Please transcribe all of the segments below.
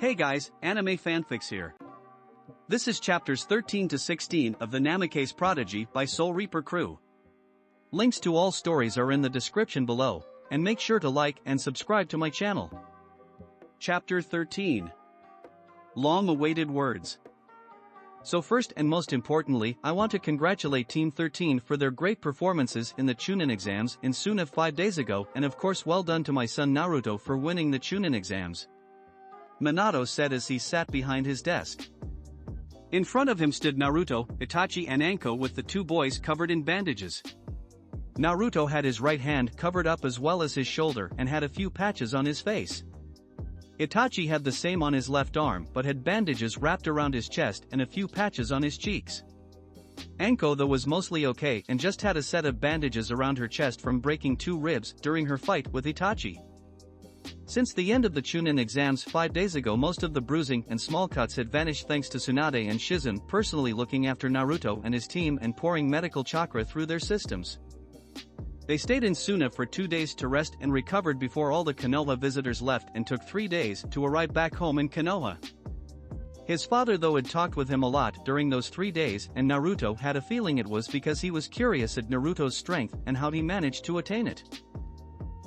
Hey guys, Anime Fanfics here. This is chapters 13 to 16 of the Namake's Prodigy by Soul Reaper Crew. Links to all stories are in the description below, and make sure to like and subscribe to my channel. Chapter 13. Long-awaited words. So first and most importantly, I want to congratulate Team 13 for their great performances in the Chunin exams in Suna 5 days ago, and of course well done to my son Naruto for winning the Chunin exams. Minato said as he sat behind his desk. In front of him stood Naruto, Itachi and Anko with the two boys covered in bandages. Naruto had his right hand covered up as well as his shoulder and had a few patches on his face. Itachi had the same on his left arm but had bandages wrapped around his chest and a few patches on his cheeks. Anko though was mostly okay and just had a set of bandages around her chest from breaking 2 ribs during her fight with Itachi. Since the end of the Chunin exams 5 days ago, most of the bruising and small cuts had vanished thanks to Tsunade and Shizun personally looking after Naruto and his team and pouring medical chakra through their systems. They stayed in Suna for 2 days to rest and recovered before all the Konoha visitors left and took 3 days to arrive back home in Konoha. His father though had talked with him a lot during those 3 days, and Naruto had a feeling it was because he was curious at Naruto's strength and how he managed to attain it.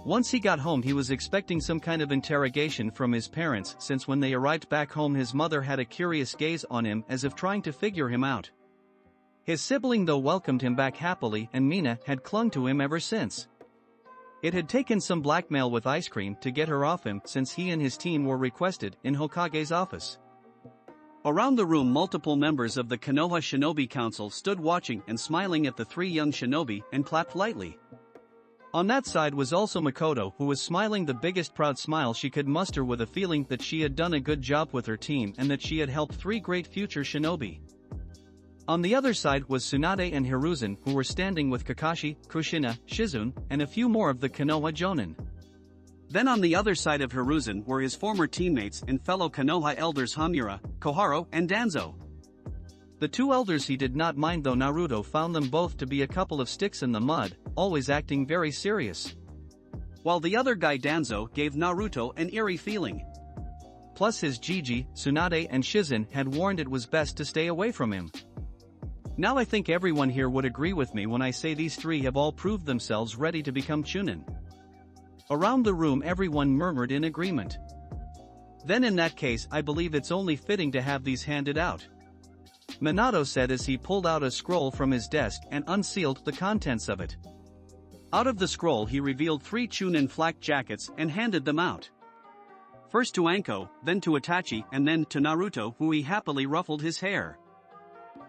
Once he got home he was expecting some kind of interrogation from his parents, since when they arrived back home his mother had a curious gaze on him as if trying to figure him out. His sibling though welcomed him back happily, and Mina had clung to him ever since. It had taken some blackmail with ice cream to get her off him since he and his team were requested in Hokage's office. Around the room multiple members of the Konoha Shinobi Council stood watching and smiling at the 3 young shinobi and clapped lightly. On that side was also Makoto, who was smiling the biggest proud smile she could muster with a feeling that she had done a good job with her team and that she had helped 3 great future shinobi. On the other side was Tsunade and Hiruzen, who were standing with Kakashi, Kushina, Shizun, and a few more of the Konoha Jonin. Then on the other side of Hiruzen were his former teammates and fellow Konoha elders Hamura, Koharu, and Danzo. The 2 elders he did not mind though Naruto found them both to be a couple of sticks in the mud, always acting very serious. While the other guy Danzo gave Naruto an eerie feeling. Plus his Jiji, Tsunade and Shizun had warned it was best to stay away from him. Now I think everyone here would agree with me when I say these 3 have all proved themselves ready to become Chunin. Around the room everyone murmured in agreement. Then in that case I believe it's only fitting to have these handed out. Minato said as he pulled out a scroll from his desk and unsealed the contents of it. Out of the scroll he revealed 3 Chunin flak jackets and handed them out. First to Anko, then to Itachi, and then to Naruto, who he happily ruffled his hair.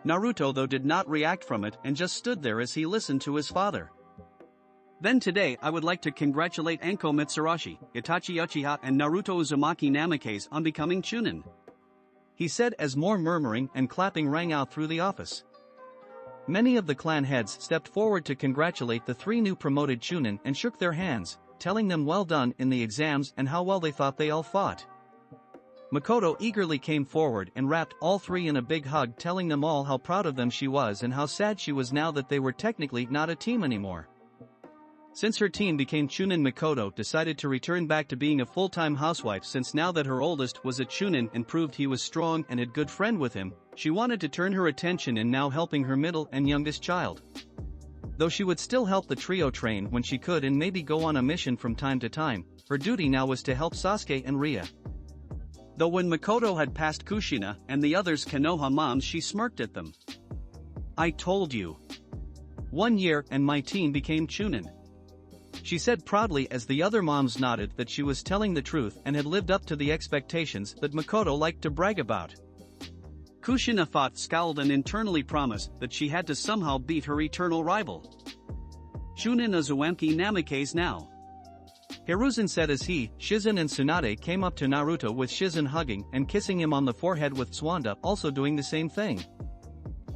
Naruto though did not react from it and just stood there as he listened to his father. Then today I would like to congratulate Anko Mitsurashi, Itachi Uchiha and Naruto Uzumaki Namakes on becoming Chunin. He said as more murmuring and clapping rang out through the office. Many of the clan heads stepped forward to congratulate the 3 new promoted Chunin and shook their hands, telling them well done in the exams and how well they thought they all fought. Makoto eagerly came forward and wrapped all 3 in a big hug, telling them all how proud of them she was and how sad she was now that they were technically not a team anymore. Since her team became Chunin, Makoto decided to return back to being a full-time housewife, since now that her oldest was a Chunin and proved he was strong and a good friend with him, she wanted to turn her attention in now helping her middle and youngest child. Though she would still help the trio train when she could and maybe go on a mission from time to time, her duty now was to help Sasuke and Ria. Though when Makoto had passed Kushina and the others Konoha moms she smirked at them. "I told you. 1 year and my team became Chunin," she said proudly as the other moms nodded that she was telling the truth and had lived up to the expectations that Makoto liked to brag about. Kushina thought, scowled and internally promised that she had to somehow beat her eternal rival. Chunin Uzumaki Namakes now. Hiruzen said as he, Shizun and Tsunade came up to Naruto with Shizun hugging and kissing him on the forehead, with Suanda also doing the same thing.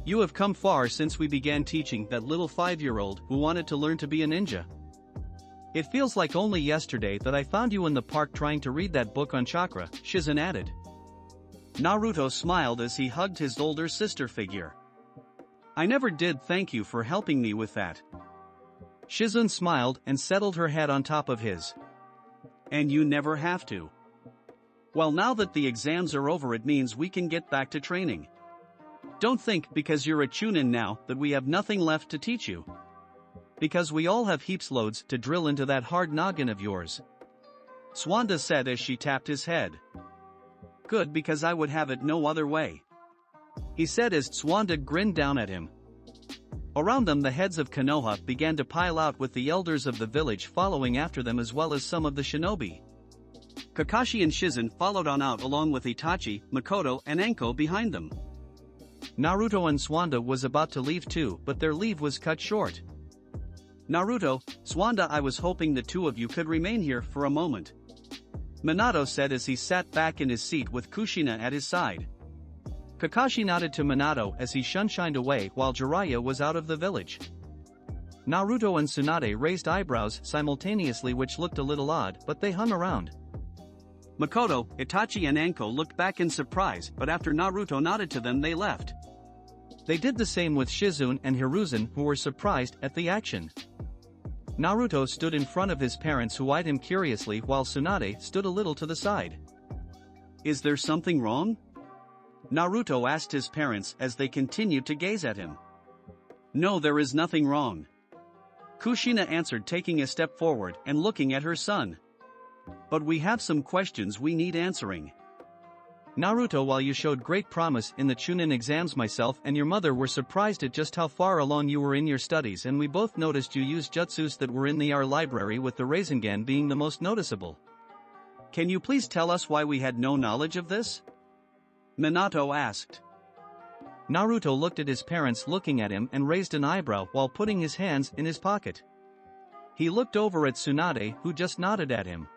"You have come far since we began teaching that little 5-year-old who wanted to learn to be a ninja. It feels like only yesterday that I found you in the park trying to read that book on chakra," Shizun added. Naruto smiled as he hugged his older sister figure. "I never did thank you for helping me with that." Shizun smiled and settled her head on top of his. "And you never have to." Well, now that the exams are over, it means we can get back to training. Don't think because you're a Chunin now that we have nothing left to teach you. Because we all have heaps loads to drill into that hard noggin of yours. Swanda said as she tapped his head. Good, because I would have it no other way. He said as Swanda grinned down at him. Around them the heads of Konoha began to pile out, with the elders of the village following after them as well as some of the shinobi. Kakashi and Shizen followed on out along with Itachi, Makoto and Enko behind them. Naruto and Swanda was about to leave too, but their leave was cut short. Naruto, Swanda, I was hoping the two of you could remain here for a moment. Minato said as he sat back in his seat with Kushina at his side. Kakashi nodded to Minato as he shunshined away while Jiraiya was out of the village. Naruto and Tsunade raised eyebrows simultaneously, which looked a little odd, but they hung around. Makoto, Itachi and Enko looked back in surprise, but after Naruto nodded to them they left. They did the same with Shizune and Hiruzen, who were surprised at the action. Naruto stood in front of his parents, who eyed him curiously, while Tsunade stood a little to the side. Is there something wrong? Naruto asked his parents as they continued to gaze at him. No, there is nothing wrong. Kushina answered, taking a step forward and looking at her son. But we have some questions we need answering. Naruto, while you showed great promise in the Chunin exams, myself and your mother were surprised at just how far along you were in your studies, and we both noticed you used jutsus that were in the R library, with the Rasengan being the most noticeable. Can you please tell us why we had no knowledge of this? Minato asked. Naruto looked at his parents looking at him and raised an eyebrow while putting his hands in his pocket. He looked over at Tsunade, who just nodded at him.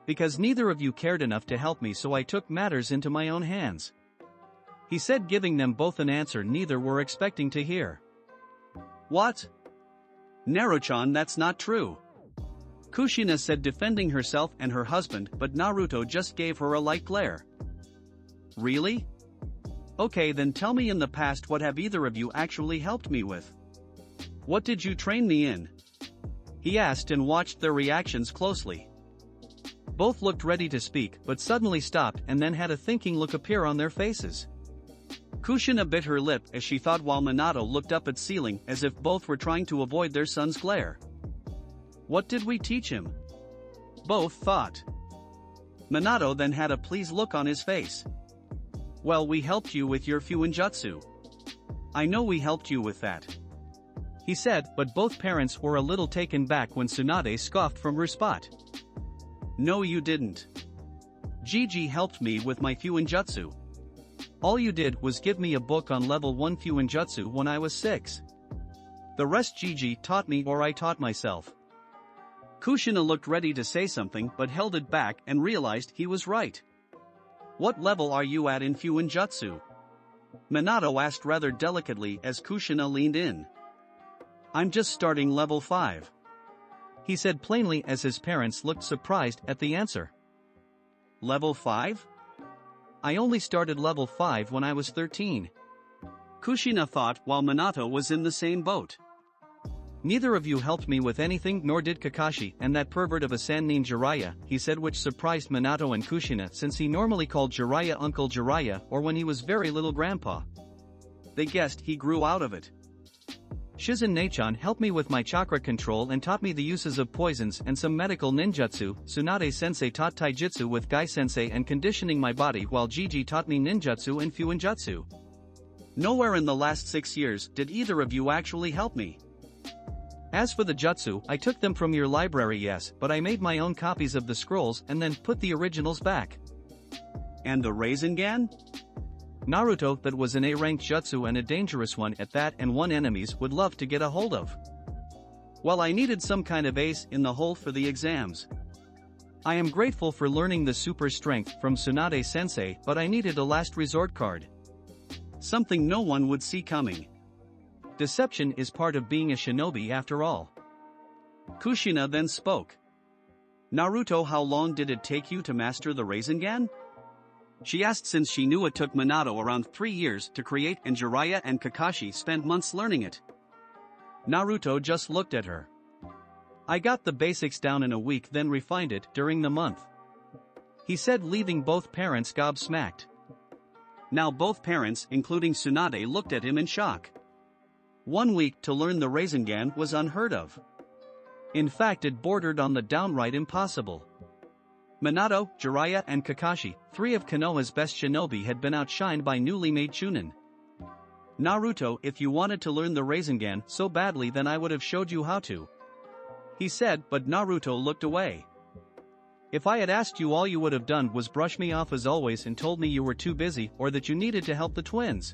Because neither of you cared enough to help me, so I took matters into my own hands. He said, giving them both an answer neither were expecting to hear. What? Naruto-chan, that's not true. Kushina said, defending herself and her husband, but Naruto just gave her a light glare. Really? Okay, then tell me, in the past, what have either of you actually helped me with? What did you train me in? He asked and watched their reactions closely. Both looked ready to speak, but suddenly stopped and then had a thinking look appear on their faces. Kushina bit her lip as she thought, while Minato looked up at ceiling as if both were trying to avoid their son's glare. What did we teach him? Both thought. Minato then had a pleased look on his face. Well, we helped you with your Fuinjutsu. I know we helped you with that. He said, but both parents were a little taken back when Tsunade scoffed from her spot. No, you didn't. Gigi helped me with my Fuinjutsu. All you did was give me a book on level 1 Fuinjutsu when I was 6. The rest Gigi taught me, or I taught myself. Kushina looked ready to say something but held it back and realized he was right. What level are you at in Fuinjutsu? Minato asked rather delicately as Kushina leaned in. I'm just starting level 5. He said plainly as his parents looked surprised at the answer. Level 5? I only started level 5 when I was 13. Kushina thought, while Minato was in the same boat. Neither of you helped me with anything, nor did Kakashi and that pervert of a Sannin Jiraiya, he said, which surprised Minato and Kushina, since he normally called Jiraiya Uncle Jiraiya, or when he was very little grandpa. They guessed he grew out of it. Shizen Nechan helped me with my chakra control and taught me the uses of poisons and some medical ninjutsu. Tsunade-sensei taught taijutsu with Gai-sensei and conditioning my body, while Gigi taught me ninjutsu and Fuinjutsu. Nowhere in the last 6 years did either of you actually help me. As for the jutsu, I took them from your library, yes, but I made my own copies of the scrolls and then put the originals back. And the Rasengan? Naruto, that was an A-ranked jutsu and a dangerous one at that, and one enemies would love to get a hold of. Well, I needed some kind of ace in the hole for the exams. I am grateful for learning the super strength from Tsunade-sensei, but I needed a last resort card. Something no one would see coming. Deception is part of being a shinobi after all. Kushina then spoke. Naruto, how long did it take you to master the Rasengan? She asked, since she knew it took Minato around 3 years to create and Jiraiya and Kakashi spent months learning it. Naruto just looked at her. I got the basics down in a week, then refined it during the month. he said, leaving both parents gobsmacked. Now both parents, including Tsunade, looked at him in shock. 1 week to learn the Rasengan was unheard of. In fact, it bordered on the downright impossible. Minato, Jiraiya and Kakashi, 3 of Konoha's best shinobi, had been outshined by newly made Chunin. Naruto, if you wanted to learn the Rasengan so badly, then I would have showed you how to, he said, but Naruto looked away. If I had asked you, all you would have done was brush me off as always and told me you were too busy or that you needed to help the twins.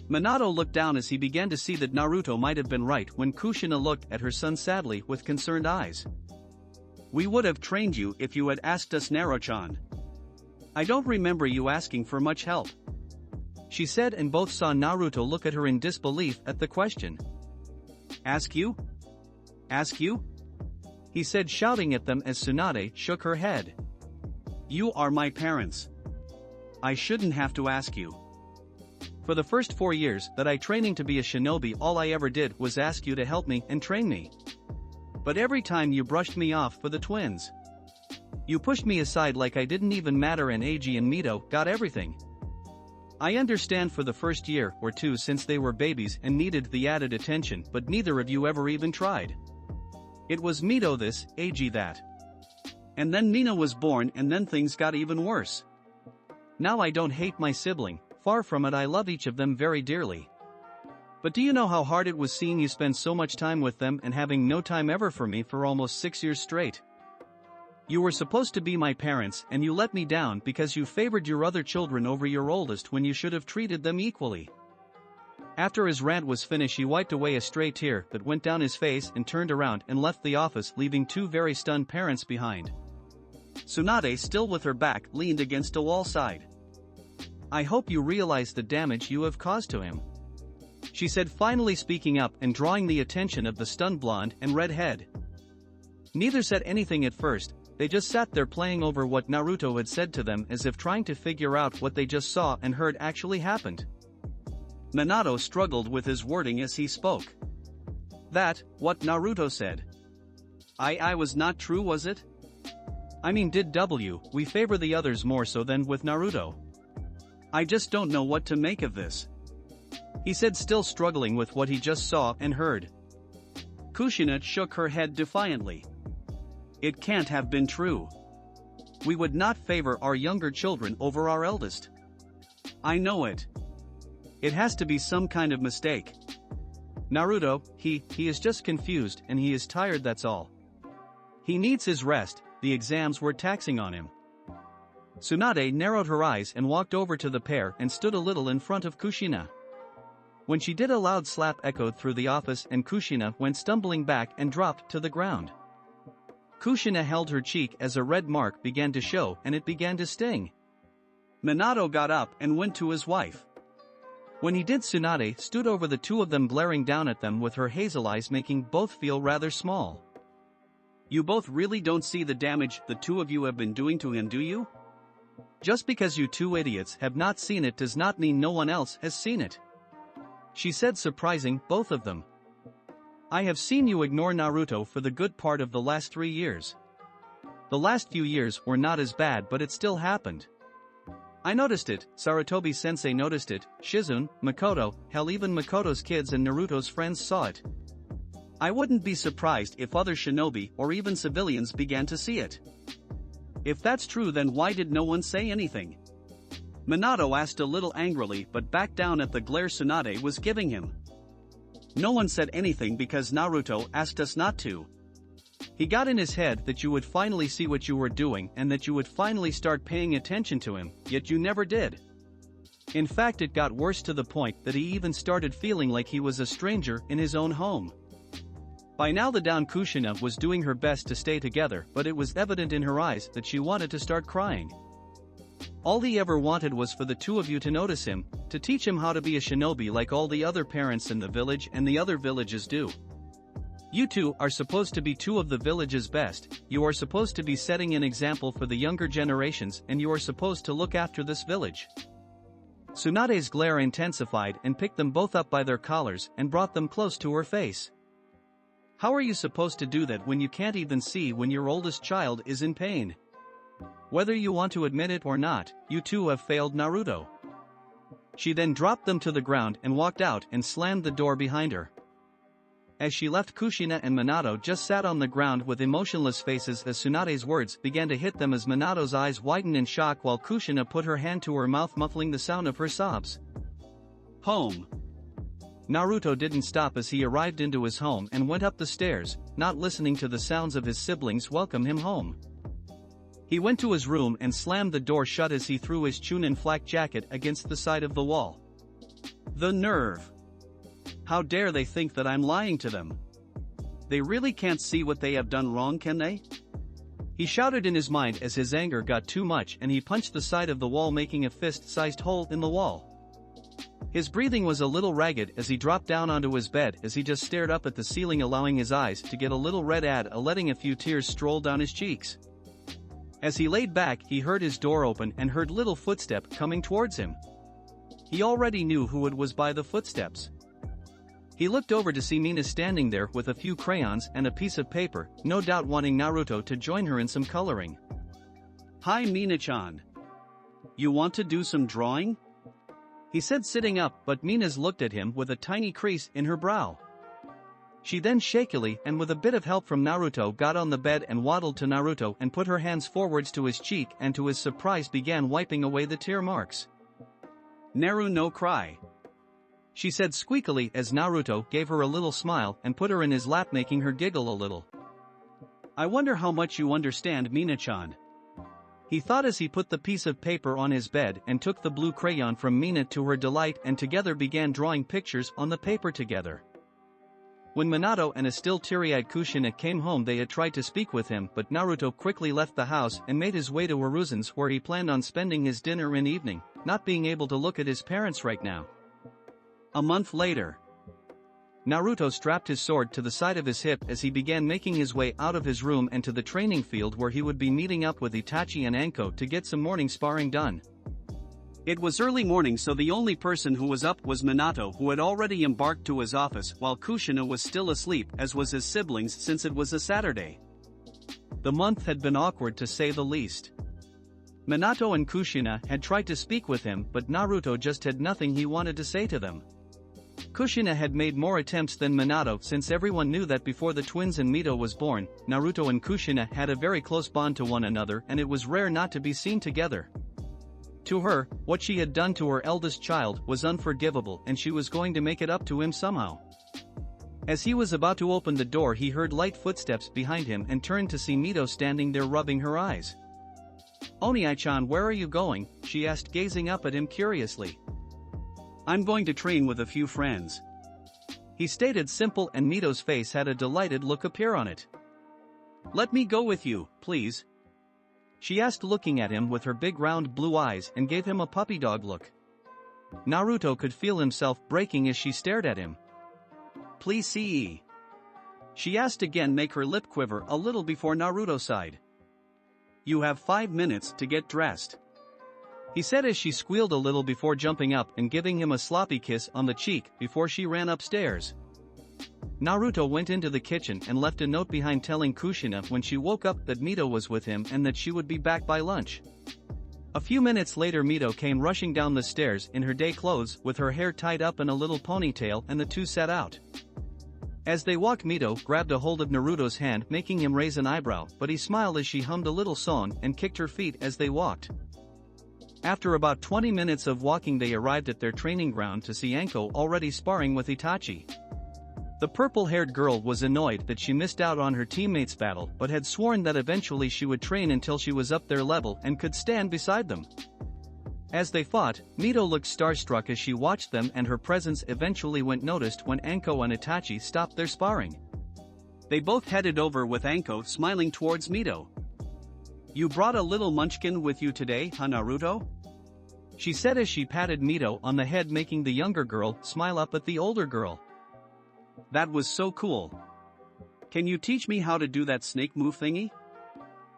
Minato looked down as he began to see that Naruto might have been right when Kushina looked at her son sadly with concerned eyes. We would have trained you if you had asked us, Naro-chan. I don't remember you asking for much help, she said, and both saw Naruto look at her in disbelief at the question. Ask you? Ask you? He said, shouting at them as Tsunade shook her head. You are my parents. I shouldn't have to ask you. For the first 4 years that I training to be a shinobi, all I ever did was ask you to help me and train me. But every time you brushed me off for the twins. You pushed me aside like I didn't even matter, and Eiji and Mito got everything. I understand for the first year or two since they were babies and needed the added attention, but neither of you ever even tried. It was Mito this, Eiji that. And then Nina was born, and then things got even worse. Now I don't hate my sibling, far from it, I love each of them very dearly. But do you know how hard it was seeing you spend so much time with them and having no time ever for me for almost 6 years straight? You were supposed to be my parents and you let me down because you favored your other children over your oldest when you should have treated them equally. After his rant was finished, he wiped away a stray tear that went down his face and turned around and left the office, leaving 2 very stunned parents behind. Tsunade, still with her back leaned against a wall, sighed. I hope you realize the damage you have caused to him, she said, finally speaking up and drawing the attention of the stunned blonde and redhead. Neither said anything at first, they just sat there playing over what Naruto had said to them as if trying to figure out what they just saw and heard actually happened. Minato struggled with his wording as he spoke. That, what Naruto said. I was not true, was it? I mean, did we favor the others more so than with Naruto? I just don't know what to make of this, he said, still struggling with what he just saw and heard. Kushina shook her head defiantly. It can't have been true. We would not favor our younger children over our eldest. I know it. It has to be some kind of mistake. Naruto, he is just confused and he is tired, that's all. He needs his rest, the exams were taxing on him. Tsunade narrowed her eyes and walked over to the pair and stood a little in front of Kushina. When she did, a loud slap echoed through the office and Kushina went stumbling back and dropped to the ground. Kushina held her cheek as a red mark began to show and it began to sting. Minato got up and went to his wife. When he did, Tsunade stood over the 2 of them, glaring down at them with her hazel eyes, making both feel rather small. You both really don't see the damage the 2 of you have been doing to him, do you? Just because you 2 idiots have not seen it does not mean no one else has seen it, she said, surprising both of them. I have seen you ignore Naruto for the good part of the last 3 years. The last few years were not as bad, but it still happened. I noticed it, Sarutobi-sensei noticed it, Shizune, Makoto, hell, even Makoto's kids and Naruto's friends saw it. I wouldn't be surprised if other shinobi or even civilians began to see it. If that's true, then why did no one say anything? Minato asked a little angrily, but backed down at the glare Tsunade was giving him. No one said anything because Naruto asked us not to. He got in his head that you would finally see what you were doing and that you would finally start paying attention to him, yet you never did. In fact, it got worse to the point that he even started feeling like he was a stranger in his own home. By now the down Kushina was doing her best to stay together, but it was evident in her eyes that she wanted to start crying. All he ever wanted was for the 2 of you to notice him, to teach him how to be a shinobi like all the other parents in the village and the other villages do. You 2 are supposed to be 2 of the village's best, you are supposed to be setting an example for the younger generations, and you are supposed to look after this village. Tsunade's glare intensified and picked them both up by their collars and brought them close to her face. How are you supposed to do that when you can't even see when your oldest child is in pain? Whether you want to admit it or not, you two have failed Naruto." She then dropped them to the ground and walked out and slammed the door behind her. As she left, Kushina and Minato just sat on the ground with emotionless faces as Tsunade's words began to hit them as Minato's eyes widened in shock while Kushina put her hand to her mouth, muffling the sound of her sobs. Home. Naruto didn't stop as he arrived into his home and went up the stairs, not listening to the sounds of his siblings welcome him home. He went to his room and slammed the door shut as he threw his Chunin flak jacket against the side of the wall. The nerve! How dare they think that I'm lying to them? They really can't see what they have done wrong, can they? He shouted in his mind as his anger got too much and he punched the side of the wall, making a fist-sized hole in the wall. His breathing was a little ragged as he dropped down onto his bed as he just stared up at the ceiling, allowing his eyes to get a little red, letting a few tears stroll down his cheeks. As he laid back, he heard his door open and heard little footstep coming towards him. He already knew who it was by the footsteps. He looked over to see Mina standing there with a few crayons and a piece of paper, no doubt wanting Naruto to join her in some coloring. "Hi Mina-chan. You want to do some drawing?" he said, sitting up, but Mina's looked at him with a tiny crease in her brow. She then shakily and with a bit of help from Naruto got on the bed and waddled to Naruto and put her hands forwards to his cheek and to his surprise began wiping away the tear marks. "Naru no cry," she said squeakily as Naruto gave her a little smile and put her in his lap, making her giggle a little. "I wonder how much you understand, Mina-chan," he thought as he put the piece of paper on his bed and took the blue crayon from Mina to her delight and together began drawing pictures on the paper together. When Minato and a still teary-eyed Kushina came home, they had tried to speak with him, but Naruto quickly left the house and made his way to Waruzen's, where he planned on spending his dinner and evening, not being able to look at his parents right now. A month later, Naruto strapped his sword to the side of his hip as he began making his way out of his room and to the training field where he would be meeting up with Itachi and Anko to get some morning sparring done. It was early morning, so the only person who was up was Minato, who had already embarked to his office while Kushina was still asleep, as was his siblings, since it was a Saturday. The month had been awkward to say the least. Minato and Kushina had tried to speak with him, but Naruto just had nothing he wanted to say to them. Kushina had made more attempts than Minato, since everyone knew that before the twins and Mito was born, Naruto and Kushina had a very close bond to one another and it was rare not to be seen together. To her, what she had done to her eldest child was unforgivable and she was going to make it up to him somehow. As he was about to open the door, he heard light footsteps behind him and turned to see Mito standing there rubbing her eyes. "Oni-chan, where are you going?" she asked, gazing up at him curiously. "I'm going to train with a few friends," he stated, simple, and Mito's face had a delighted look appear on it. "Let me go with you, please?" she asked, looking at him with her big round blue eyes and gave him a puppy dog look. Naruto could feel himself breaking as she stared at him. "Please see?" she asked again, make her lip quiver a little before Naruto sighed. "You have 5 minutes to get dressed," he said as she squealed a little before jumping up and giving him a sloppy kiss on the cheek before she ran upstairs. Naruto went into the kitchen and left a note behind telling Kushina when she woke up that Mito was with him and that she would be back by lunch. A few minutes later, Mito came rushing down the stairs in her day clothes with her hair tied up in a little ponytail, and the two set out. As they walked, Mito grabbed a hold of Naruto's hand, making him raise an eyebrow, but he smiled as she hummed a little song and kicked her feet as they walked. After about 20 minutes of walking, they arrived at their training ground to see Anko already sparring with Itachi. The purple-haired girl was annoyed that she missed out on her teammates' battle, but had sworn that eventually she would train until she was up their level and could stand beside them. As they fought, Mito looked starstruck as she watched them, and her presence eventually went noticed when Anko and Itachi stopped their sparring. They both headed over with Anko smiling towards Mito. "You brought a little munchkin with you today, huh, Naruto?" she said as she patted Mito on the head, making the younger girl smile up at the older girl. "That was so cool. Can you teach me how to do that snake move thingy?"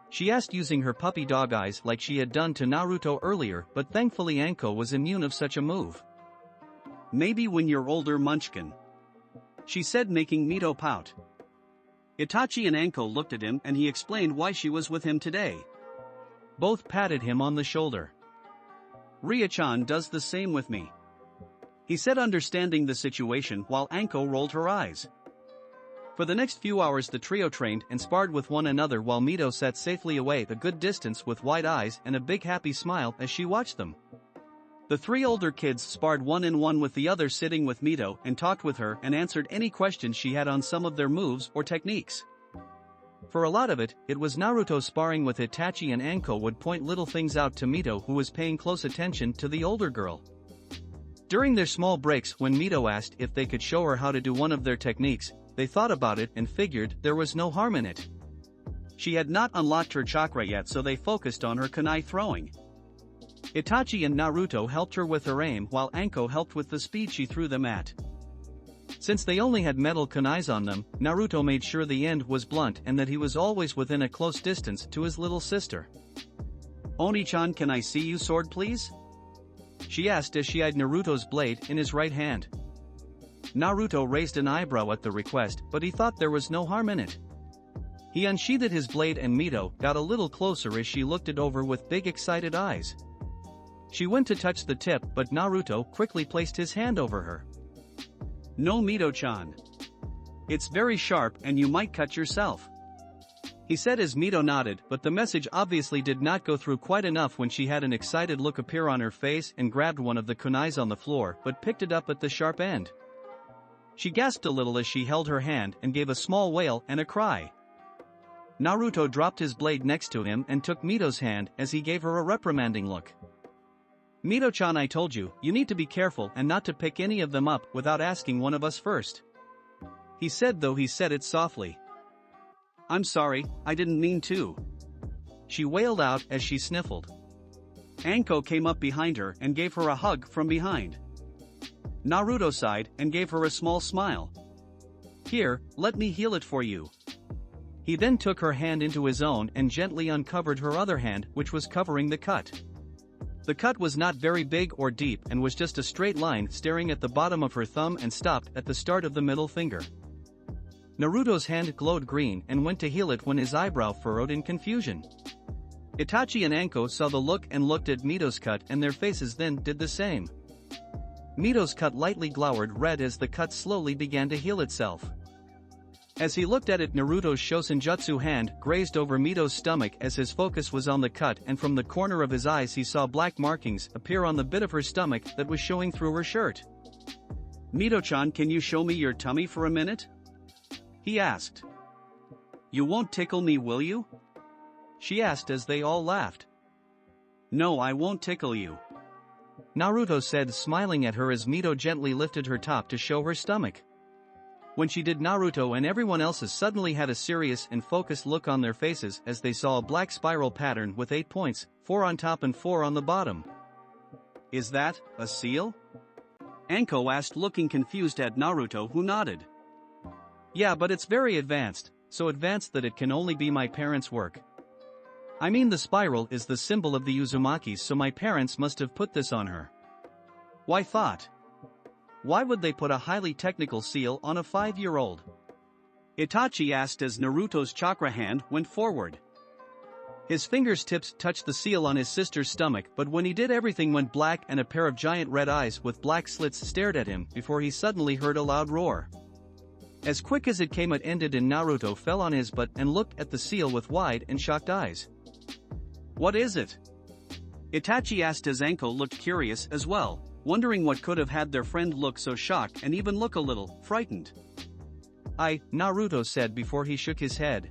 she asked, using her puppy dog eyes like she had done to Naruto earlier, but thankfully Anko was immune of such a move. "Maybe when you're older, Munchkin," she said, making Mito pout. Itachi and Anko looked at him and he explained why she was with him today. Both patted him on the shoulder. "Ria-chan does the same with me," he said, understanding the situation, while Anko rolled her eyes. For the next few hours the trio trained and sparred with one another while Mito sat safely away a good distance with wide eyes and a big happy smile as she watched them. The three older kids sparred one-on-one with the other, sitting with Mito and talked with her and answered any questions she had on some of their moves or techniques. For a lot of it, it was Naruto sparring with Itachi, and Anko would point little things out to Mito, who was paying close attention to the older girl. During their small breaks, when Mito asked if they could show her how to do one of their techniques, they thought about it and figured there was no harm in it. She had not unlocked her chakra yet, so they focused on her kunai throwing. Itachi and Naruto helped her with her aim, while Anko helped with the speed she threw them at. Since they only had metal kunais on them, Naruto made sure the end was blunt and that he was always within a close distance to his little sister. "Oni-chan, can I see you sword please?" she asked as she eyed Naruto's blade in his right hand. Naruto raised an eyebrow at the request, but he thought there was no harm in it. He unsheathed his blade and Mito got a little closer as she looked it over with big excited eyes. She went to touch the tip, but Naruto quickly placed his hand over her. "No, Mito-chan. It's very sharp and you might cut yourself," he said as Mito nodded, but the message obviously did not go through quite enough when she had an excited look appear on her face and grabbed one of the kunais on the floor but picked it up at the sharp end. She gasped a little as she held her hand and gave a small wail and a cry. Naruto dropped his blade next to him and took Mito's hand as he gave her a reprimanding look. "Mito-chan, I told you, you need to be careful and not to pick any of them up without asking one of us first," he said, though he said it softly. "I'm sorry, I didn't mean to," she wailed out as she sniffled. Anko came up behind her and gave her a hug from behind. Naruto sighed and gave her a small smile. "Here, let me heal it for you." He then took her hand into his own and gently uncovered her other hand, which was covering the cut. The cut was not very big or deep and was just a straight line staring at the bottom of her thumb and stopped at the start of the middle finger. Naruto's hand glowed green and went to heal it when his eyebrow furrowed in confusion. Itachi and Anko saw the look and looked at Mito's cut, and their faces then did the same. Mito's cut lightly glowered red as the cut slowly began to heal itself. As he looked at it, Naruto's Shosenjutsu hand grazed over Mito's stomach as his focus was on the cut, and from the corner of his eyes he saw black markings appear on the bit of her stomach that was showing through her shirt. "Mito-chan, can you show me your tummy for a minute?" he asked. "You won't tickle me, will you?" she asked as they all laughed. "No, I won't tickle you," Naruto said, smiling at her as Mito gently lifted her top to show her stomach. When she did, Naruto and everyone else suddenly had a serious and focused look on their faces as they saw a black spiral pattern with 8 points, 4 on top and 4 on the bottom. "Is that a seal?" Anko asked, looking confused at Naruto, who nodded. "Yeah, but it's very advanced, so advanced that it can only be my parents' work. I mean, the spiral is the symbol of the Uzumakis, so my parents must have put this on her." "Why thought? Why would they put a highly technical seal on a 5-year-old?" Itachi asked as Naruto's chakra hand went forward. His fingers tips touched the seal on his sister's stomach, but when he did, everything went black and a pair of giant red eyes with black slits stared at him before he suddenly heard a loud roar. As quick as it came, it ended and Naruto fell on his butt and looked at the seal with wide and shocked eyes. "What is it?" Itachi asked as Anko looked curious as well, wondering what could have had their friend look so shocked and even look a little frightened. Naruto said before he shook his head.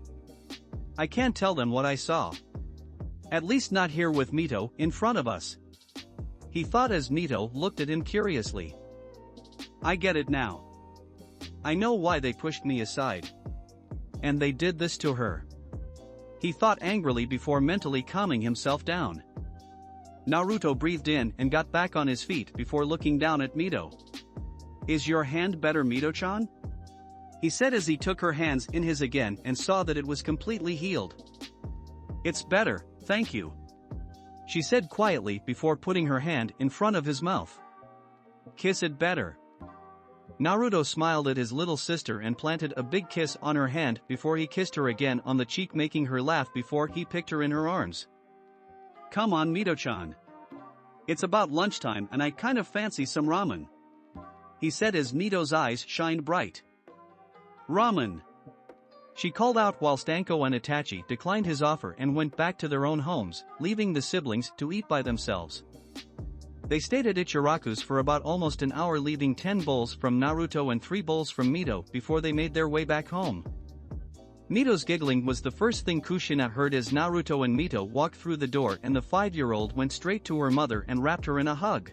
"I can't tell them what I saw. At least not here with Mito in front of us," he thought as Mito looked at him curiously. "I get it now. I know why they pushed me aside. And they did this to her," he thought angrily before mentally calming himself down. Naruto breathed in and got back on his feet before looking down at Mito. "Is your hand better, Mito-chan?" he said as he took her hands in his again and saw that it was completely healed. "It's better, thank you," she said quietly before putting her hand in front of his mouth. "Kiss it better." Naruto smiled at his little sister and planted a big kiss on her hand before he kissed her again on the cheek, making her laugh before he picked her in her arms. Come on Mito-chan. It's about lunchtime and I kind of fancy some ramen. He said as Mito's eyes shined bright. Ramen. She called out whilst Anko and Itachi declined his offer and went back to their own homes, leaving the siblings to eat by themselves. They stayed at Ichiraku's for about almost an hour, leaving 10 bowls from Naruto and 3 bowls from Mito before they made their way back home. Mito's giggling was the first thing Kushina heard as Naruto and Mito walked through the door, and the 5-year-old went straight to her mother and wrapped her in a hug.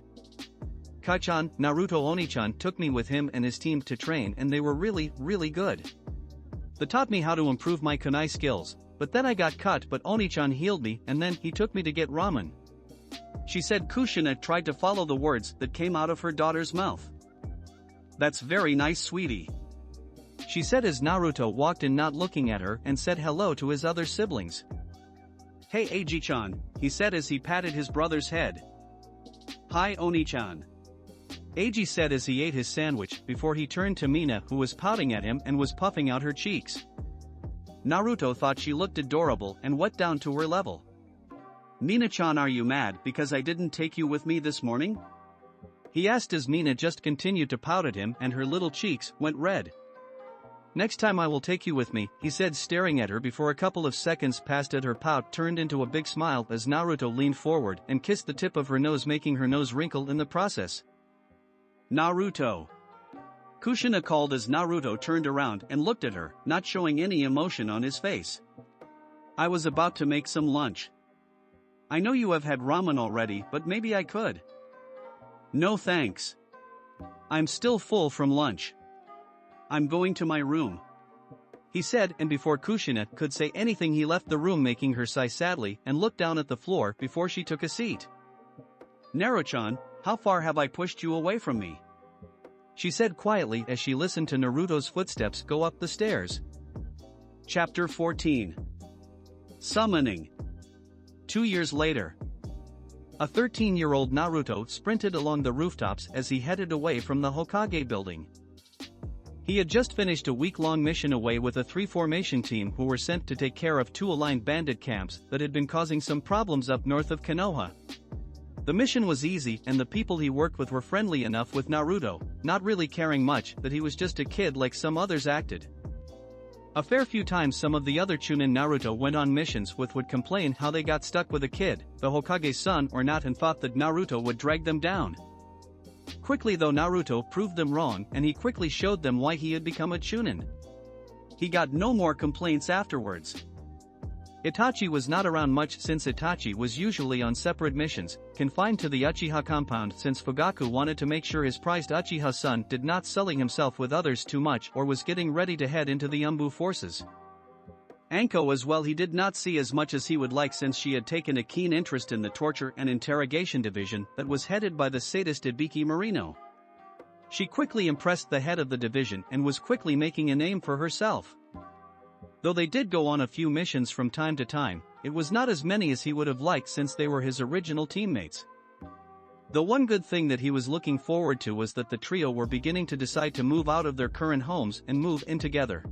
Kai-chan, Naruto Oni-chan took me with him and his team to train, and they were really good. They taught me how to improve my kunai skills, but then I got cut, but Oni-chan healed me and then he took me to get ramen. She said. Kushina tried to follow the words that came out of her daughter's mouth. That's very nice, sweetie. She said as Naruto walked in, not looking at her, and said hello to his other siblings. Hey Eiji-chan, he said as he patted his brother's head. Hi Oni-chan. Eiji said as he ate his sandwich before he turned to Mina, who was pouting at him and was puffing out her cheeks. Naruto thought she looked adorable and went down to her level. Mina-chan, are you mad because I didn't take you with me this morning? He asked as Mina just continued to pout at him and her little cheeks went red. Next time I will take you with me, he said, staring at her before a couple of seconds passed and her pout turned into a big smile as Naruto leaned forward and kissed the tip of her nose, making her nose wrinkle in the process. Naruto. Kushina called as Naruto turned around and looked at her, not showing any emotion on his face. I was about to make some lunch. I know you have had ramen already, but maybe I could. No thanks. I'm still full from lunch. I'm going to my room. He said, and before Kushina could say anything he left the room, making her sigh sadly and look down at the floor before she took a seat. Naruto-chan, how far have I pushed you away from me? She said quietly as she listened to Naruto's footsteps go up the stairs. Chapter 14. Summoning. 2 years later. A 13-year-old Naruto sprinted along the rooftops as he headed away from the Hokage building. He had just finished a week-long mission away with a 3-formation team who were sent to take care of 2 aligned bandit camps that had been causing some problems up north of Konoha. The mission was easy and the people he worked with were friendly enough with Naruto, not really caring much that he was just a kid like some others acted. A fair few times some of the other Chunin Naruto went on missions with would complain how they got stuck with a kid, the Hokage's son or not, and thought that Naruto would drag them down. Quickly though, Naruto proved them wrong and he quickly showed them why he had become a Chunin. He got no more complaints afterwards. Itachi was not around much since Itachi was usually on separate missions, confined to the Uchiha compound, since Fugaku wanted to make sure his prized Uchiha son did not sully himself with others too much or was getting ready to head into the Umbu forces. Anko as well he did not see as much as he would like, since she had taken a keen interest in the torture and interrogation division that was headed by the sadist Ibiki Marino. She quickly impressed the head of the division and was quickly making a name for herself. Though they did go on a few missions from time to time, it was not as many as he would have liked since they were his original teammates. The one good thing that he was looking forward to was that the trio were beginning to decide to move out of their current homes and move in together.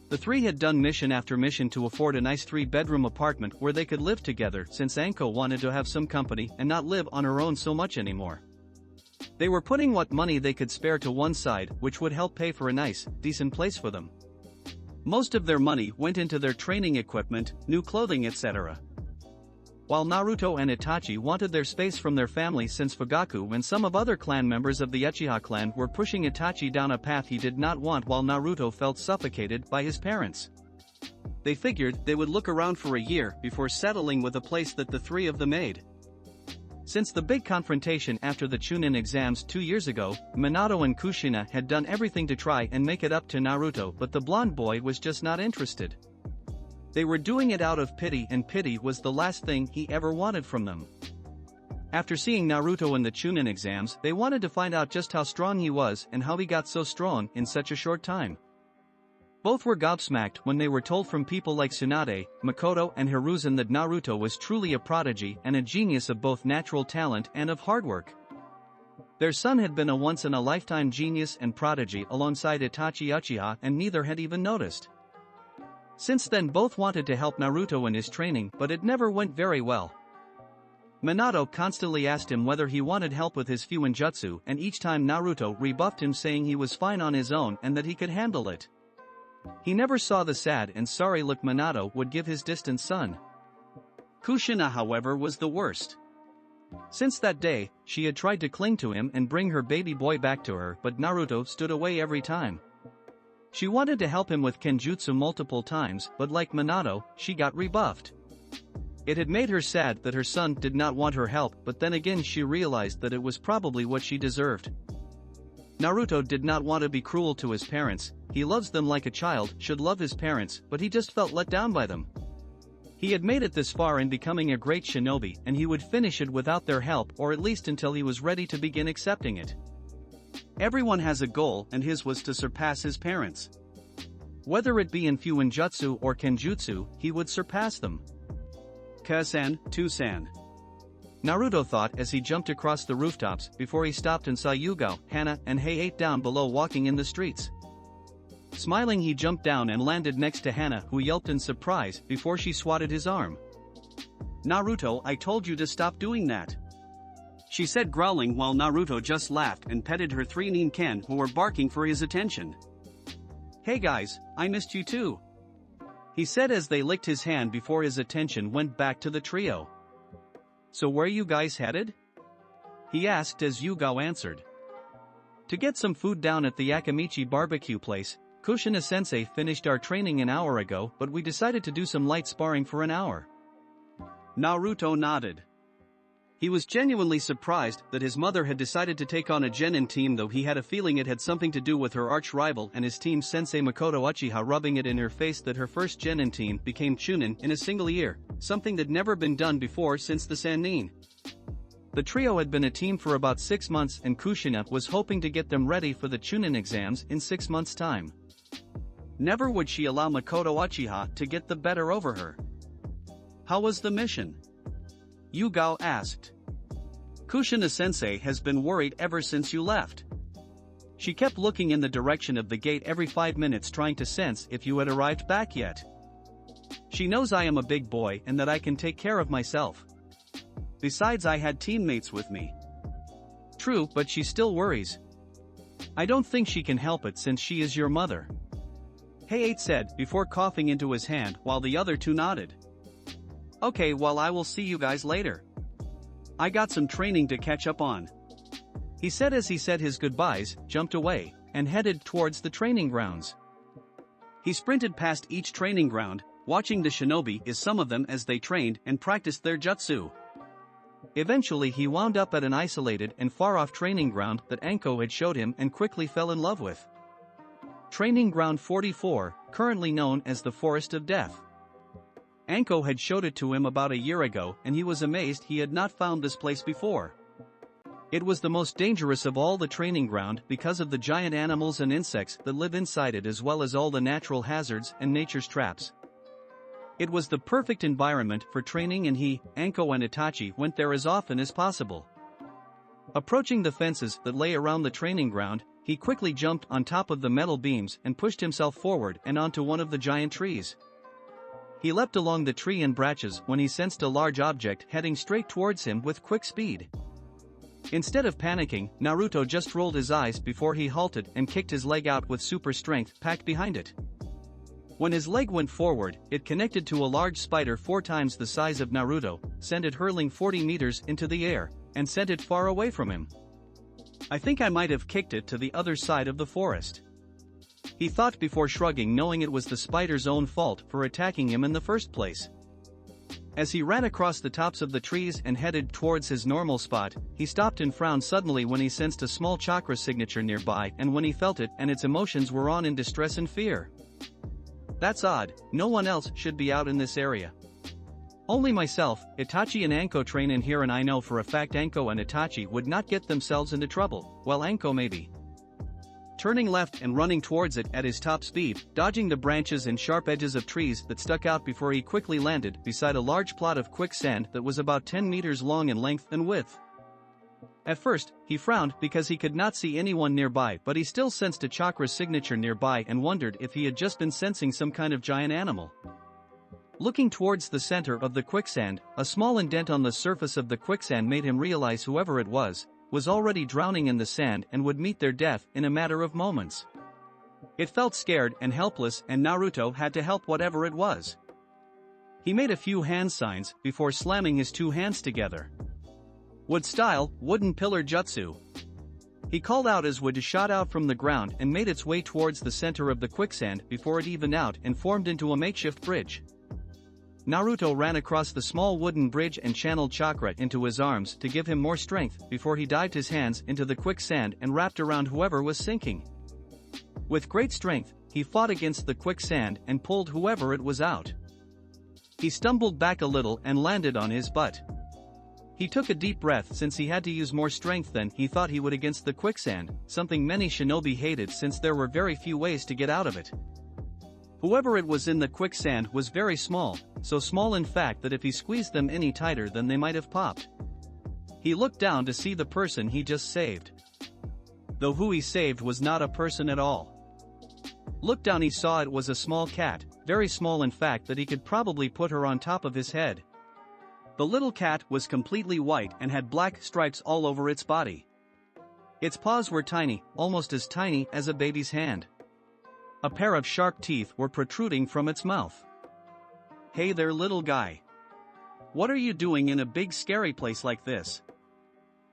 The 3 had done mission after mission to afford a nice 3-bedroom apartment where they could live together, since Anko wanted to have some company and not live on her own so much anymore. They were putting what money they could spare to one side, which would help pay for a nice, decent place for them. Most of their money went into their training equipment, new clothing, etc. While Naruto and Itachi wanted their space from their family, since Fugaku and some of other clan members of the Uchiha clan were pushing Itachi down a path he did not want, while Naruto felt suffocated by his parents. They figured they would look around for a year before settling with a place that the 3 of them made. Since the big confrontation after the Chunin exams 2 years ago, Minato and Kushina had done everything to try and make it up to Naruto, but the blonde boy was just not interested. They were doing it out of pity, and pity was the last thing he ever wanted from them. After seeing Naruto in the Chunin exams, they wanted to find out just how strong he was and how he got so strong in such a short time. Both were gobsmacked when they were told from people like Tsunade, Makoto and Hiruzen that Naruto was truly a prodigy and a genius of both natural talent and of hard work. Their son had been a once-in-a-lifetime genius and prodigy alongside Itachi Uchiha, and neither had even noticed. Since then both wanted to help Naruto in his training, but it never went very well. Minato constantly asked him whether he wanted help with his Fuinjutsu, and each time Naruto rebuffed him, saying he was fine on his own and that he could handle it. He never saw the sad and sorry look Minato would give his distant son. Kushina, however, was the worst. Since that day, she had tried to cling to him and bring her baby boy back to her, but Naruto stood away every time. She wanted to help him with Kenjutsu multiple times, but like Minato, she got rebuffed. It had made her sad that her son did not want her help, but then again she realized that it was probably what she deserved. Naruto did not want to be cruel to his parents. He loves them like a child should love his parents, but he just felt let down by them. He had made it this far in becoming a great shinobi, and he would finish it without their help, or at least until he was ready to begin accepting it. Everyone has a goal, and his was to surpass his parents. Whether it be in Fuinjutsu or Kenjutsu, he would surpass them. Ka-san, Tu-san. Naruto thought as he jumped across the rooftops before he stopped and saw Yugao, Hana, and Hei-8 down below walking in the streets. Smiling, he jumped down and landed next to Hana, who yelped in surprise before she swatted his arm. "Naruto, I told you to stop doing that," she said, growling, while Naruto just laughed and petted her three Ninken who were barking for his attention. "Hey guys, I missed you too," he said as they licked his hand before his attention went back to the trio. "So where you guys headed?" he asked as Yugao answered. "To get some food down at the Akamichi barbecue place. Kushina-sensei finished our training an hour ago, but we decided to do some light sparring for an hour." Naruto nodded. He was genuinely surprised that his mother had decided to take on a genin team, though he had a feeling it had something to do with her arch-rival and his team sensei Makoto Uchiha rubbing it in her face that her first genin team became Chunin in a single year, something that never been done before since the Sannin. The trio had been a team for about 6 months, and Kushina was hoping to get them ready for the Chunin exams in 6 months' time. Never would she allow Makoto Uchiha to get the better over her. "How was the mission?" Yugao asked. "Kushina-sensei has been worried ever since you left. She kept looking in the direction of the gate every 5 minutes, trying to sense if you had arrived back yet. She knows I am a big boy and that I can take care of myself. Besides, I had teammates with me." "True, but she still worries. I don't think she can help it since she is your mother," Hei-8 said before coughing into his hand, while the other two nodded. "Okay, well, I will see you guys later. I got some training to catch up on," he said as he said his goodbyes, jumped away, and headed towards the training grounds. He sprinted past each training ground, watching the shinobi is some of them as they trained and practiced their jutsu. Eventually he wound up at an isolated and far-off training ground that Anko had showed him and quickly fell in love with. Training Ground 44, currently known as the Forest of Death. Anko had showed it to him about a year ago, and he was amazed he had not found this place before. It was the most dangerous of all the training ground because of the giant animals and insects that live inside it, as well as all the natural hazards and nature's traps. It was the perfect environment for training, and he, Anko, and Itachi went there as often as possible. Approaching the fences that lay around the training ground, he quickly jumped on top of the metal beams and pushed himself forward and onto one of the giant trees. He leapt along the tree and branches when he sensed a large object heading straight towards him with quick speed. Instead of panicking, Naruto just rolled his eyes before he halted and kicked his leg out with super strength packed behind it. When his leg went forward, it connected to a large spider 4 times the size of Naruto, sent it hurling 40 meters into the air, and sent it far away from him. "I think I might have kicked it to the other side of the forest," he thought before shrugging, knowing it was the spider's own fault for attacking him in the first place. As he ran across the tops of the trees and headed towards his normal spot, he stopped and frowned suddenly when he sensed a small chakra signature nearby, and when he felt it and its emotions were on in distress and fear. "That's odd, no one else should be out in this area. Only myself, Itachi, and Anko train in here, and I know for a fact Anko and Itachi would not get themselves into trouble, while Anko maybe." Turning left and running towards it at his top speed, dodging the branches and sharp edges of trees that stuck out before he quickly landed beside a large plot of quicksand that was about 10 meters long in length and width. At first, he frowned because he could not see anyone nearby, but he still sensed a chakra signature nearby and wondered if he had just been sensing some kind of giant animal. Looking towards the center of the quicksand, a small indent on the surface of the quicksand made him realize whoever it was already drowning in the sand and would meet their death in a matter of moments. It felt scared and helpless, and Naruto had to help whatever it was. He made a few hand signs before slamming his two hands together. Wood style, wooden pillar jutsu. He called out as wood shot out from the ground and made its way towards the center of the quicksand before it evened out and formed into a makeshift bridge. Naruto ran across the small wooden bridge and channeled chakra into his arms to give him more strength before he dived his hands into the quicksand and wrapped around whoever was sinking. With great strength, he fought against the quicksand and pulled whoever it was out. He stumbled back a little and landed on his butt. He took a deep breath since he had to use more strength than he thought he would against the quicksand, something many shinobi hated since there were very few ways to get out of it. Whoever it was in the quicksand was very small, so small in fact that if he squeezed them any tighter then they might have popped. He looked down to see the person he just saved. Though who he saved was not a person at all. Looked down, he saw it was a small cat, very small in fact that he could probably put her on top of his head. The little cat was completely white and had black stripes all over its body. Its paws were tiny, almost as tiny as a baby's hand. A pair of sharp teeth were protruding from its mouth. "Hey there, little guy. What are you doing in a big scary place like this?"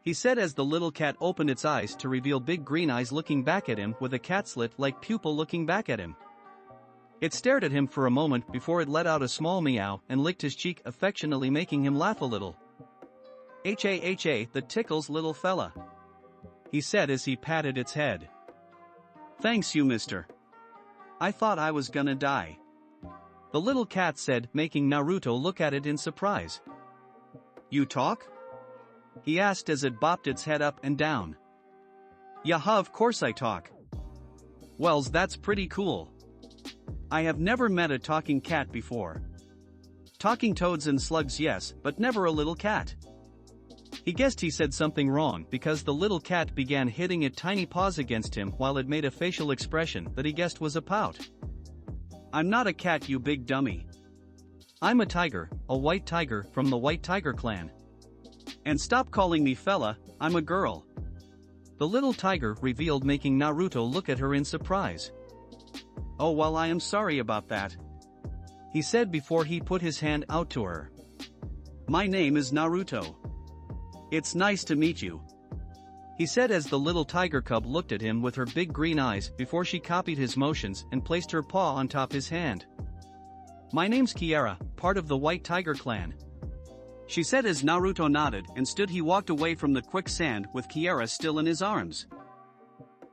he said as the little cat opened its eyes to reveal big green eyes looking back at him with a cat slit-like pupil looking back at him. It stared at him for a moment before it let out a small meow and licked his cheek affectionately, making him laugh a little. "H-A-H-A, that tickles, little fella," he said as he patted its head. "Thanks you, mister. I thought I was gonna die," the little cat said, making Naruto look at it in surprise. "You talk?" he asked as it bopped its head up and down. "Yaha, of course I talk." "Wells, that's pretty cool. I have never met a talking cat before. Talking toads and slugs yes, but never a little cat." He guessed he said something wrong because the little cat began hitting its tiny paws against him while it made a facial expression that he guessed was a pout. "I'm not a cat, you big dummy. I'm a tiger, a white tiger from the White Tiger clan. And stop calling me fella, I'm a girl," the little tiger revealed, making Naruto look at her in surprise. "Oh well, I am sorry about that," he said before he put his hand out to her. "My name is Naruto. It's nice to meet you," he said as the little tiger cub looked at him with her big green eyes before she copied his motions and placed her paw on top his hand. "My name's Kiara, part of the White Tiger clan," she said as Naruto nodded and stood. He walked away from the quicksand with Kiara still in his arms.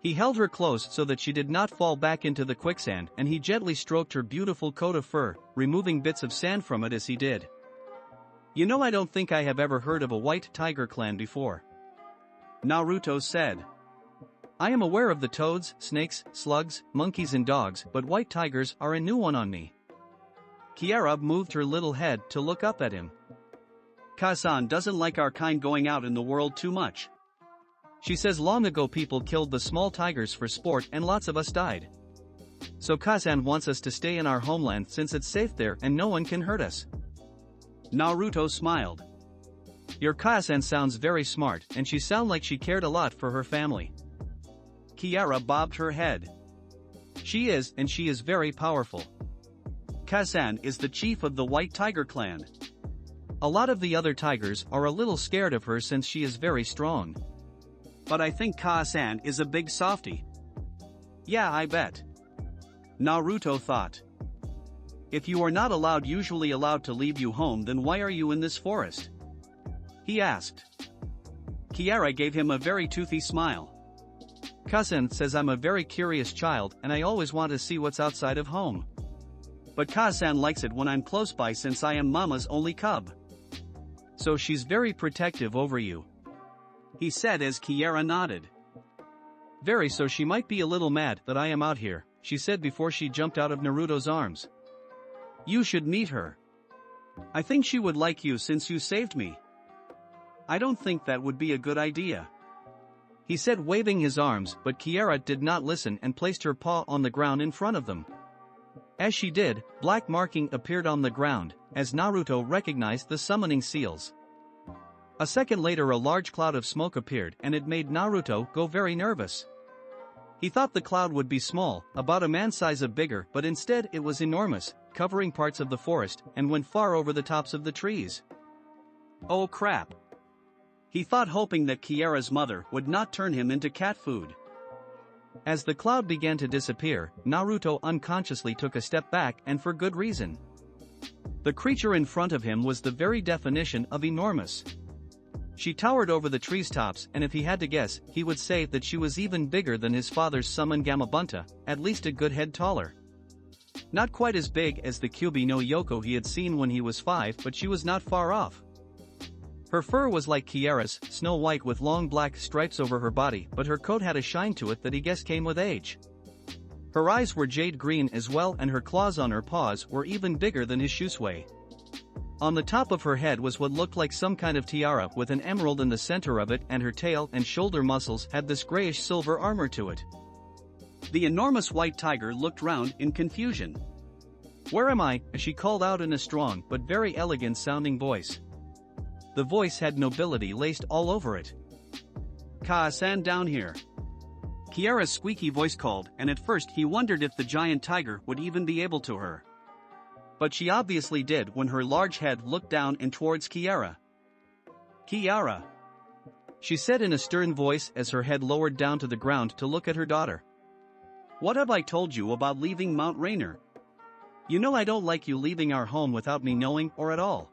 He held her close so that she did not fall back into the quicksand, and he gently stroked her beautiful coat of fur, removing bits of sand from it as he did. "You know, I don't think I have ever heard of a White Tiger clan before," Naruto said. "I am aware of the toads, snakes, slugs, monkeys and dogs, but white tigers are a new one on me." Kiara moved her little head to look up at him. "Kazan doesn't like our kind going out in the world too much. She says long ago people killed the small tigers for sport and lots of us died. So Kazan wants us to stay in our homeland since it's safe there and no one can hurt us." Naruto smiled. "Your Kazan sounds very smart, and she sounds like she cared a lot for her family." Kiara bobbed her head. "She is, and she is very powerful. Kazan is the chief of the White Tiger clan. A lot of the other tigers are a little scared of her since she is very strong. But I think Kazan is a big softie." "Yeah, I bet," Naruto thought. "If you are not usually allowed to leave you home, then why are you in this forest?" he asked. Kiara gave him a very toothy smile. "Kazan says I'm a very curious child and I always want to see what's outside of home. But Kazan likes it when I'm close by since I am Mama's only cub. So she's very protective over you," he said as Kiara nodded. "Very, so she might be a little mad that I am out here," she said before she jumped out of Naruto's arms. "You should meet her. I think she would like you since you saved me." "I don't think that would be a good idea," he said, waving his arms, but Kiara did not listen and placed her paw on the ground in front of them. As she did, black marking appeared on the ground, as Naruto recognized the summoning seals. A second later a large cloud of smoke appeared and it made Naruto go very nervous. He thought the cloud would be small, about a man's size of bigger, but instead it was enormous, covering parts of the forest and went far over the tops of the trees. Oh crap! He thought, hoping that Kiara's mother would not turn him into cat food. As the cloud began to disappear, Naruto unconsciously took a step back, and for good reason. The creature in front of him was the very definition of enormous. She towered over the trees' tops, and if he had to guess, he would say that she was even bigger than his father's summon Gamabunta, at least a good head taller. Not quite as big as the Kyuubi no Yoko he had seen when he was 5, but she was not far off. Her fur was like Kiara's, snow white with long black stripes over her body, but her coat had a shine to it that he guessed came with age. Her eyes were jade green as well, and her claws on her paws were even bigger than his Shisui. On the top of her head was what looked like some kind of tiara with an emerald in the center of it, and her tail and shoulder muscles had this grayish silver armor to it. The enormous white tiger looked round in confusion. "Where am I?" she called out in a strong but very elegant sounding voice. The voice had nobility laced all over it. "Ka-san, down here." Kiara's squeaky voice called, and at first he wondered if the giant tiger would even be able to her. But she obviously did when her large head looked down and towards Kiara. "Kiara," she said in a stern voice as her head lowered down to the ground to look at her daughter. "What have I told you about leaving Mount Rainier? You know I don't like you leaving our home without me knowing, or at all."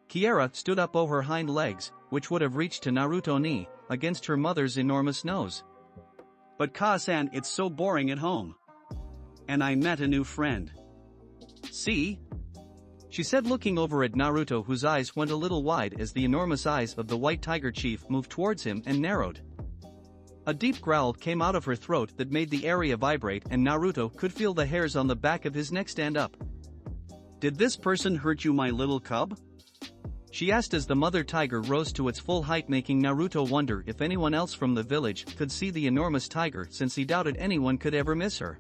Kiara stood up over her hind legs, which would have reached to Naruto's knee, against her mother's enormous nose. "But Ka-san, it's so boring at home. And I met a new friend. See?" she said, looking over at Naruto, whose eyes went a little wide as the enormous eyes of the white tiger chief moved towards him and narrowed. A deep growl came out of her throat that made the area vibrate, and Naruto could feel the hairs on the back of his neck stand up. "Did this person hurt you, my little cub?" she asked as the mother tiger rose to its full height, making Naruto wonder if anyone else from the village could see the enormous tiger, since he doubted anyone could ever miss her.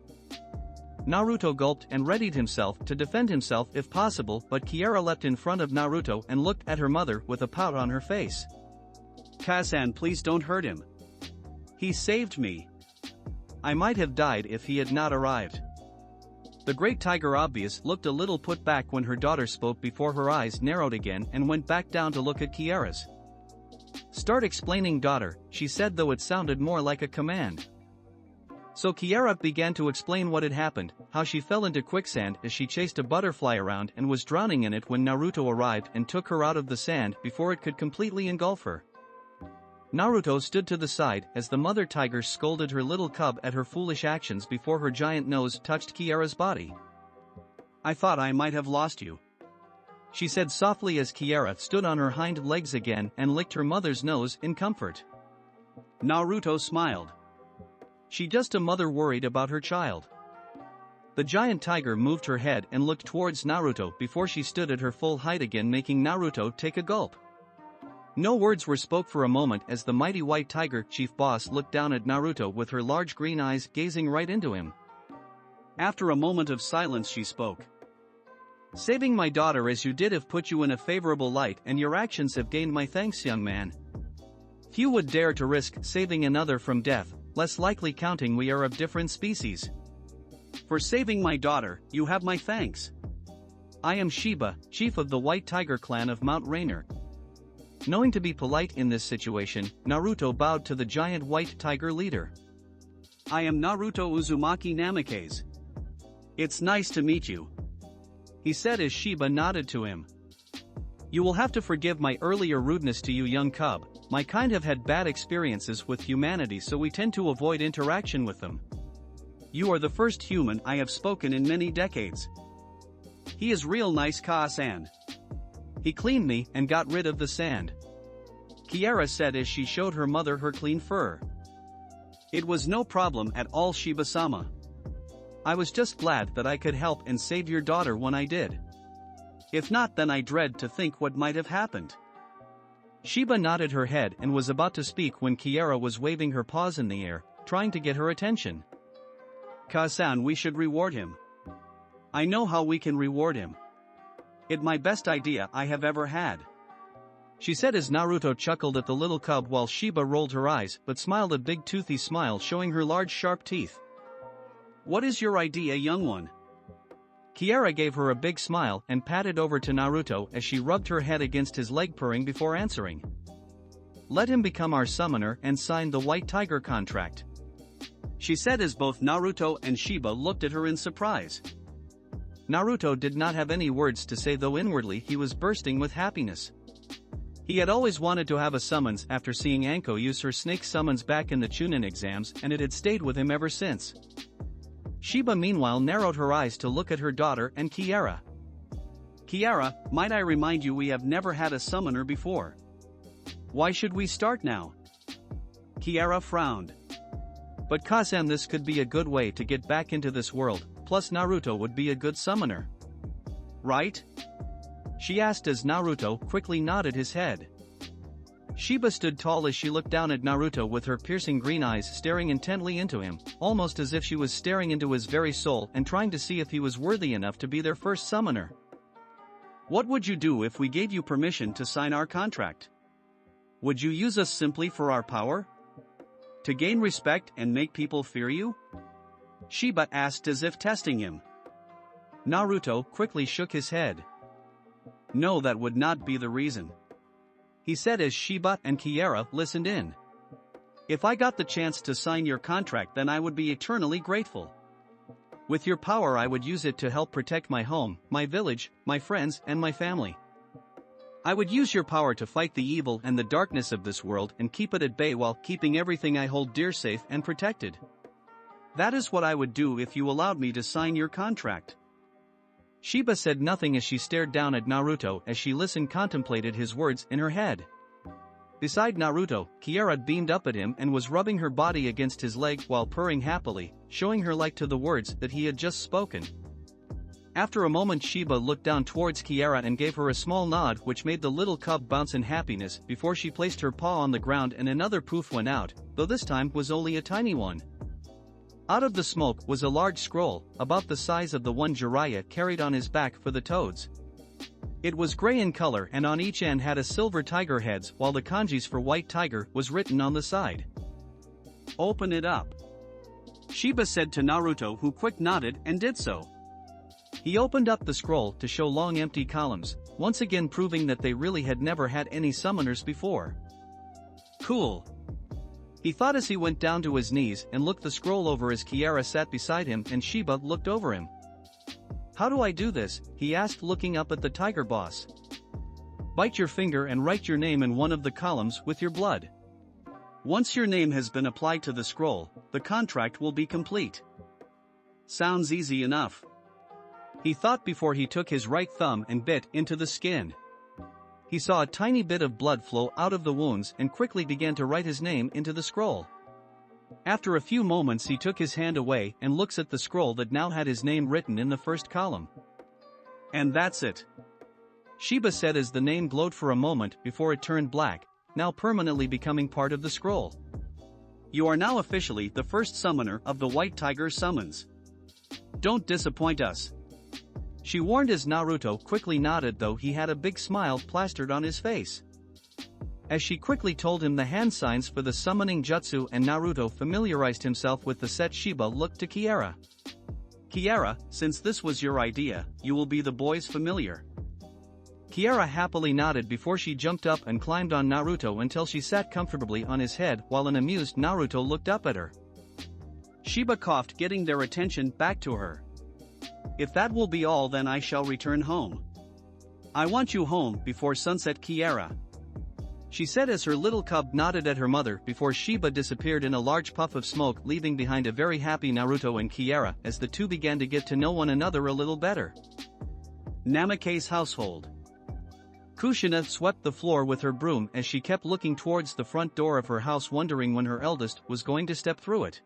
Naruto gulped and readied himself to defend himself if possible, but Kiara leapt in front of Naruto and looked at her mother with a pout on her face. "Ka-san, please don't hurt him. He saved me. I might have died if he had not arrived." The great tiger obvious looked a little put back when her daughter spoke before her eyes narrowed again and went back down to look at Kiara's. "Start explaining, daughter," she said, though it sounded more like a command. So Kiara began to explain what had happened, how she fell into quicksand as she chased a butterfly around and was drowning in it when Naruto arrived and took her out of the sand before it could completely engulf her. Naruto stood to the side as the mother tiger scolded her little cub at her foolish actions before her giant nose touched Kiara's body. "I thought I might have lost you," she said softly as Kiara stood on her hind legs again and licked her mother's nose in comfort. Naruto smiled. She just a mother worried about her child. The giant tiger moved her head and looked towards Naruto before she stood at her full height again, making Naruto take a gulp. No words were spoke for a moment as the mighty white tiger chief boss looked down at Naruto with her large green eyes gazing right into him. After a moment of silence she spoke. "Saving my daughter as you did have put you in a favorable light, and your actions have gained my thanks, young man. Few would dare to risk saving another from death, less likely counting we are of different species. For saving my daughter, you have my thanks. I am Shiba, chief of the White Tiger clan of Mount Rainier." Knowing to be polite in this situation, Naruto bowed to the giant white tiger leader. "I am Naruto Uzumaki Namikaze. It's nice to meet you," he said as Shiba nodded to him. "You will have to forgive my earlier rudeness to you, young cub. My kind have had bad experiences with humanity, so we tend to avoid interaction with them. You are the first human I have spoken in many decades. He is real nice, Ka-san. He cleaned me and got rid of the sand," Kiara said as she showed her mother her clean fur. "It was no problem at all, Shiba-sama. I was just glad that I could help and save your daughter when I did. If not, then I dread to think what might have happened." Shiba nodded her head and was about to speak when Kiara was waving her paws in the air, trying to get her attention. "Ka-san, we should reward him. I know how we can reward him. It's my best idea I have ever had," she said as Naruto chuckled at the little cub while Shiba rolled her eyes but smiled a big toothy smile showing her large sharp teeth. "What is your idea, young one?" Kiara gave her a big smile and patted over to Naruto as she rubbed her head against his leg purring before answering. "Let him become our summoner and sign the White Tiger contract," she said as both Naruto and Shiba looked at her in surprise. Naruto did not have any words to say, though inwardly he was bursting with happiness. He had always wanted to have a summons after seeing Anko use her snake summons back in the Chunin exams, and it had stayed with him ever since. Shiba meanwhile narrowed her eyes to look at her daughter and Kiara. "Kiara, might I remind you we have never had a summoner before. Why should we start now?" Kiara frowned. "But Kazam, this could be a good way to get back into this world, plus Naruto would be a good summoner. Right?" she asked as Naruto quickly nodded his head. Shiba stood tall as she looked down at Naruto with her piercing green eyes staring intently into him, almost as if she was staring into his very soul and trying to see if he was worthy enough to be their first summoner. "What would you do if we gave you permission to sign our contract? Would you use us simply for our power? To gain respect and make people fear you?" Shiba asked as if testing him. Naruto quickly shook his head. "No, that would not be the reason," he said as Shiba and Kiara listened in. "If I got the chance to sign your contract, then I would be eternally grateful. With your power I would use it to help protect my home, my village, my friends and my family. I would use your power to fight the evil and the darkness of this world and keep it at bay while keeping everything I hold dear safe and protected. That is what I would do if you allowed me to sign your contract." Shiba said nothing as she stared down at Naruto as she listened, contemplated his words in her head. Beside Naruto, Kiara beamed up at him and was rubbing her body against his leg while purring happily, showing her like to the words that he had just spoken. After a moment Shiba looked down towards Kiara and gave her a small nod which made the little cub bounce in happiness before she placed her paw on the ground and another poof went out, though this time was only a tiny one. Out of the smoke was a large scroll, about the size of the one Jiraiya carried on his back for the toads. It was gray in color and on each end had a silver tiger heads, while the kanjis for White Tiger was written on the side. "Open it up," Shiba said to Naruto, who quick nodded and did so. He opened up the scroll to show long empty columns, once again proving that they really had never had any summoners before. "Cool," he thought as he went down to his knees and looked the scroll over as Kiara sat beside him and Shiba looked over him. "How do I do this?" he asked, looking up at the tiger boss. "Bite your finger and write your name in one of the columns with your blood. Once your name has been applied to the scroll, the contract will be complete." Sounds easy enough, he thought before he took his right thumb and bit into the skin. He saw a tiny bit of blood flow out of the wounds and quickly began to write his name into the scroll. After a few moments he took his hand away and looks at the scroll that now had his name written in the first column. "And that's it," Shiba said as the name glowed for a moment before it turned black, now permanently becoming part of the scroll. "You are now officially the first summoner of the White Tiger summons. Don't disappoint us," she warned as Naruto quickly nodded, though he had a big smile plastered on his face. As she quickly told him the hand signs for the summoning jutsu and Naruto familiarized himself with the set, Shiba looked to Kiara. "Kiara, since this was your idea, you will be the boy's familiar." Kiara happily nodded before she jumped up and climbed on Naruto until she sat comfortably on his head while an amused Naruto looked up at her. Shiba coughed, getting their attention back to her. "If that will be all, then I shall return home. I want you home before sunset, Kiara," she said as her little cub nodded at her mother before Shiba disappeared in a large puff of smoke, leaving behind a very happy Naruto and Kiara as the two began to get to know one another a little better. Namake's household. Kushina swept the floor with her broom as she kept looking towards the front door of her house, wondering when her eldest was going to step through it.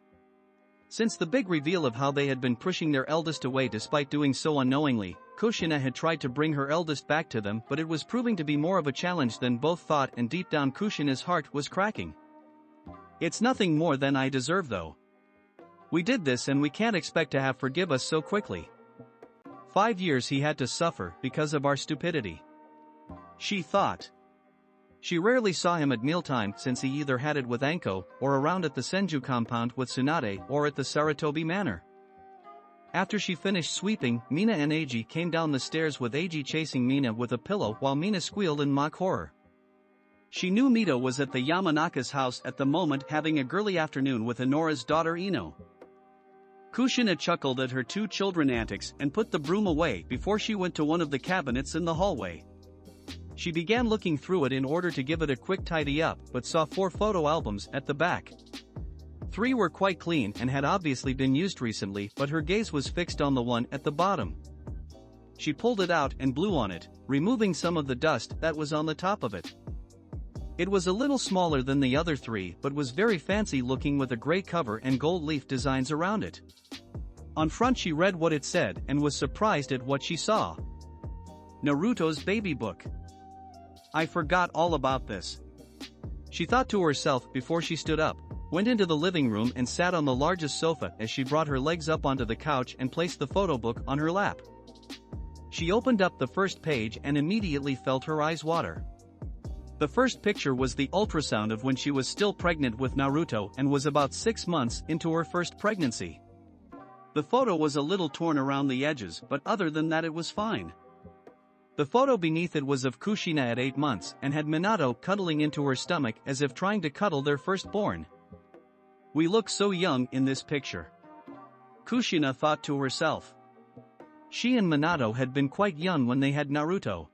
Since the big reveal of how they had been pushing their eldest away despite doing so unknowingly, Kushina had tried to bring her eldest back to them, but it was proving to be more of a challenge than both thought, and deep down Kushina's heart was cracking. "It's nothing more than I deserve, though. We did this and we can't expect to have forgive us so quickly. 5 years he had to suffer because of our stupidity. She thought. She rarely saw him at mealtime since he either had it with Anko or around at the Senju compound with Tsunade or at the Saratobi Manor. After she finished sweeping, Mina and Eiji came down the stairs with Eiji chasing Mina with a pillow while Mina squealed in mock horror. She knew Mito was at the Yamanaka's house at the moment having a girly afternoon with Inora's daughter Ino. Kushina chuckled at her two children antics and put the broom away before she went to one of the cabinets in the hallway. She began looking through it in order to give it a quick tidy up but saw 4 photo albums at the back. 3 were quite clean and had obviously been used recently, but her gaze was fixed on the one at the bottom. She pulled it out and blew on it, removing some of the dust that was on the top of it. It was a little smaller than the other 3 but was very fancy looking with a gray cover and gold leaf designs around it. On front she read what it said and was surprised at what she saw. Naruto's baby book. I forgot all about this. She thought to herself before she stood up, went into the living room and sat on the largest sofa as she brought her legs up onto the couch and placed the photo book on her lap. She opened up the first page and immediately felt her eyes water. The first picture was the ultrasound of when she was still pregnant with Naruto and was about 6 months into her first pregnancy. The photo was a little torn around the edges, but other than that it was fine. The photo beneath it was of Kushina at 8 months and had Minato cuddling into her stomach as if trying to cuddle their firstborn. We look so young in this picture. Kushina thought to herself. She and Minato had been quite young when they had Naruto.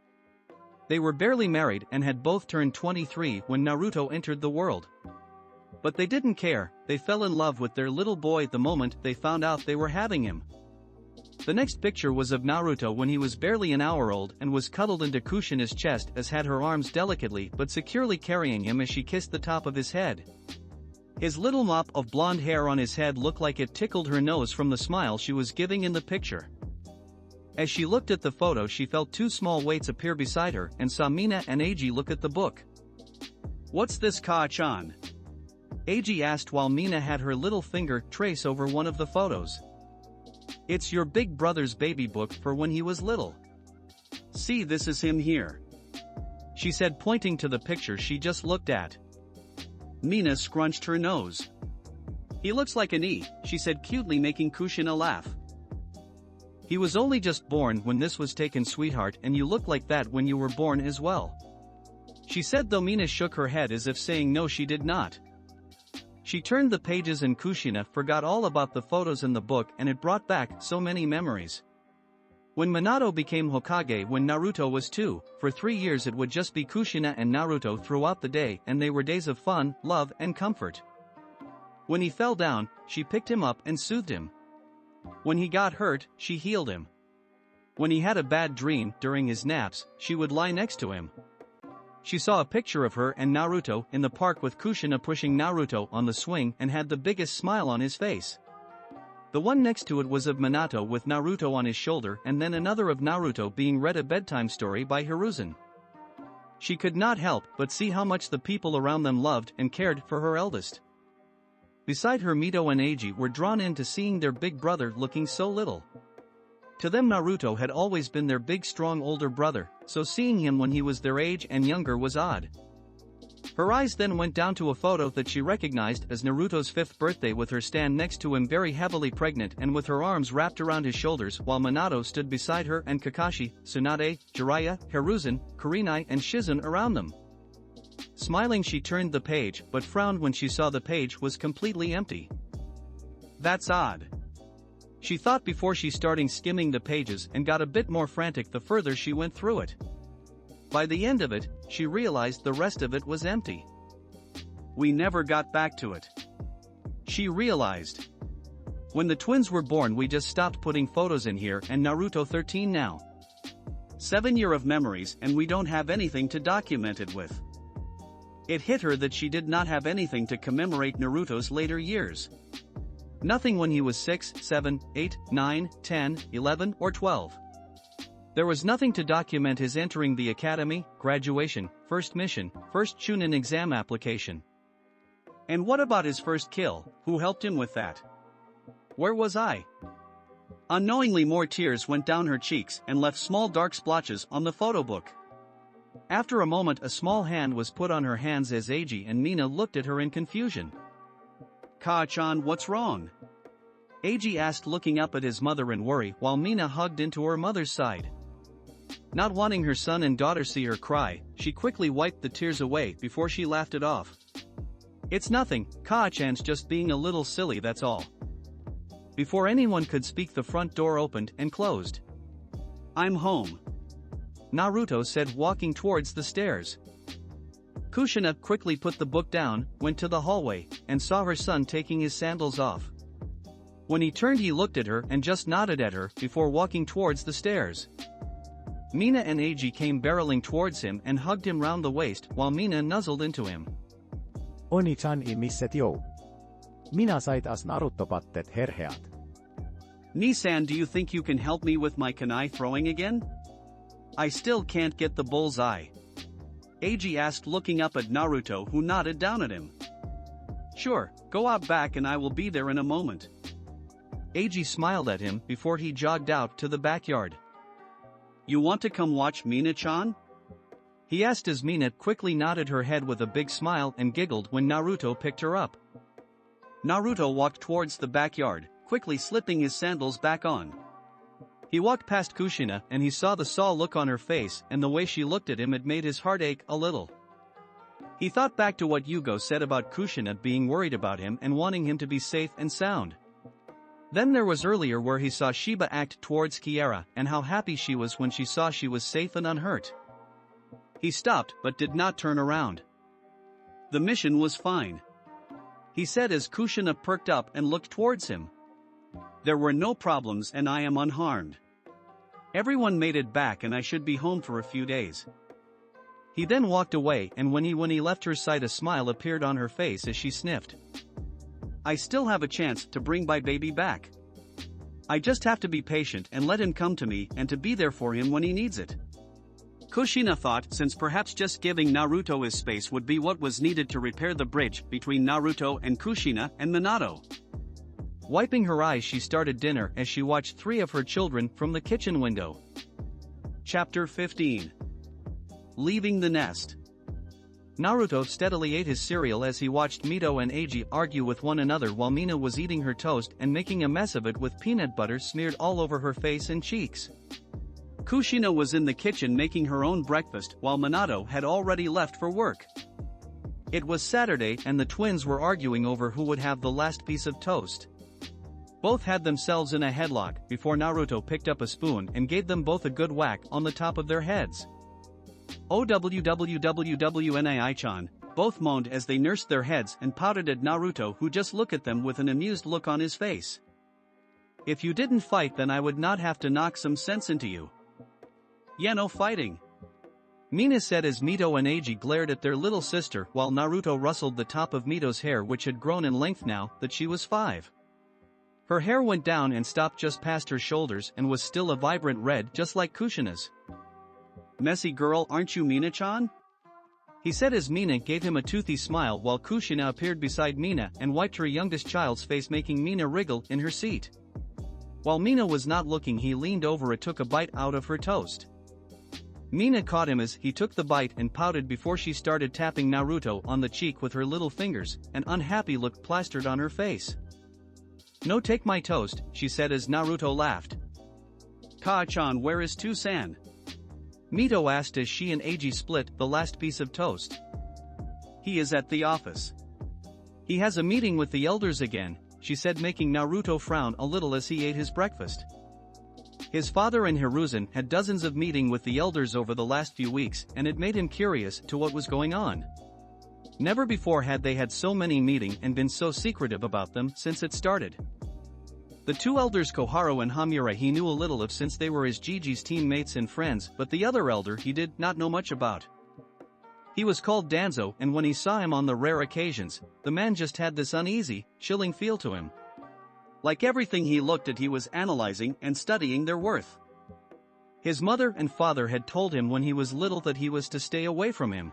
They were barely married and had both turned 23 when Naruto entered the world. But they didn't care, they fell in love with their little boy the moment they found out they were having him. The next picture was of Naruto when he was barely an hour old and was cuddled into Kushina's chest as had her arms delicately but securely carrying him as she kissed the top of his head. His little mop of blonde hair on his head looked like it tickled her nose from the smile she was giving in the picture. As she looked at the photo she felt 2 small weights appear beside her and saw Mina and Eiji look at the book. What's this Ka-chan? Eiji asked while Mina had her little finger trace over one of the photos. It's your big brother's baby book for when he was little. See, this is him here. She said, pointing to the picture she just looked at. Mina scrunched her nose. He looks like an E, she said cutely, making Kushina laugh. He was only just born when this was taken, sweetheart, and you look like that when you were born as well. She said, though Mina shook her head as if saying no, she did not. She turned the pages and Kushina forgot all about the photos in the book, and it brought back so many memories. When Minato became Hokage when Naruto was 2, for 3 years it would just be Kushina and Naruto throughout the day, and they were days of fun, love and comfort. When he fell down, she picked him up and soothed him. When he got hurt, she healed him. When he had a bad dream during his naps, she would lie next to him. She saw a picture of her and Naruto in the park with Kushina pushing Naruto on the swing and had the biggest smile on his face. The one next to it was of Minato with Naruto on his shoulder, and then another of Naruto being read a bedtime story by Hiruzen. She could not help but see how much the people around them loved and cared for her eldest. Beside her, Mito and Eiji were drawn into seeing their big brother looking so little. To them Naruto had always been their big strong older brother, so seeing him when he was their age and younger was odd. Her eyes then went down to a photo that she recognized as Naruto's 5th birthday, with her stand next to him very heavily pregnant and with her arms wrapped around his shoulders, while Minato stood beside her and Kakashi, Tsunade, Jiraiya, Hiruzen, Kurenai and Shizen around them. Smiling, she turned the page but frowned when she saw the page was completely empty. That's odd, she thought before she started skimming the pages, and got a bit more frantic the further she went through it. By the end of it, she realized the rest of it was empty. We never got back to it, she realized. When the twins were born we just stopped putting photos in here, and Naruto 13 now. 7 years of memories and we don't have anything to document it with. It hit her that she did not have anything to commemorate Naruto's later years. Nothing when he was 6, 7, 8, 9, 10, 11 or 12. There was nothing to document his entering the academy, graduation, first mission, first Chunin exam application. And what about his first kill? Who helped him with that? Where was I? Unknowingly more tears went down her cheeks and left small dark splotches on the photo book. After a moment a small hand was put on her hands as Eiji and Mina looked at her in confusion. "Ka-chan, what's wrong?" Eiji asked, looking up at his mother in worry while Mina hugged into her mother's side. Not wanting her son and daughter see her cry, she quickly wiped the tears away before she laughed it off. "It's nothing, Ka-chan's just being a little silly, that's all." Before anyone could speak the front door opened and closed. "I'm home," Naruto said, walking towards the stairs. Kushina quickly put the book down, went to the hallway, and saw her son taking his sandals off. When he turned he looked at her and just nodded at her before walking towards the stairs. Mina and Eiji came barreling towards him and hugged him round the waist while Mina nuzzled into him. Oni-chan I misset jou. Minä sai taas Naruto-patteet herheat. Nisan, do you think you can help me with my kunai throwing again? I still can't get the bull's eye. Eiji asked, looking up at Naruto, who nodded down at him. Sure, go out back and I will be there in a moment. Eiji smiled at him before he jogged out to the backyard. You want to come watch Mina-chan? He asked as Mina quickly nodded her head with a big smile and giggled when Naruto picked her up. Naruto walked towards the backyard, quickly slipping his sandals back on. He walked past Kushina and he saw the saw look on her face, and the way she looked at him it made his heart ache a little. He thought back to what Yugo said about Kushina being worried about him and wanting him to be safe and sound. Then there was earlier where he saw Shiba act towards Kiera and how happy she was when she saw she was safe and unhurt. He stopped but did not turn around. The mission was fine, he said as Kushina perked up and looked towards him. There were no problems and I am unharmed. Everyone made it back and I should be home for a few days. He then walked away, and when he left her side a smile appeared on her face as she sniffed. I still have a chance to bring my baby back. I just have to be patient and let him come to me and to be there for him when he needs it. Kushina thought, since perhaps just giving Naruto his space would be what was needed to repair the bridge between Naruto and Kushina and Minato. Wiping her eyes she started dinner as she watched 3 of her children from the kitchen window. Chapter 15. Leaving the nest. Naruto steadily ate his cereal as he watched Mito and Eiji argue with one another while Mina was eating her toast and making a mess of it with peanut butter smeared all over her face and cheeks. Kushina was in the kitchen making her own breakfast while Minato had already left for work. It was Saturday and the twins were arguing over who would have the last piece of toast. Both had themselves in a headlock before Naruto picked up a spoon and gave them both a good whack on the top of their heads. OWWWWNAI-chan, both moaned as they nursed their heads and pouted at Naruto, who just looked at them with an amused look on his face. If you didn't fight then I would not have to knock some sense into you. Yeah, no fighting, Mina said as Mito and Eiji glared at their little sister while Naruto rustled the top of Mito's hair, which had grown in length now that she was 5. Her hair went down and stopped just past her shoulders and was still a vibrant red just like Kushina's. Messy girl, aren't you Mina-chan? He said as Mina gave him a toothy smile while Kushina appeared beside Mina and wiped her youngest child's face, making Mina wriggle in her seat. While Mina was not looking, he leaned over and took a bite out of her toast. Mina caught him as he took the bite and pouted before she started tapping Naruto on the cheek with her little fingers, an unhappy look plastered on her face. No, take my toast, she said as Naruto laughed. Ka-chan, where is Tusan? Mito asked as she and Eiji split the last piece of toast. He is at the office. He has a meeting with the elders again, she said, making Naruto frown a little as he ate his breakfast. His father and Hiruzen had dozens of meetings with the elders over the last few weeks, and it made him curious to what was going on. Never before had they had so many meetings and been so secretive about them since it started. The 2 elders Koharu and Hamura he knew a little of since they were his Gigi's teammates and friends, but the other elder he did not know much about. He was called Danzo, and when he saw him on the rare occasions, the man just had this uneasy, chilling feel to him. Like everything he looked at he was analyzing and studying their worth. His mother and father had told him when he was little that he was to stay away from him.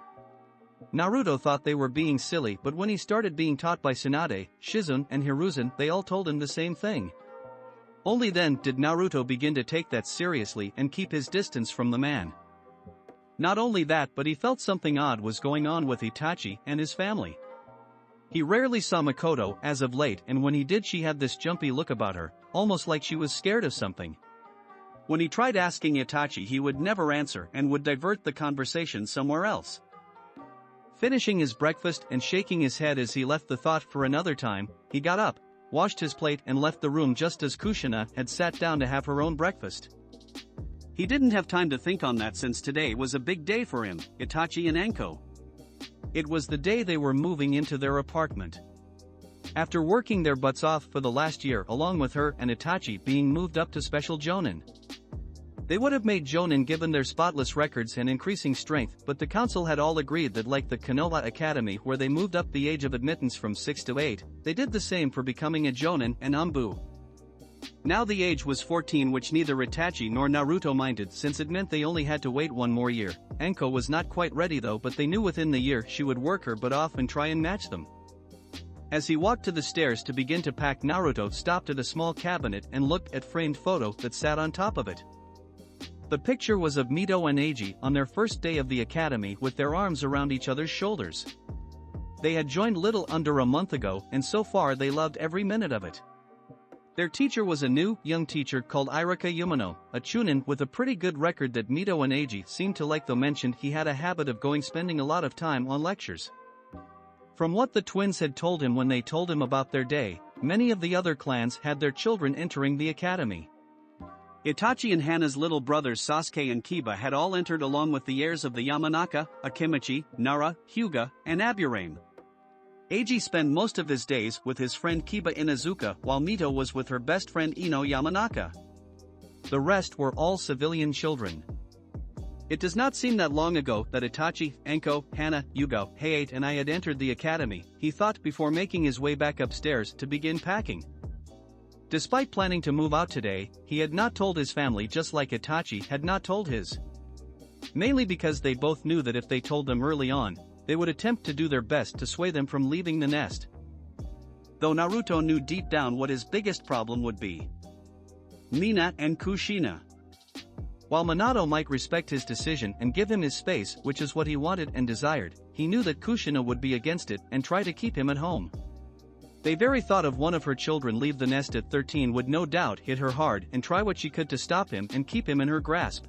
Naruto thought they were being silly, but when he started being taught by Tsunade, Shizune and Hiruzen, they all told him the same thing. Only then did Naruto begin to take that seriously and keep his distance from the man. Not only that, but he felt something odd was going on with Itachi and his family. He rarely saw Makoto as of late, and when he did she had this jumpy look about her, almost like she was scared of something. When he tried asking Itachi, he would never answer and would divert the conversation somewhere else. Finishing his breakfast and shaking his head as he left the thought for another time, he got up, washed his plate and left the room just as Kushina had sat down to have her own breakfast. He didn't have time to think on that since today was a big day for him, Itachi and Anko. It was the day they were moving into their apartment. After working their butts off for the last year along with her and Itachi being moved up to special Jonin. They would have made Jonin given their spotless records and increasing strength, but the council had all agreed that like the Konoha Academy where they moved up the age of admittance from 6 to 8, they did the same for becoming a Jonin and Anbu. Now the age was 14, which neither Itachi nor Naruto minded since it meant they only had to wait one more year. Anko was not quite ready though, but they knew within the year she would work her butt off and try and match them. As he walked to the stairs to begin to pack, Naruto stopped at a small cabinet and looked at framed photo that sat on top of it. The picture was of Mito and Eiji on their first day of the academy with their arms around each other's shoulders. They had joined little under a month ago and so far they loved every minute of it. Their teacher was a new, young teacher called Irika Yumano, a Chunin with a pretty good record that Mito and Eiji seemed to like, though mentioned he had a habit of spending a lot of time on lectures. From what the twins had told him when they told him about their day, many of the other clans had their children entering the academy. Itachi and Hana's little brothers Sasuke and Kiba had all entered along with the heirs of the Yamanaka, Akimichi, Nara, Hyuga, and Aburame. Eiji spent most of his days with his friend Kiba Inuzuka while Mito was with her best friend Ino Yamanaka. The rest were all civilian children. It does not seem that long ago that Itachi, Anko, Hana, Yugo, Hayate and I had entered the academy, he thought before making his way back upstairs to begin packing. Despite planning to move out today, he had not told his family, just like Itachi had not told his. Mainly because they both knew that if they told them early on, they would attempt to do their best to sway them from leaving the nest. Though Naruto knew deep down what his biggest problem would be. Mina and Kushina. While Minato might respect his decision and give him his space, which is what he wanted and desired, he knew that Kushina would be against it and try to keep him at home. The very thought of one of her children leave the nest at 13 would no doubt hit her hard and try what she could to stop him and keep him in her grasp.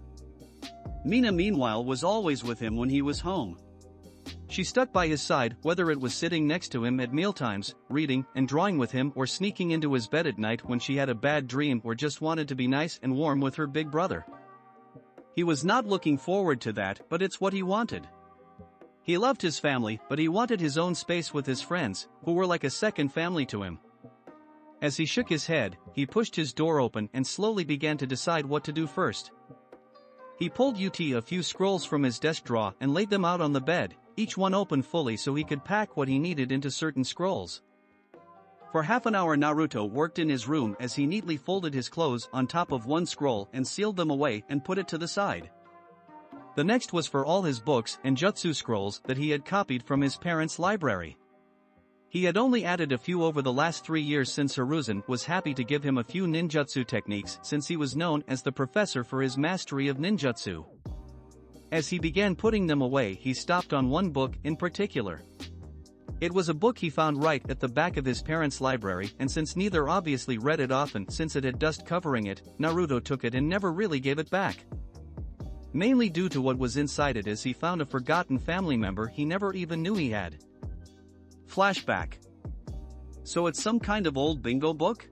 Mina meanwhile was always with him when he was home. She stuck by his side, whether it was sitting next to him at mealtimes, reading and drawing with him, or sneaking into his bed at night when she had a bad dream or just wanted to be nice and warm with her big brother. He was not looking forward to that, but it's what he wanted. He loved his family, but he wanted his own space with his friends, who were like a second family to him. As he shook his head, he pushed his door open and slowly began to decide what to do first. He pulled a few scrolls from his desk drawer and laid them out on the bed, each one open fully so he could pack what he needed into certain scrolls. For half an hour Naruto worked in his room as he neatly folded his clothes on top of one scroll and sealed them away and put it to the side. The next was for all his books and jutsu scrolls that he had copied from his parents' library. He had only added a few over the last 3 years since Hiruzen was happy to give him a few ninjutsu techniques since he was known as the professor for his mastery of ninjutsu. As he began putting them away, he stopped on one book in particular. It was a book he found right at the back of his parents' library, and since neither obviously read it often since it had dust covering it, Naruto took it and never really gave it back. Mainly due to what was inside it, as he found a forgotten family member he never even knew he had. Flashback. So it's some kind of old bingo book?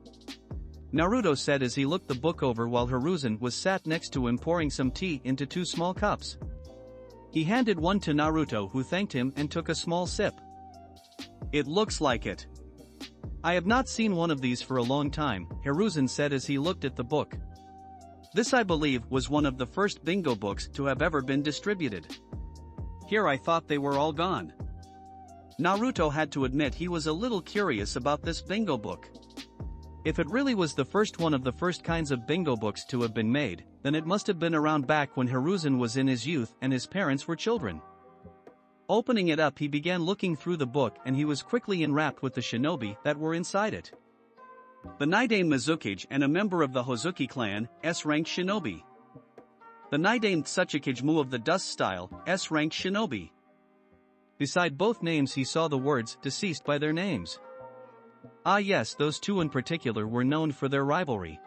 Naruto said as he looked the book over while Hiruzen was sat next to him pouring some tea into 2 small cups. He handed one to Naruto, who thanked him and took a small sip. It looks like it. I have not seen one of these for a long time, Hiruzen said as he looked at the book. This, I believe, was one of the first bingo books to have ever been distributed. Here I thought they were all gone. Naruto had to admit he was a little curious about this bingo book. If it really was the first one of the first kinds of bingo books to have been made, then it must have been around back when Hiruzen was in his youth and his parents were children. Opening it up, he began looking through the book and he was quickly enwrapped with the shinobi that were inside it. The Nidain Mizukage and a member of the Hozuki clan, S-ranked shinobi. The Nidain Tsuchikage Mu of the Dust style, S-ranked shinobi. Beside both names he saw the words, deceased by their names. Ah yes, those two in particular were known for their rivalry.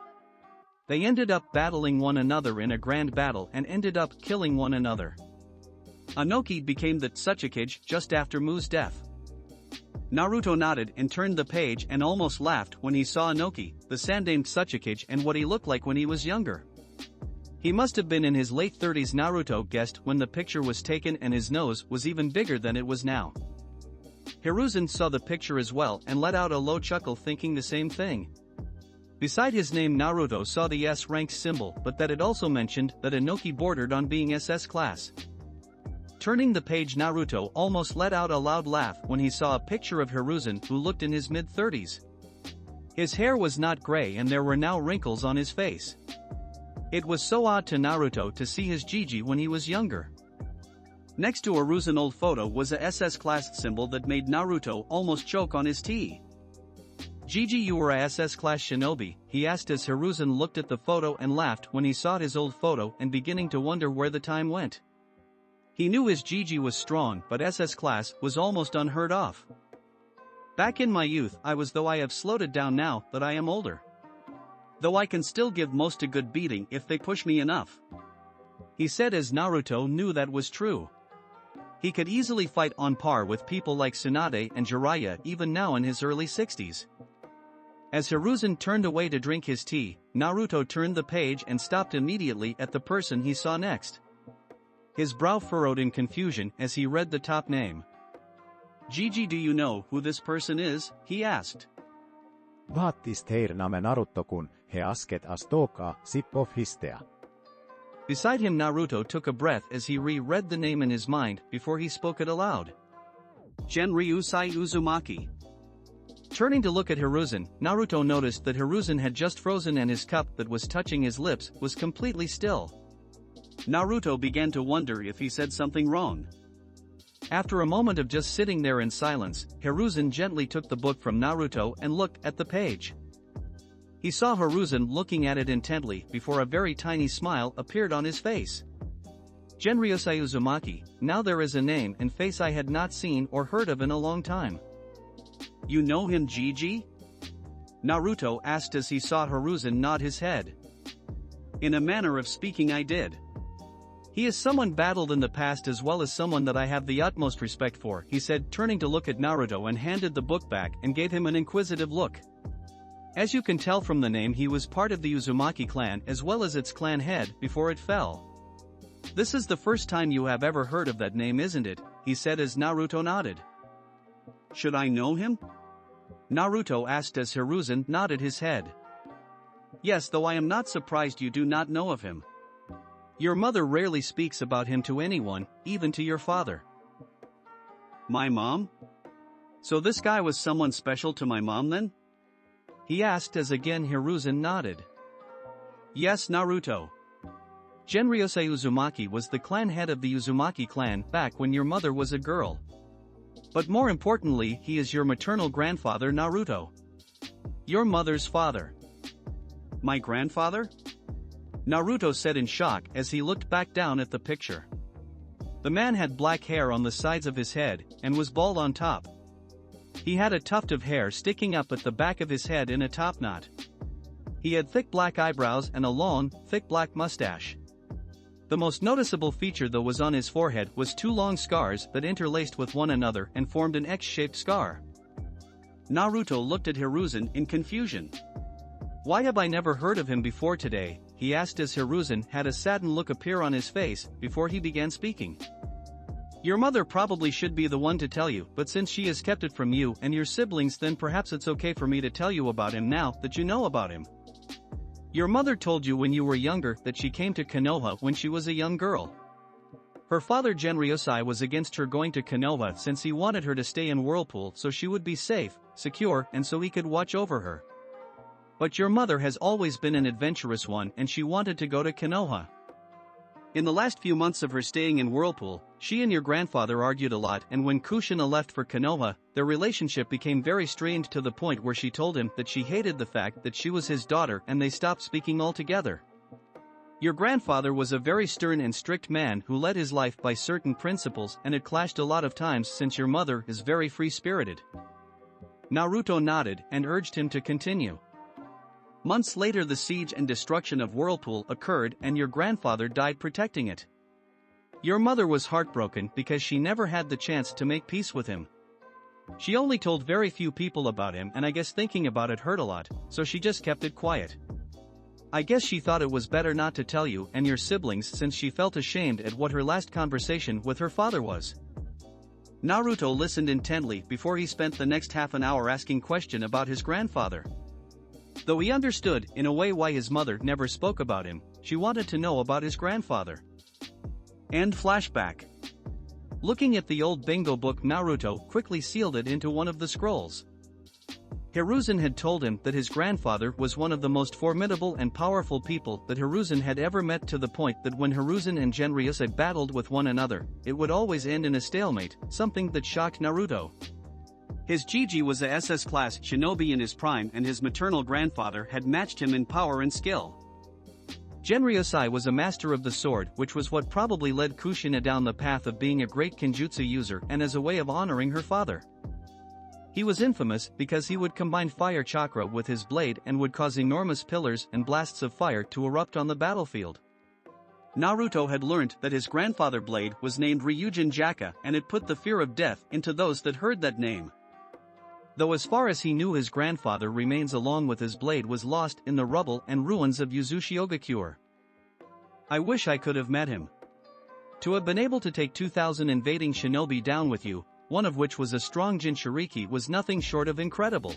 They ended up battling one another in a grand battle and ended up killing one another. Anoki became the Tsuchikage just after Mu's death. Naruto nodded and turned the page and almost laughed when he saw Anoki, the Sandaime Tsuchikage, and what he looked like when he was younger. He must have been in his late 30s, Naruto guessed, when the picture was taken, and his nose was even bigger than it was now. Hiruzen saw the picture as well and let out a low chuckle, thinking the same thing. Beside his name, Naruto saw the S rank symbol, but that it also mentioned that Anoki bordered on being SS class. Turning the page, Naruto almost let out a loud laugh when he saw a picture of Hiruzen, who looked in his mid-30s. His hair was not gray and there were now wrinkles on his face. It was so odd to Naruto to see his Jiji when he was younger. Next to Hiruzen's old photo was a SS class symbol that made Naruto almost choke on his tea. Jiji, you were a SS class shinobi? He asked as Hiruzen looked at the photo and laughed when he saw his old photo and beginning to wonder where the time went. He knew his Jiji was strong, but SS class was almost unheard of. Back in my youth I was, though I have slowed it down now that I am older. Though I can still give most a good beating if they push me enough. He said as Naruto knew that was true. He could easily fight on par with people like Tsunade and Jiraiya even now in his early 60s. As Hiruzen turned away to drink his tea, Naruto turned the page and stopped immediately at the person he saw next. His brow furrowed in confusion as he read the top name. Jiji, do you know who this person is? He asked. Vaattis teirname Naruto kun he asket astoka sippov histea. Beside him, Naruto took a breath as he reread the name in his mind before he spoke it aloud. Genryusai Uzumaki. Turning to look at Hiruzen, Naruto noticed that Hiruzen had just frozen and his cup that was touching his lips was completely still. Naruto began to wonder if he said something wrong. After a moment of just sitting there in silence, Hiruzen gently took the book from Naruto and looked at the page. He saw Hiruzen looking at it intently before a very tiny smile appeared on his face. Genryusai Uzumaki, now there is a name and face I had not seen or heard of in a long time. You know him, Jiji? Naruto asked as he saw Hiruzen nod his head. In a manner of speaking, I did. He is someone battled in the past as well as someone that I have the utmost respect for, he said, turning to look at Naruto and handed the book back and gave him an inquisitive look. As you can tell from the name, he was part of the Uzumaki clan as well as its clan head before it fell. This is the first time you have ever heard of that name, isn't it? He said as Naruto nodded. Should I know him? Naruto asked as Hiruzen nodded his head. Yes, though I am not surprised you do not know of him. Your mother rarely speaks about him to anyone, even to your father. My mom? So this guy was someone special to my mom then? He asked as again Hiruzen nodded. Yes, Naruto. Genryusei Uzumaki was the clan head of the Uzumaki clan back when your mother was a girl. But more importantly, he is your maternal grandfather, Naruto. Your mother's father. My grandfather? Naruto said in shock as he looked back down at the picture. The man had black hair on the sides of his head and was bald on top. He had a tuft of hair sticking up at the back of his head in a top knot. He had thick black eyebrows and a long, thick black mustache. The most noticeable feature though was on his forehead was two long scars that interlaced with one another and formed an X-shaped scar. Naruto looked at Hiruzen in confusion. Why have I never heard of him before today? He asked as Hiruzen had a saddened look appear on his face before he began speaking. Your mother probably should be the one to tell you, but since she has kept it from you and your siblings, then perhaps it's okay for me to tell you about him now that you know about him. Your mother told you when you were younger that she came to Konoha when she was a young girl. Her father Genryusai was against her going to Konoha since he wanted her to stay in Whirlpool so she would be safe, secure, and so he could watch over her. But your mother has always been an adventurous one and she wanted to go to Konoha. In the last few months of her staying in Whirlpool, she and your grandfather argued a lot, and when Kushina left for Konoha, their relationship became very strained to the point where she told him that she hated the fact that she was his daughter, and they stopped speaking altogether. Your grandfather was a very stern and strict man who led his life by certain principles, and it clashed a lot of times since your mother is very free-spirited. Naruto nodded and urged him to continue. Months later, the siege and destruction of Whirlpool occurred and your grandfather died protecting it. Your mother was heartbroken because she never had the chance to make peace with him. She only told very few people about him, and I guess thinking about it hurt a lot, so she just kept it quiet. I guess she thought it was better not to tell you and your siblings since she felt ashamed at what her last conversation with her father was. Naruto listened intently before he spent the next half an hour asking questions about his grandfather. Though he understood, in a way, why his mother never spoke about him, she wanted to know about his grandfather. End flashback. Looking at the old bingo book, Naruto quickly sealed it into one of the scrolls. Hiruzen had told him that his grandfather was one of the most formidable and powerful people that Hiruzen had ever met, to the point that when Hiruzen and Genryusai battled with one another, it would always end in a stalemate, something that shocked Naruto. His Gigi was a SS-class shinobi in his prime, and his maternal grandfather had matched him in power and skill. Genryusai was a master of the sword, which was what probably led Kushina down the path of being a great Kenjutsu user and as a way of honoring her father. He was infamous because he would combine fire chakra with his blade and would cause enormous pillars and blasts of fire to erupt on the battlefield. Naruto had learnt that his grandfather blade was named Ryujin Jaka, and it put the fear of death into those that heard that name. Though as far as he knew, his grandfather remains along with his blade was lost in the rubble and ruins of Uzushigogakure. I wish I could have met him. To have been able to take 2,000 invading shinobi down with you, one of which was a strong Jinchuriki, was nothing short of incredible.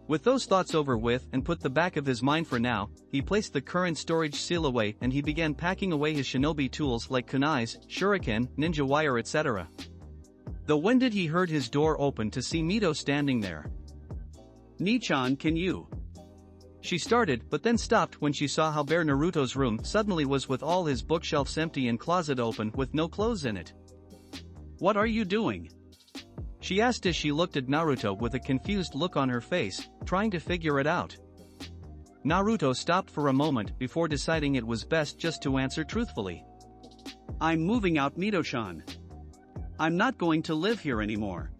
With those thoughts over with and put the back of his mind for now, he placed the current storage seal away and he began packing away his shinobi tools like kunais, shuriken, ninja wire, etc. Though when did he heard his door open to see Mito standing there? "Nichan, can you?" She started, but then stopped when she saw how bare Naruto's room suddenly was, with all his bookshelves empty and closet open with no clothes in it. "What are you doing?" she asked as she looked at Naruto with a confused look on her face, trying to figure it out. Naruto stopped for a moment before deciding it was best just to answer truthfully. "I'm moving out, Mito-chan. I'm not going to live here anymore."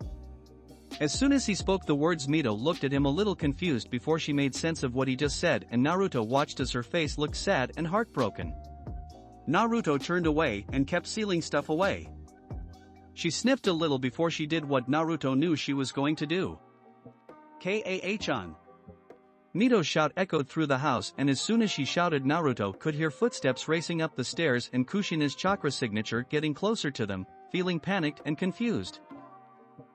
As soon as he spoke the words, Mito looked at him a little confused before she made sense of what he just said, and Naruto watched as her face looked sad and heartbroken. Naruto turned away and kept sealing stuff away. She sniffed a little before she did what Naruto knew she was going to do. "Kaa-chan." Mito's shout echoed through the house, and as soon as she shouted, Naruto could hear footsteps racing up the stairs and Kushina's chakra signature getting closer to them, feeling panicked and confused.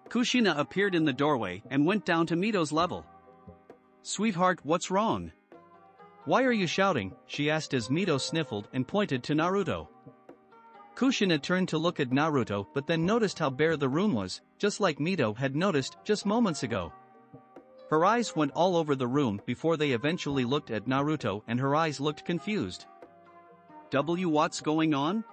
Kushina appeared in the doorway and went down to Mito's level. "Sweetheart, what's wrong? Why are you shouting?" she asked as Mito sniffled and pointed to Naruto. Kushina turned to look at Naruto but then noticed how bare the room was, just like Mito had noticed just moments ago. Her eyes went all over the room before they eventually looked at Naruto, and her eyes looked confused. "What's going on?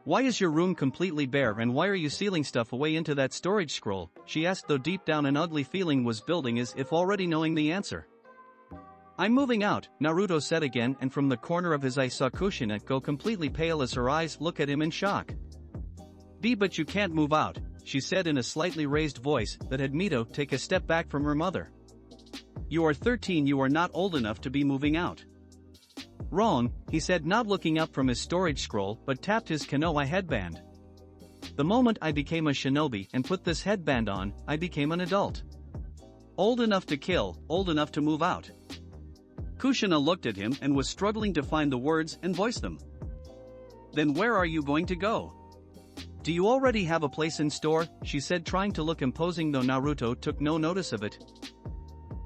Why is your room completely bare, and why are you sealing stuff away into that storage scroll?" she asked, though deep down an ugly feeling was building, as if already knowing the answer. "I'm moving out," Naruto said again, and from the corner of his eye saw Kushina go completely pale as her eyes look at him in shock. But you can't move out," she said in a slightly raised voice that had Mito take a step back from her mother. "You are 13, you are not old enough to be moving out." "Wrong," he said, not looking up from his storage scroll, but tapped his Konoha headband. "The moment I became a shinobi and put this headband on, I became an adult. Old enough to kill, old enough to move out." Kushina looked at him and was struggling to find the words and voice them. "Then where are you going to go? Do you already have a place in store?" she said, trying to look imposing, though Naruto took no notice of it.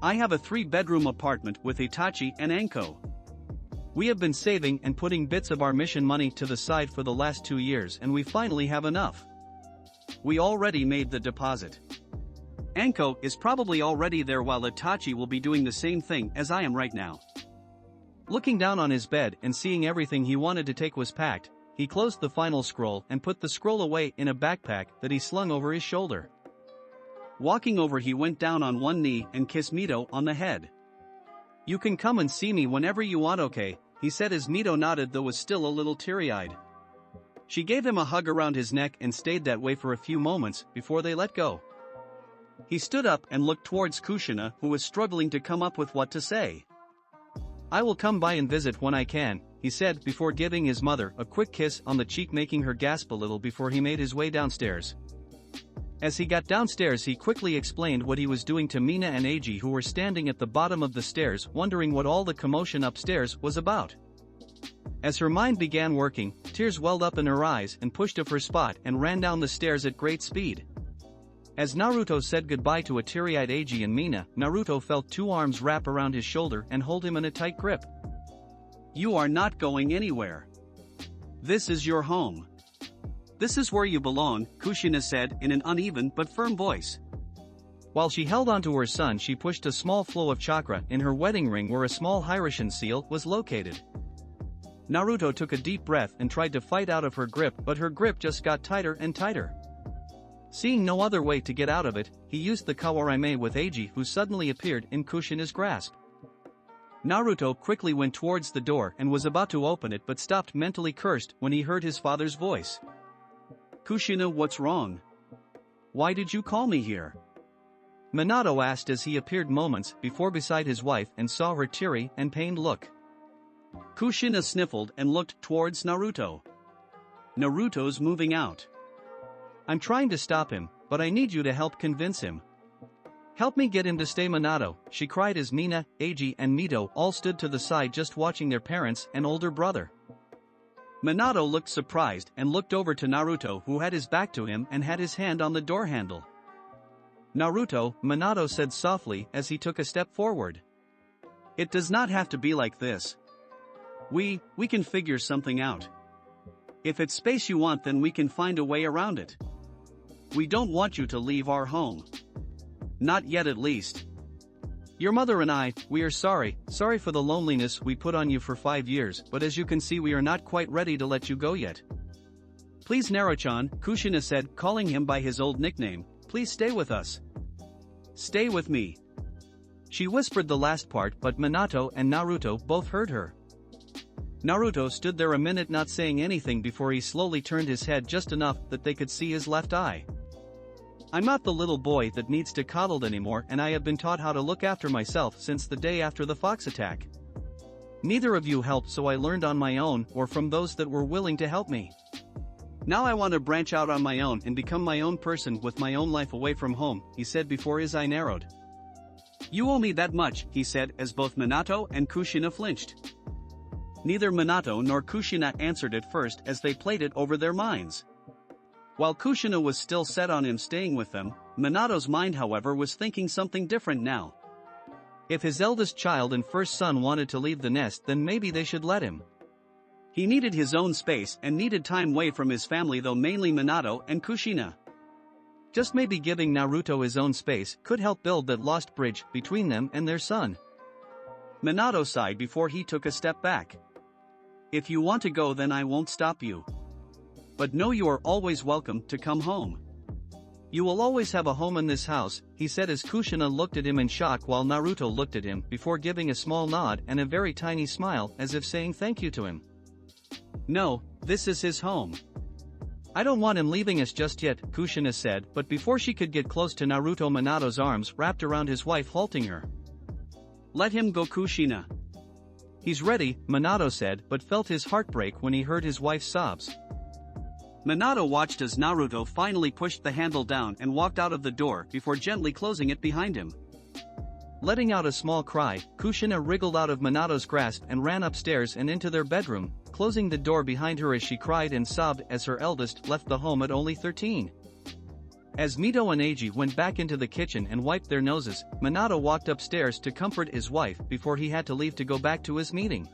"I have a 3-bedroom apartment with Itachi and Anko. We have been saving and putting bits of our mission money to the side for the last 2 years, and we finally have enough. We already made the deposit. Anko is probably already there, while Itachi will be doing the same thing as I am right now." Looking down on his bed and seeing everything he wanted to take was packed, he closed the final scroll and put the scroll away in a backpack that he slung over his shoulder. Walking over, he went down on one knee and kissed Mito on the head. "You can come and see me whenever you want, okay?" he said as Mito nodded, though was still a little teary-eyed. She gave him a hug around his neck and stayed that way for a few moments before they let go. He stood up and looked towards Kushina, who was struggling to come up with what to say. "I will come by and visit when I can," he said before giving his mother a quick kiss on the cheek, making her gasp a little before he made his way downstairs. As he got downstairs, he quickly explained what he was doing to Mina and Eiji, who were standing at the bottom of the stairs wondering what all the commotion upstairs was about. As her mind began working, tears welled up in her eyes and pushed off her spot and ran down the stairs at great speed. As Naruto said goodbye to a teary-eyed Eiji and Mina, Naruto felt two arms wrap around his shoulder and hold him in a tight grip. "You are not going anywhere. This is your home. This is where you belong," Kushina said in an uneven but firm voice. While she held onto her son, she pushed a small flow of chakra in her wedding ring where a small Hiraishin seal was located. Naruto took a deep breath and tried to fight out of her grip, but her grip just got tighter and tighter. Seeing no other way to get out of it, he used the Kawarime with Eiji, who suddenly appeared in Kushina's grasp. Naruto quickly went towards the door and was about to open it but stopped, mentally cursed when he heard his father's voice. "Kushina, what's wrong? Why did you call me here?" Minato asked as he appeared moments before beside his wife and saw her teary and pained look. Kushina sniffled and looked towards Naruto. "Naruto's moving out. I'm trying to stop him, but I need you to help convince him. Help me get him to stay, Minato," she cried as Mina, Eiji and Mito all stood to the side just watching their parents and older brother. Minato looked surprised and looked over to Naruto, who had his back to him and had his hand on the door handle. "Naruto," Minato said softly as he took a step forward. "It does not have to be like this. We can figure something out. If it's space you want, then we can find a way around it. We don't want you to leave our home. Not yet, at least. Your mother and I, we are sorry for the loneliness we put on you for 5 years, but as you can see, we are not quite ready to let you go yet. Please, Naruto-chan," Kushina said, calling him by his old nickname, "please stay with us. Stay with me." She whispered the last part, but Minato and Naruto both heard her. Naruto stood there a minute not saying anything before he slowly turned his head just enough that they could see his left eye. "I'm not the little boy that needs to coddled anymore, and I have been taught how to look after myself since the day after the fox attack. Neither of you helped, so I learned on my own or from those that were willing to help me. Now I want to branch out on my own and become my own person with my own life away from home," he said before his eye narrowed. "You owe me that much," he said as both Minato and Kushina flinched. Neither Minato nor Kushina answered at first as they played it over their minds. While Kushina was still set on him staying with them, Minato's mind, however, was thinking something different now. If his eldest child and first son wanted to leave the nest, then maybe they should let him. He needed his own space and needed time away from his family, though mainly Minato and Kushina. Just maybe giving Naruto his own space could help build that lost bridge between them and their son. Minato sighed before he took a step back. "If you want to go, then I won't stop you. But know you are always welcome to come home. You will always have a home in this house," he said as Kushina looked at him in shock while Naruto looked at him before giving a small nod and a very tiny smile as if saying thank you to him. "No, this is his home. I don't want him leaving us just yet," Kushina said, but before she could get close to Naruto, Minato's arms wrapped around his wife, halting her. "Let him go, Kushina. He's ready," Minato said, but felt his heart break when he heard his wife's sobs. Minato watched as Naruto finally pushed the handle down and walked out of the door before gently closing it behind him. Letting out a small cry, Kushina wriggled out of Minato's grasp and ran upstairs and into their bedroom, closing the door behind her as she cried and sobbed as her eldest left the home at only 13. As Mito and Eiji went back into the kitchen and wiped their noses, Minato walked upstairs to comfort his wife before he had to leave to go back to his meeting.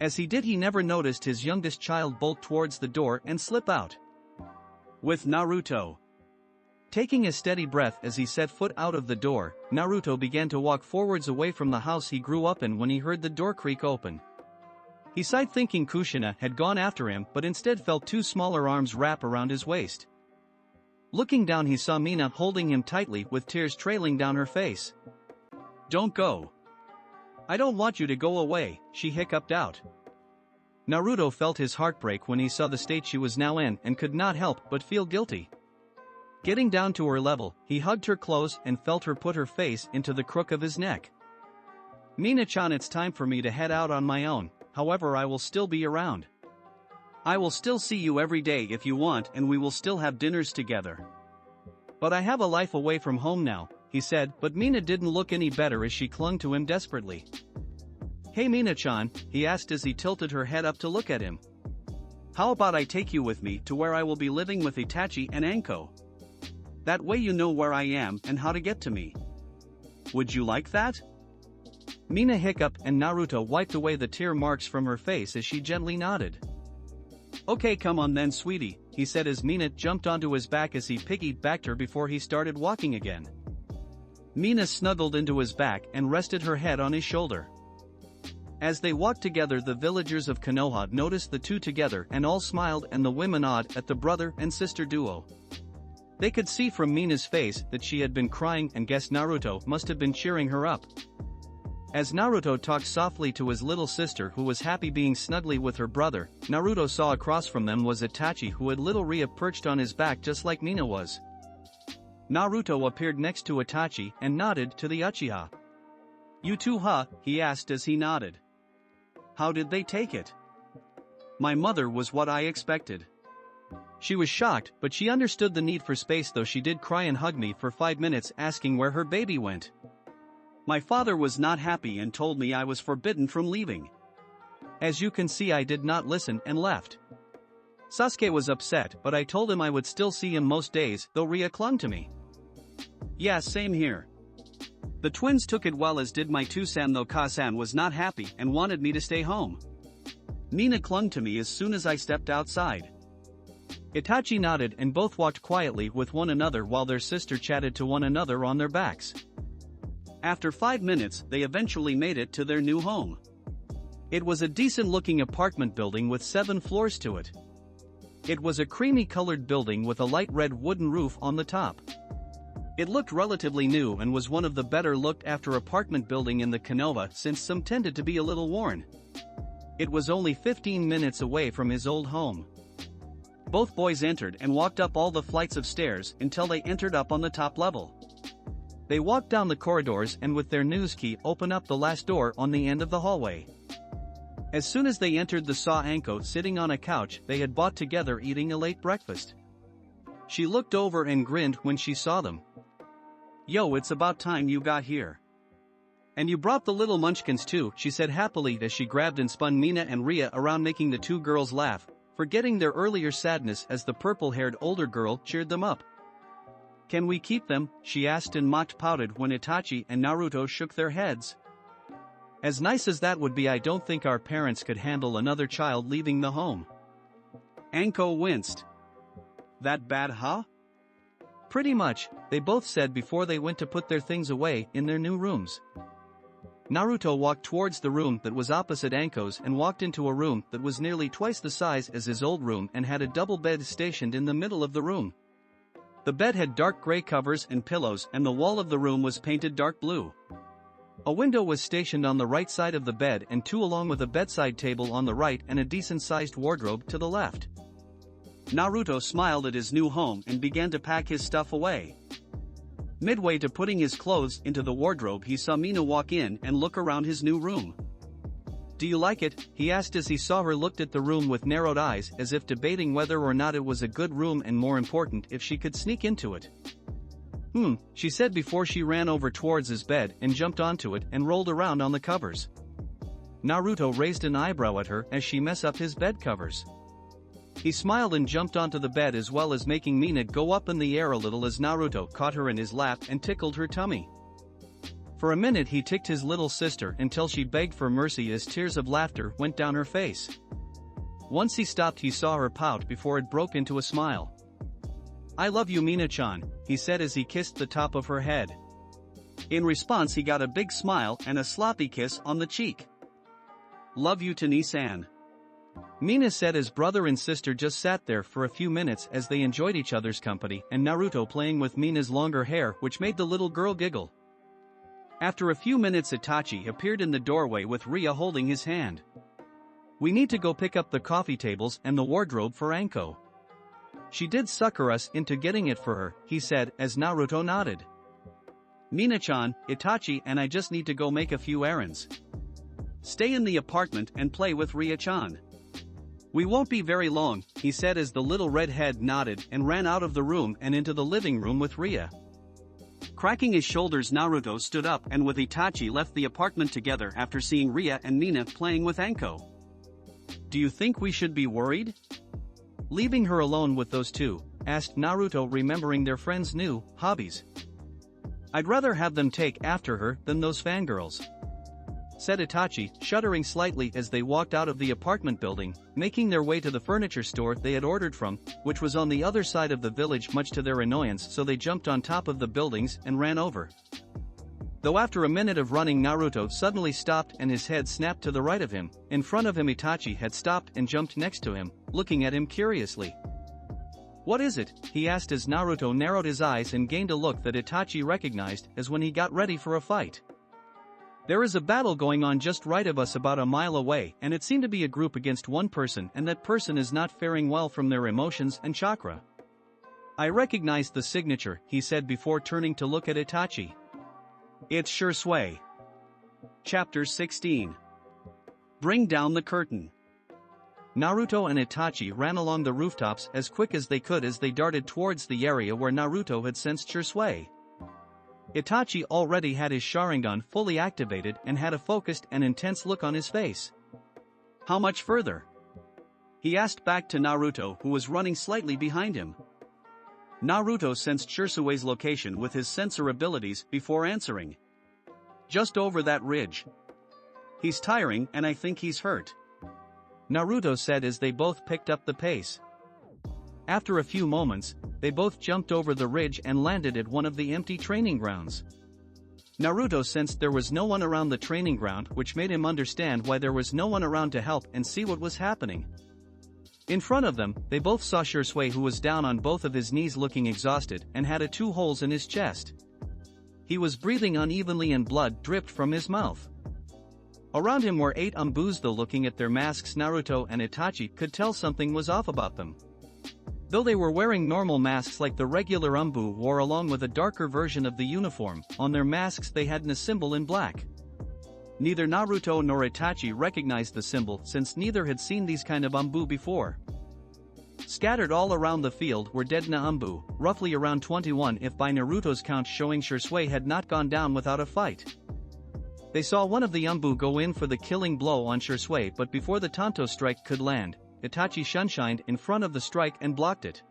As he did, he never noticed his youngest child bolt towards the door and slip out. With Naruto. Taking a steady breath as he set foot out of the door, Naruto began to walk forwards away from the house he grew up in when he heard the door creak open. He sighed, thinking Kushina had gone after him, but instead felt two smaller arms wrap around his waist. Looking down, he saw Mina holding him tightly with tears trailing down her face. "Don't go. I don't want you to go away," she hiccuped out. Naruto felt his heart break when he saw the state she was now in and could not help but feel guilty. Getting down to her level, he hugged her close and felt her put her face into the crook of his neck. "Mina-chan, it's time for me to head out on my own, however I will still be around. I will still see you every day if you want, and we will still have dinners together. But I have a life away from home now," he said, but Mina didn't look any better as she clung to him desperately. "Hey Mina-chan," he asked as he tilted her head up to look at him. "How about I take you with me to where I will be living with Itachi and Anko? That way you know where I am and how to get to me. Would you like that?" Mina hiccuped and Naruto wiped away the tear marks from her face as she gently nodded. "Okay, come on then, sweetie," he said as Mina jumped onto his back as he piggybacked her before he started walking again. Mina snuggled into his back and rested her head on his shoulder. As they walked together, the villagers of Konoha noticed the two together and all smiled, and the women awed at the brother and sister duo. They could see from Mina's face that she had been crying and guessed Naruto must have been cheering her up. As Naruto talked softly to his little sister, who was happy being snugly with her brother, Naruto saw across from them was Itachi, who had little Ria perched on his back just like Mina was. Naruto appeared next to Itachi and nodded to the Uchiha. "You too, huh?" he asked as he nodded. "How did they take it?" "My mother was what I expected. She was shocked, but she understood the need for space, though she did cry and hug me for 5 minutes asking where her baby went. My father was not happy and told me I was forbidden from leaving. As you can see, I did not listen and left. Sasuke was upset, but I told him I would still see him most days, though Ria clung to me. Yeah, same here. The twins took it well, as did my Tusan, though Kasan was not happy and wanted me to stay home. Mina clung to me as soon as I stepped outside." Itachi nodded and both walked quietly with one another while their sister chatted to one another on their backs. After 5 minutes, they eventually made it to their new home. It was a decent-looking apartment building with 7 floors to it. It was a creamy-colored building with a light red wooden roof on the top. It looked relatively new and was one of the better looked-after apartment building in the Konoha, since some tended to be a little worn. It was only 15 minutes away from his old home. Both boys entered and walked up all the flights of stairs until they entered up on the top level. They walked down the corridors and with their news key opened up the last door on the end of the hallway. As soon as they entered, they saw Anko sitting on a couch they had bought together eating a late breakfast. She looked over and grinned when she saw them. "Yo, it's about time you got here. And you brought the little munchkins too," she said happily as she grabbed and spun Mina and Ria around, making the two girls laugh, forgetting their earlier sadness as the purple-haired older girl cheered them up. "Can we keep them?" she asked and mocked pouted when Itachi and Naruto shook their heads. "As nice as that would be, I don't think our parents could handle another child leaving the home." Anko winced. "That bad, huh?" "Pretty much," they both said before they went to put their things away in their new rooms. Naruto walked towards the room that was opposite Anko's and walked into a room that was nearly twice the size as his old room and had a double bed stationed in the middle of the room. The bed had dark gray covers and pillows, and the wall of the room was painted dark blue. A window was stationed on the right side of the bed, and two along with a bedside table on the right and a decent-sized wardrobe to the left. Naruto smiled at his new home and began to pack his stuff away. Midway to putting his clothes into the wardrobe, he saw Mina walk in and look around his new room. "Do you like it?" he asked as he saw her looked at the room with narrowed eyes, as if debating whether or not it was a good room and, more important, if she could sneak into it. She said before she ran over towards his bed and jumped onto it and rolled around on the covers. Naruto raised an eyebrow at her as she messed up his bed covers. He smiled and jumped onto the bed, as well as making Mina go up in the air a little as Naruto caught her in his lap and tickled her tummy. For a minute he ticked his little sister until she begged for mercy as tears of laughter went down her face. Once he stopped, he saw her pout before it broke into a smile. "I love you Mina-chan," he said as he kissed the top of her head. In response he got a big smile and a sloppy kiss on the cheek. "Love you to Ni-san," Mina said as brother and sister just sat there for a few minutes as they enjoyed each other's company and Naruto playing with Mina's longer hair, which made the little girl giggle. After a few minutes Itachi appeared in the doorway with Ria holding his hand. "We need to go pick up the coffee tables and the wardrobe for Anko. She did sucker us into getting it for her," he said as Naruto nodded. "Mina-chan, Itachi and I just need to go make a few errands. Stay in the apartment and play with Ria-chan. We won't be very long," he said as the little redhead nodded and ran out of the room and into the living room with Ria. Cracking his shoulders, Naruto stood up and with Itachi left the apartment together after seeing Ria and Mina playing with Anko. "Do you think we should be worried? Leaving her alone with those two?" asked Naruto, remembering their friends' new hobbies. "I'd rather have them take after her than those fangirls," said Itachi, shuddering slightly as they walked out of the apartment building, making their way to the furniture store they had ordered from, which was on the other side of the village much to their annoyance, so they jumped on top of the buildings and ran over. Though after a minute of running Naruto suddenly stopped and his head snapped to the right of him. In front of him Itachi had stopped and jumped next to him, looking at him curiously. "What is it?" he asked as Naruto narrowed his eyes and gained a look that Itachi recognized as when he got ready for a fight. "There is a battle going on just right of us about a mile away, and it seemed to be a group against one person, and that person is not faring well from their emotions and chakra. I recognized the signature," he said before turning to look at Itachi. "It's Shisui." Chapter 16. Bring down the curtain. Naruto and Itachi ran along the rooftops as quick as they could as they darted towards the area where Naruto had sensed Shisui. Itachi already had his Sharingan fully activated and had a focused and intense look on his face. "How much further?" he asked back to Naruto, who was running slightly behind him. Naruto sensed Shisui's location with his sensor abilities before answering. "Just over that ridge. He's tiring and I think he's hurt," Naruto said as they both picked up the pace. After a few moments, they both jumped over the ridge and landed at one of the empty training grounds. Naruto sensed there was no one around the training ground, which made him understand why there was no one around to help and see what was happening. In front of them, they both saw Shisui, who was down on both of his knees looking exhausted and had 2 holes in his chest. He was breathing unevenly and blood dripped from his mouth. Around him were 8 Umbus, though looking at their masks Naruto and Itachi could tell something was off about them. Though they were wearing normal masks like the regular Umbu wore along with a darker version of the uniform, on their masks they had a symbol in black. Neither Naruto nor Itachi recognized the symbol since neither had seen these kind of Umbu before. Scattered all around the field were dead Umbu, roughly around 21 if by Naruto's count, showing Shisui had not gone down without a fight. They saw one of the Umbu go in for the killing blow on Shisui, but before the Tanto strike could land, Itachi shunshined in front of the strike and blocked it.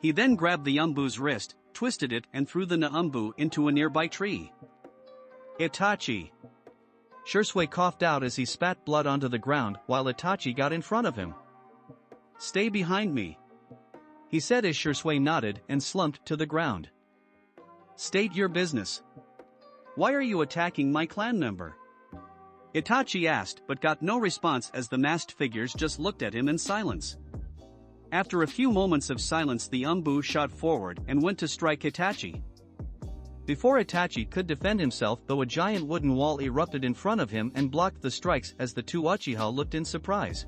He then grabbed the Umbu's wrist, twisted it and threw the Umbu into a nearby tree. "Itachi!" Shisui coughed out as he spat blood onto the ground while Itachi got in front of him. "Stay behind me," he said as Shisui nodded and slumped to the ground. "State your business. Why are you attacking my clan member?" Itachi asked, but got no response as the masked figures just looked at him in silence. After a few moments of silence, the Umbu shot forward and went to strike Itachi. Before Itachi could defend himself, though, a giant wooden wall erupted in front of him and blocked the strikes as the 2 Uchiha looked in surprise.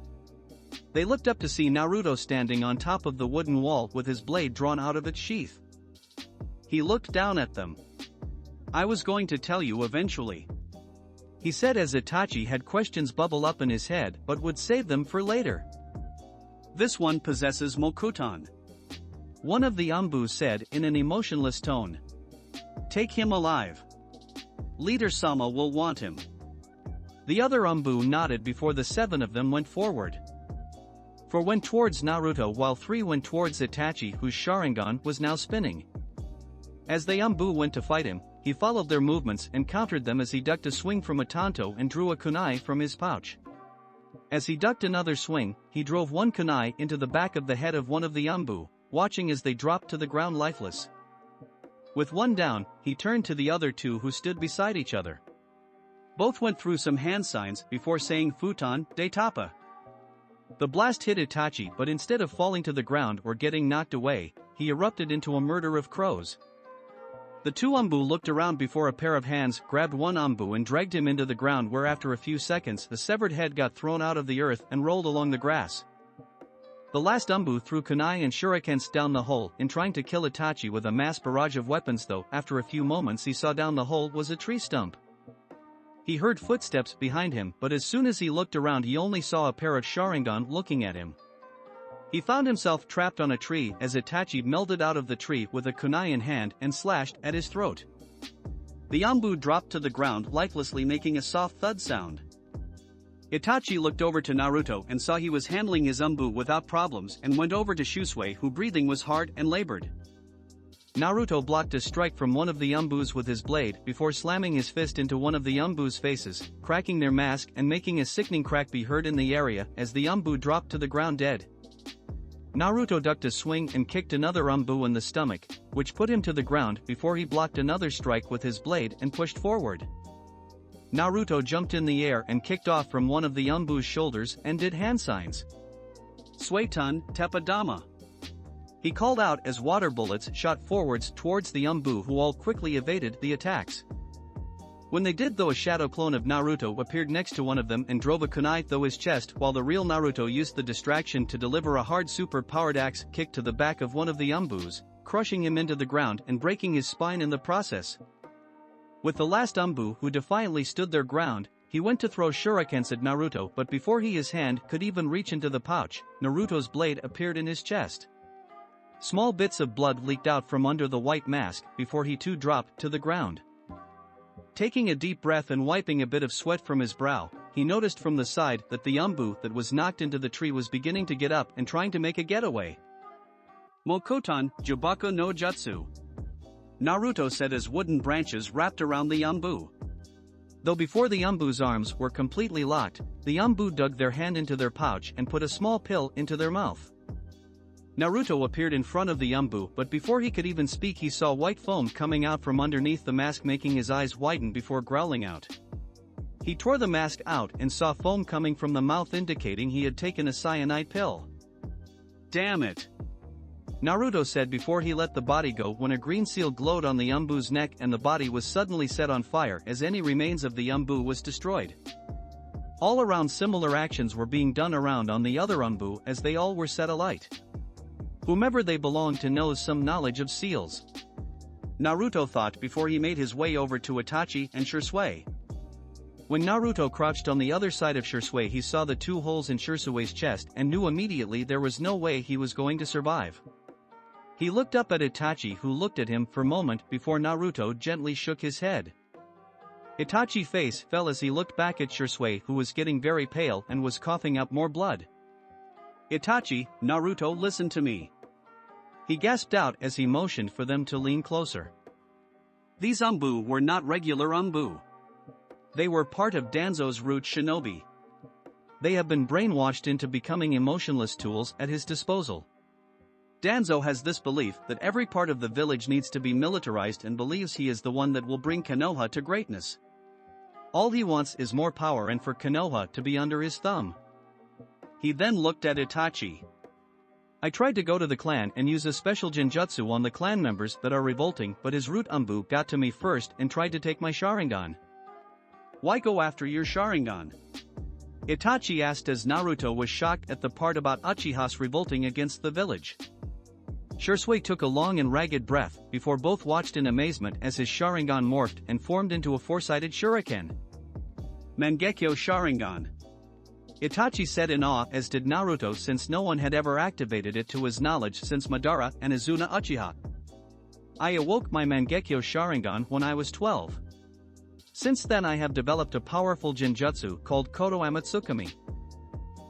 They looked up to see Naruto standing on top of the wooden wall with his blade drawn out of its sheath. He looked down at them. "I was going to tell you eventually," he said as Itachi had questions bubble up in his head but would save them for later. "This one possesses Mokuton," one of the Umbu said in an emotionless tone. "Take him alive. Leader Sama will want him." The other Umbu nodded before the 7 of them went forward. 4 went towards Naruto while 3 went towards Itachi, whose Sharingan was now spinning. As the Umbu went to fight him, he followed their movements and countered them as he ducked a swing from a Tanto and drew a kunai from his pouch. As he ducked another swing, he drove one kunai into the back of the head of one of the Umbu, watching as they dropped to the ground lifeless. With one down, he turned to the other two who stood beside each other. Both went through some hand signs before saying futon de tapa. The blast hit Itachi, but instead of falling to the ground or getting knocked away, he erupted into a murder of crows. The two Anbu looked around before a pair of hands grabbed one Anbu and dragged him into the ground, where after a few seconds the severed head got thrown out of the earth and rolled along the grass. The last Anbu threw kunai and shurikens down the hole in trying to kill Itachi with a mass barrage of weapons, though after a few moments he saw down the hole was a tree stump. He heard footsteps behind him, but as soon as he looked around he only saw a pair of Sharingan looking at him. He found himself trapped on a tree as Itachi melded out of the tree with a kunai in hand and slashed at his throat. The Anbu dropped to the ground lifelessly, making a soft thud sound. Itachi looked over to Naruto and saw he was handling his Anbu without problems, and went over to Shisui, who breathing was hard and labored. Naruto blocked a strike from one of the Anbus with his blade before slamming his fist into one of the Anbu's faces, cracking their mask and making a sickening crack be heard in the area as the Anbu dropped to the ground dead. Naruto ducked a swing and kicked another Anbu in the stomach, which put him to the ground before he blocked another strike with his blade and pushed forward. Naruto jumped in the air and kicked off from one of the Anbu's shoulders and did hand signs. Suiton Teppadama. He called out as water bullets shot forwards towards the Anbu, who all quickly evaded the attacks. When they did, though, a shadow clone of Naruto appeared next to one of them and drove a kunai through his chest, while the real Naruto used the distraction to deliver a hard super-powered axe kick to the back of one of the Anbus, crushing him into the ground and breaking his spine in the process. With the last Anbu, who defiantly stood their ground, he went to throw shurikens at Naruto, but before his hand could even reach into the pouch, Naruto's blade appeared in his chest. Small bits of blood leaked out from under the white mask before he too dropped to the ground. Taking a deep breath and wiping a bit of sweat from his brow, he noticed from the side that the Anbu that was knocked into the tree was beginning to get up and trying to make a getaway. Mokotan Jubaku no Jutsu, Naruto said as wooden branches wrapped around the Anbu. Though before the Anbu's arms were completely locked, the Anbu dug their hand into their pouch and put a small pill into their mouth. Naruto appeared in front of the Anbu, but before he could even speak he saw white foam coming out from underneath the mask, making his eyes widen before growling out. He tore the mask out and saw foam coming from the mouth, indicating he had taken a cyanide pill. Damn it! Naruto said before he let the body go, when a green seal glowed on the Anbu's neck and the body was suddenly set on fire as any remains of the Anbu was destroyed. All around similar actions were being done around on the other Anbu as they all were set alight. Whomever they belonged to knows some knowledge of seals, Naruto thought before he made his way over to Itachi and Shisui. When Naruto crouched on the other side of Shisui, he saw the two holes in Shisui's chest and knew immediately there was no way he was going to survive. He looked up at Itachi, who looked at him for a moment before Naruto gently shook his head. Itachi's face fell as he looked back at Shisui, who was getting very pale and was coughing up more blood. Itachi, Naruto, listen to me, he gasped out as he motioned for them to lean closer. These Anbu were not regular Anbu. They were part of Danzo's root shinobi. They have been brainwashed into becoming emotionless tools at his disposal. Danzo has this belief that every part of the village needs to be militarized and believes he is the one that will bring Konoha to greatness. All he wants is more power and for Konoha to be under his thumb. He then looked at Itachi. I tried to go to the clan and use a special genjutsu on the clan members that are revolting, but his root Anbu got to me first and tried to take my Sharingan. Why go after your Sharingan? Itachi asked as Naruto was shocked at the part about Uchiha's revolting against the village. Shisui took a long and ragged breath before both watched in amazement as his Sharingan morphed and formed into a four-sided shuriken. Mangekyo Sharingan, Itachi said in awe, as did Naruto, since no one had ever activated it to his knowledge since Madara and Izuna Uchiha. I awoke my Mangekyo Sharingan when I was 12. Since then I have developed a powerful genjutsu called Koto Amatsukami.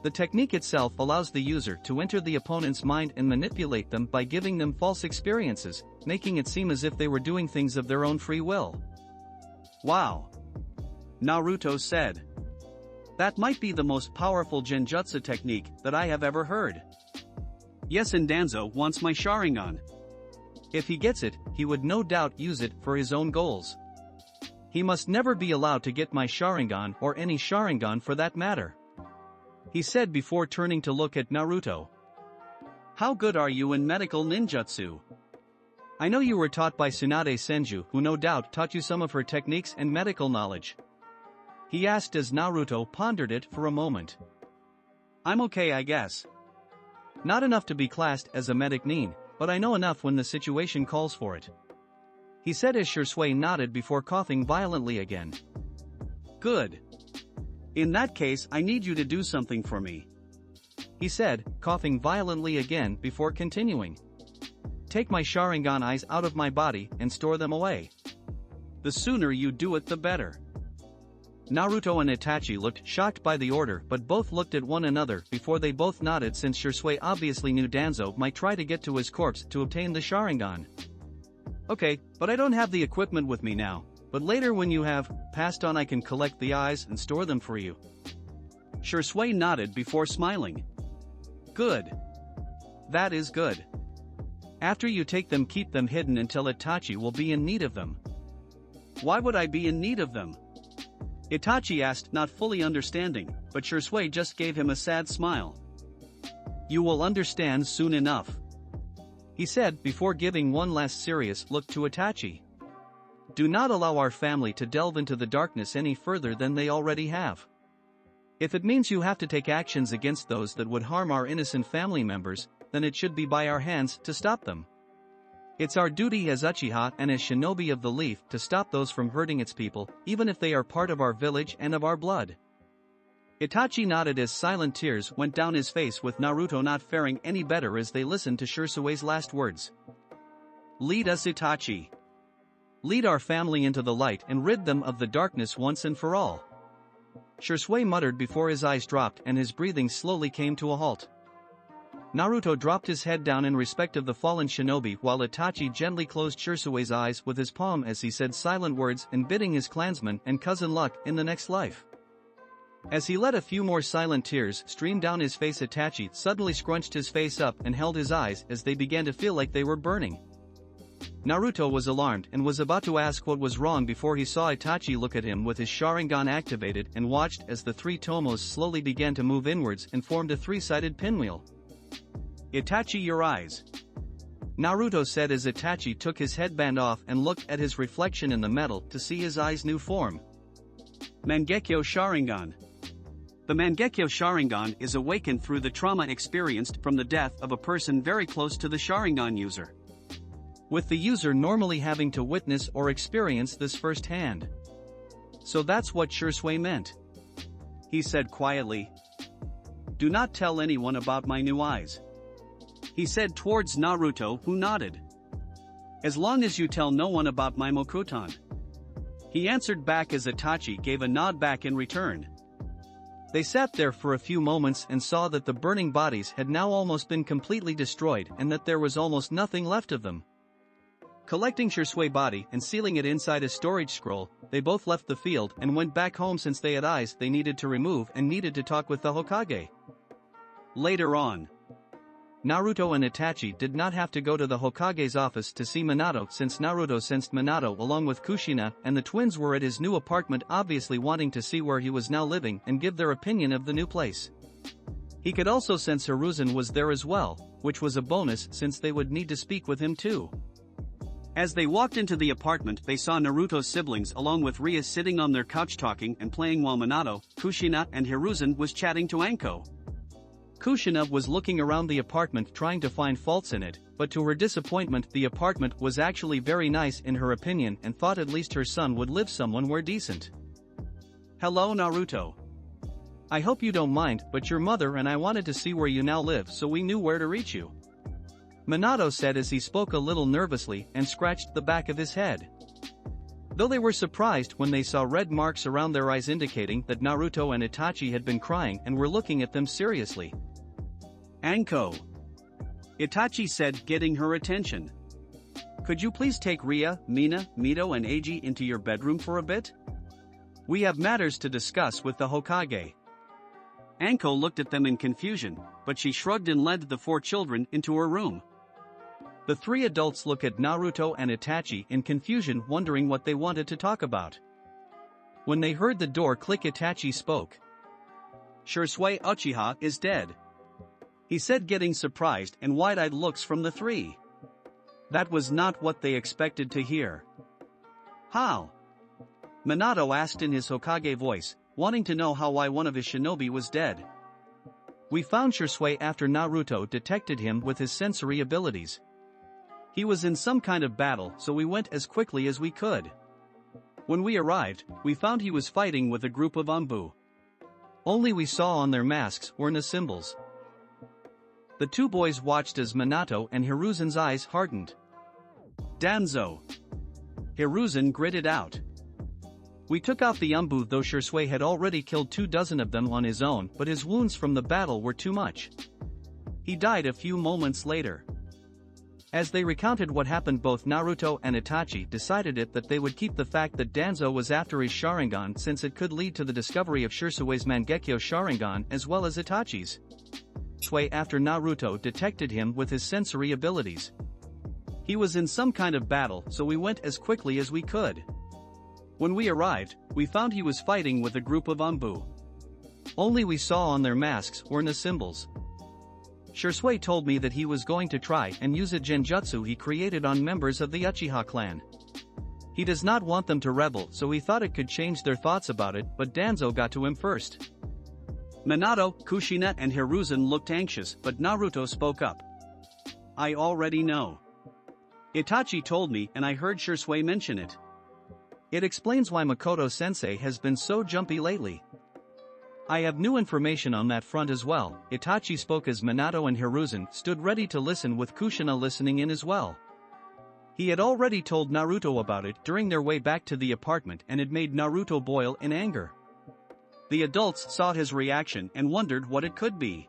The technique itself allows the user to enter the opponent's mind and manipulate them by giving them false experiences, making it seem as if they were doing things of their own free will. Wow! Naruto said. That might be the most powerful genjutsu technique that I have ever heard. Yes, and Danzo wants my Sharingan. If he gets it, he would no doubt use it for his own goals. He must never be allowed to get my Sharingan or any Sharingan for that matter," he said before turning to look at Naruto. "How good are you in medical ninjutsu? I know you were taught by Tsunade Senju, who no doubt taught you some of her techniques and medical knowledge," he asked as Naruto pondered it for a moment. "I'm okay, I guess. Not enough to be classed as a medic nin, but I know enough when the situation calls for it," he said as Shisui nodded before coughing violently again. "Good. In that case, I need you to do something for me," he said, coughing violently again before continuing. "Take my Sharingan eyes out of my body and store them away. The sooner you do it the better." Naruto and Itachi looked shocked by the order, but both looked at one another before they both nodded, since Shisui obviously knew Danzo might try to get to his corpse to obtain the Sharingan. "Okay, but I don't have the equipment with me now, but later when you have passed on I can collect the eyes and store them for you." Shisui nodded before smiling. "Good. That is good. After you take them, keep them hidden until Itachi will be in need of them." "Why would I be in need of them?" Itachi asked, not fully understanding, but Shisui just gave him a sad smile. "You will understand soon enough," he said before giving one last serious look to Itachi. "Do not allow our family to delve into the darkness any further than they already have. If it means you have to take actions against those that would harm our innocent family members, then it should be by our hands to stop them. It's our duty as Uchiha and as shinobi of the leaf to stop those from hurting its people, even if they are part of our village and of our blood." Itachi nodded as silent tears went down his face, with Naruto not faring any better as they listened to Shisui's last words. "Lead us, Itachi. Lead our family into the light and rid them of the darkness once and for all," Shisui muttered before his eyes dropped and his breathing slowly came to a halt. Naruto dropped his head down in respect of the fallen shinobi, while Itachi gently closed Shisui's eyes with his palm as he said silent words and bidding his clansman and cousin luck in the next life. As he let a few more silent tears stream down his face, Itachi suddenly scrunched his face up and held his eyes as they began to feel like they were burning. Naruto was alarmed and was about to ask what was wrong before he saw Itachi look at him with his Sharingan activated and watched as the three tomos slowly began to move inwards and formed a three-sided pinwheel. "Itachi, your eyes," Naruto said as Itachi took his headband off and looked at his reflection in the metal to see his eyes' new form. "Mangekyo Sharingan." The Mangekyo Sharingan is awakened through the trauma experienced from the death of a person very close to the Sharingan user, with the user normally having to witness or experience this firsthand. "So that's what Shisui meant," he said quietly. "Do not tell anyone about my new eyes," he said towards Naruto, who nodded. "As long as you tell no one about my Mokutan," he answered back as Itachi gave a nod back in return. They sat there for a few moments and saw that the burning bodies had now almost been completely destroyed and that there was almost nothing left of them. Collecting Shisui's body and sealing it inside a storage scroll, they both left the field and went back home, since they had eyes they needed to remove and needed to talk with the Hokage. Later on, Naruto and Itachi did not have to go to the Hokage's office to see Minato, since Naruto sensed Minato along with Kushina and the twins were at his new apartment, obviously wanting to see where he was now living and give their opinion of the new place. He could also sense Hiruzen was there as well, which was a bonus since they would need to speak with him too. As they walked into the apartment, they saw Naruto's siblings along with Ria sitting on their couch talking and playing, while Minato, Kushina and Hiruzen was chatting to Anko. Kushina was looking around the apartment trying to find faults in it, but to her disappointment the apartment was actually very nice in her opinion and thought at least her son would live somewhere decent. "Hello Naruto. I hope you don't mind, but your mother and I wanted to see where you now live, so we knew where to reach you," Minato said as he spoke a little nervously and scratched the back of his head. Though they were surprised when they saw red marks around their eyes indicating that Naruto and Itachi had been crying and were looking at them seriously. "Anko," Itachi said, getting her attention. "Could you please take Ria, Mina, Mito and Eiji into your bedroom for a bit? We have matters to discuss with the Hokage." Anko looked at them in confusion, but she shrugged and led the 4 children into her room. The 3 adults looked at Naruto and Itachi in confusion, wondering what they wanted to talk about. When they heard the door click, Itachi spoke. "Shisui Uchiha is dead," he said, getting surprised and wide-eyed looks from the 3. That was not what they expected to hear. "How?" Minato asked in his Hokage voice, wanting to know why one of his shinobi was dead. "We found Shisui after Naruto detected him with his sensory abilities. He was in some kind of battle, so we went as quickly as we could. When we arrived, we found he was fighting with a group of Anbu. Only we saw on their masks were the symbols." The 2 boys watched as Minato and Hiruzen's eyes hardened. "Danzo," Hiruzen gritted out. "We took out the Anbu, though Shisui had already killed 24 of them on his own, but his wounds from the battle were too much. He died a few moments later." As they recounted what happened, both Naruto and Itachi decided that they would keep the fact that Danzo was after his Sharingan, since it could lead to the discovery of Shisui's Mangekyo Sharingan as well as Itachi's. Shisui after Naruto detected him with his sensory abilities. He was in some kind of battle, so we went as quickly as we could. When we arrived, we found he was fighting with a group of Anbu. Only we saw on their masks were the symbols. Shisui told me that he was going to try and use a genjutsu he created on members of the Uchiha clan. He does not want them to rebel, so he thought it could change their thoughts about it, but Danzo got to him first. Minato, Kushina and Hiruzen looked anxious, but Naruto spoke up. "I already know. Itachi told me and I heard Shisui mention it. It explains why Makoto-sensei has been so jumpy lately. I have new information on that front as well." Itachi spoke as Minato and Hiruzen stood ready to listen, with Kushina listening in as well. He had already told Naruto about it during their way back to the apartment, and it made Naruto boil in anger. The adults saw his reaction and wondered what it could be.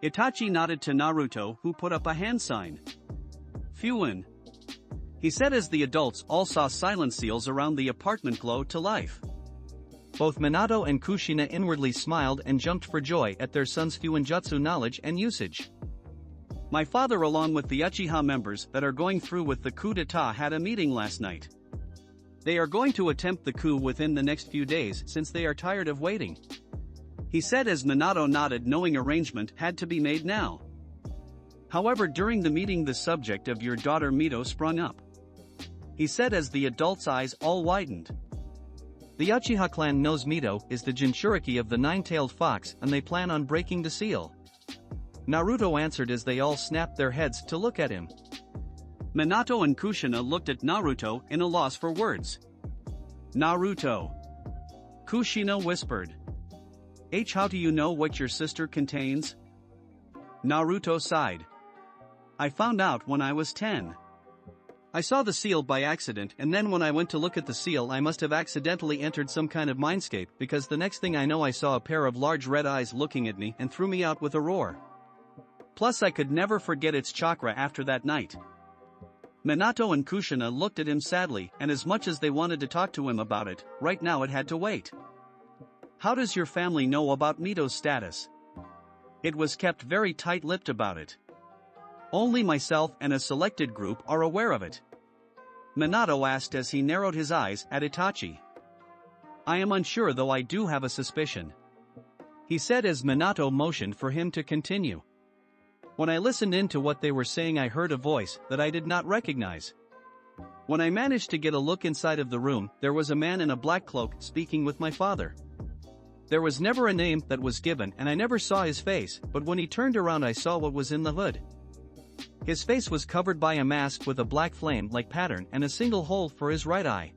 Itachi nodded to Naruto, who put up a hand sign. "Fuin," he said as the adults all saw silent seals around the apartment glow to life. Both Minato and Kushina inwardly smiled and jumped for joy at their son's Fuinjutsu knowledge and usage. "My father, along with the Uchiha members that are going through with the coup d'etat, had a meeting last night. They are going to attempt the coup within the next few days since they are tired of waiting," he said as Minato nodded, knowing arrangement had to be made now. "However, during the meeting the subject of your daughter Mito sprung up," he said as the adults' eyes all widened. "The Uchiha clan knows Mito is the Jinchuriki of the 9-tailed fox, and they plan on breaking the seal," Naruto answered as they all snapped their heads to look at him. Minato and Kushina looked at Naruto in a loss for words. "Naruto," Kushina whispered. "How do you know what your sister contains?" Naruto sighed. "I found out when I was 10. I saw the seal by accident, and then when I went to look at the seal I must have accidentally entered some kind of mindscape, because the next thing I know I saw a pair of large red eyes looking at me and threw me out with a roar. Plus I could never forget its chakra after that night." Minato and Kushina looked at him sadly, and as much as they wanted to talk to him about it, right now it had to wait. "How does your family know about Mito's status?" "It was kept very tight-lipped about it. Only myself and a selected group are aware of it," Minato asked as he narrowed his eyes at Itachi. "I am unsure, though I do have a suspicion," he said as Minato motioned for him to continue. "When I listened in to what they were saying I heard a voice that I did not recognize. When I managed to get a look inside of the room, there was a man in a black cloak speaking with my father. There was never a name that was given and I never saw his face, but when he turned around I saw what was in the hood. His face was covered by a mask with a black flame-like pattern and a single hole for his right eye.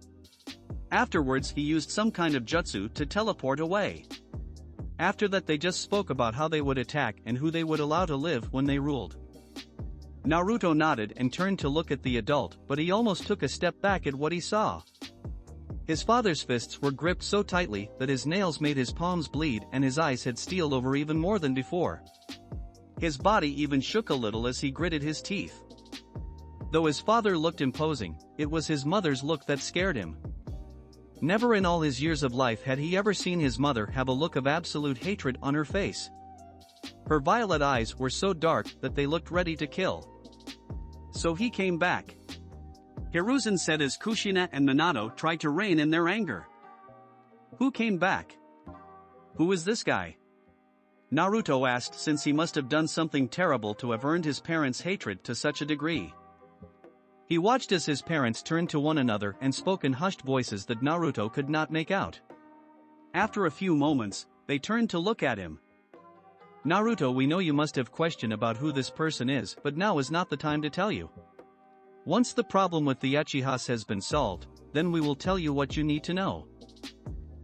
Afterwards he used some kind of jutsu to teleport away. After that they just spoke about how they would attack and who they would allow to live when they ruled." Naruto nodded and turned to look at the adult, but he almost took a step back at what he saw. His father's fists were gripped so tightly that his nails made his palms bleed and his eyes had steeled over even more than before. His body even shook a little as he gritted his teeth. Though his father looked imposing, it was his mother's look that scared him. Never in all his years of life had he ever seen his mother have a look of absolute hatred on her face. Her violet eyes were so dark that they looked ready to kill. So he came back. Hiruzen said as Kushina and Minato tried to rein in their anger. Who came back? Who is this guy? Naruto asked, since he must have done something terrible to have earned his parents' hatred to such a degree. He watched as his parents turned to one another and spoke in hushed voices that Naruto could not make out. After a few moments, they turned to look at him. Naruto, we know you must have questioned about who this person is, but now is not the time to tell you. Once the problem with the Uchihas has been solved, then we will tell you what you need to know.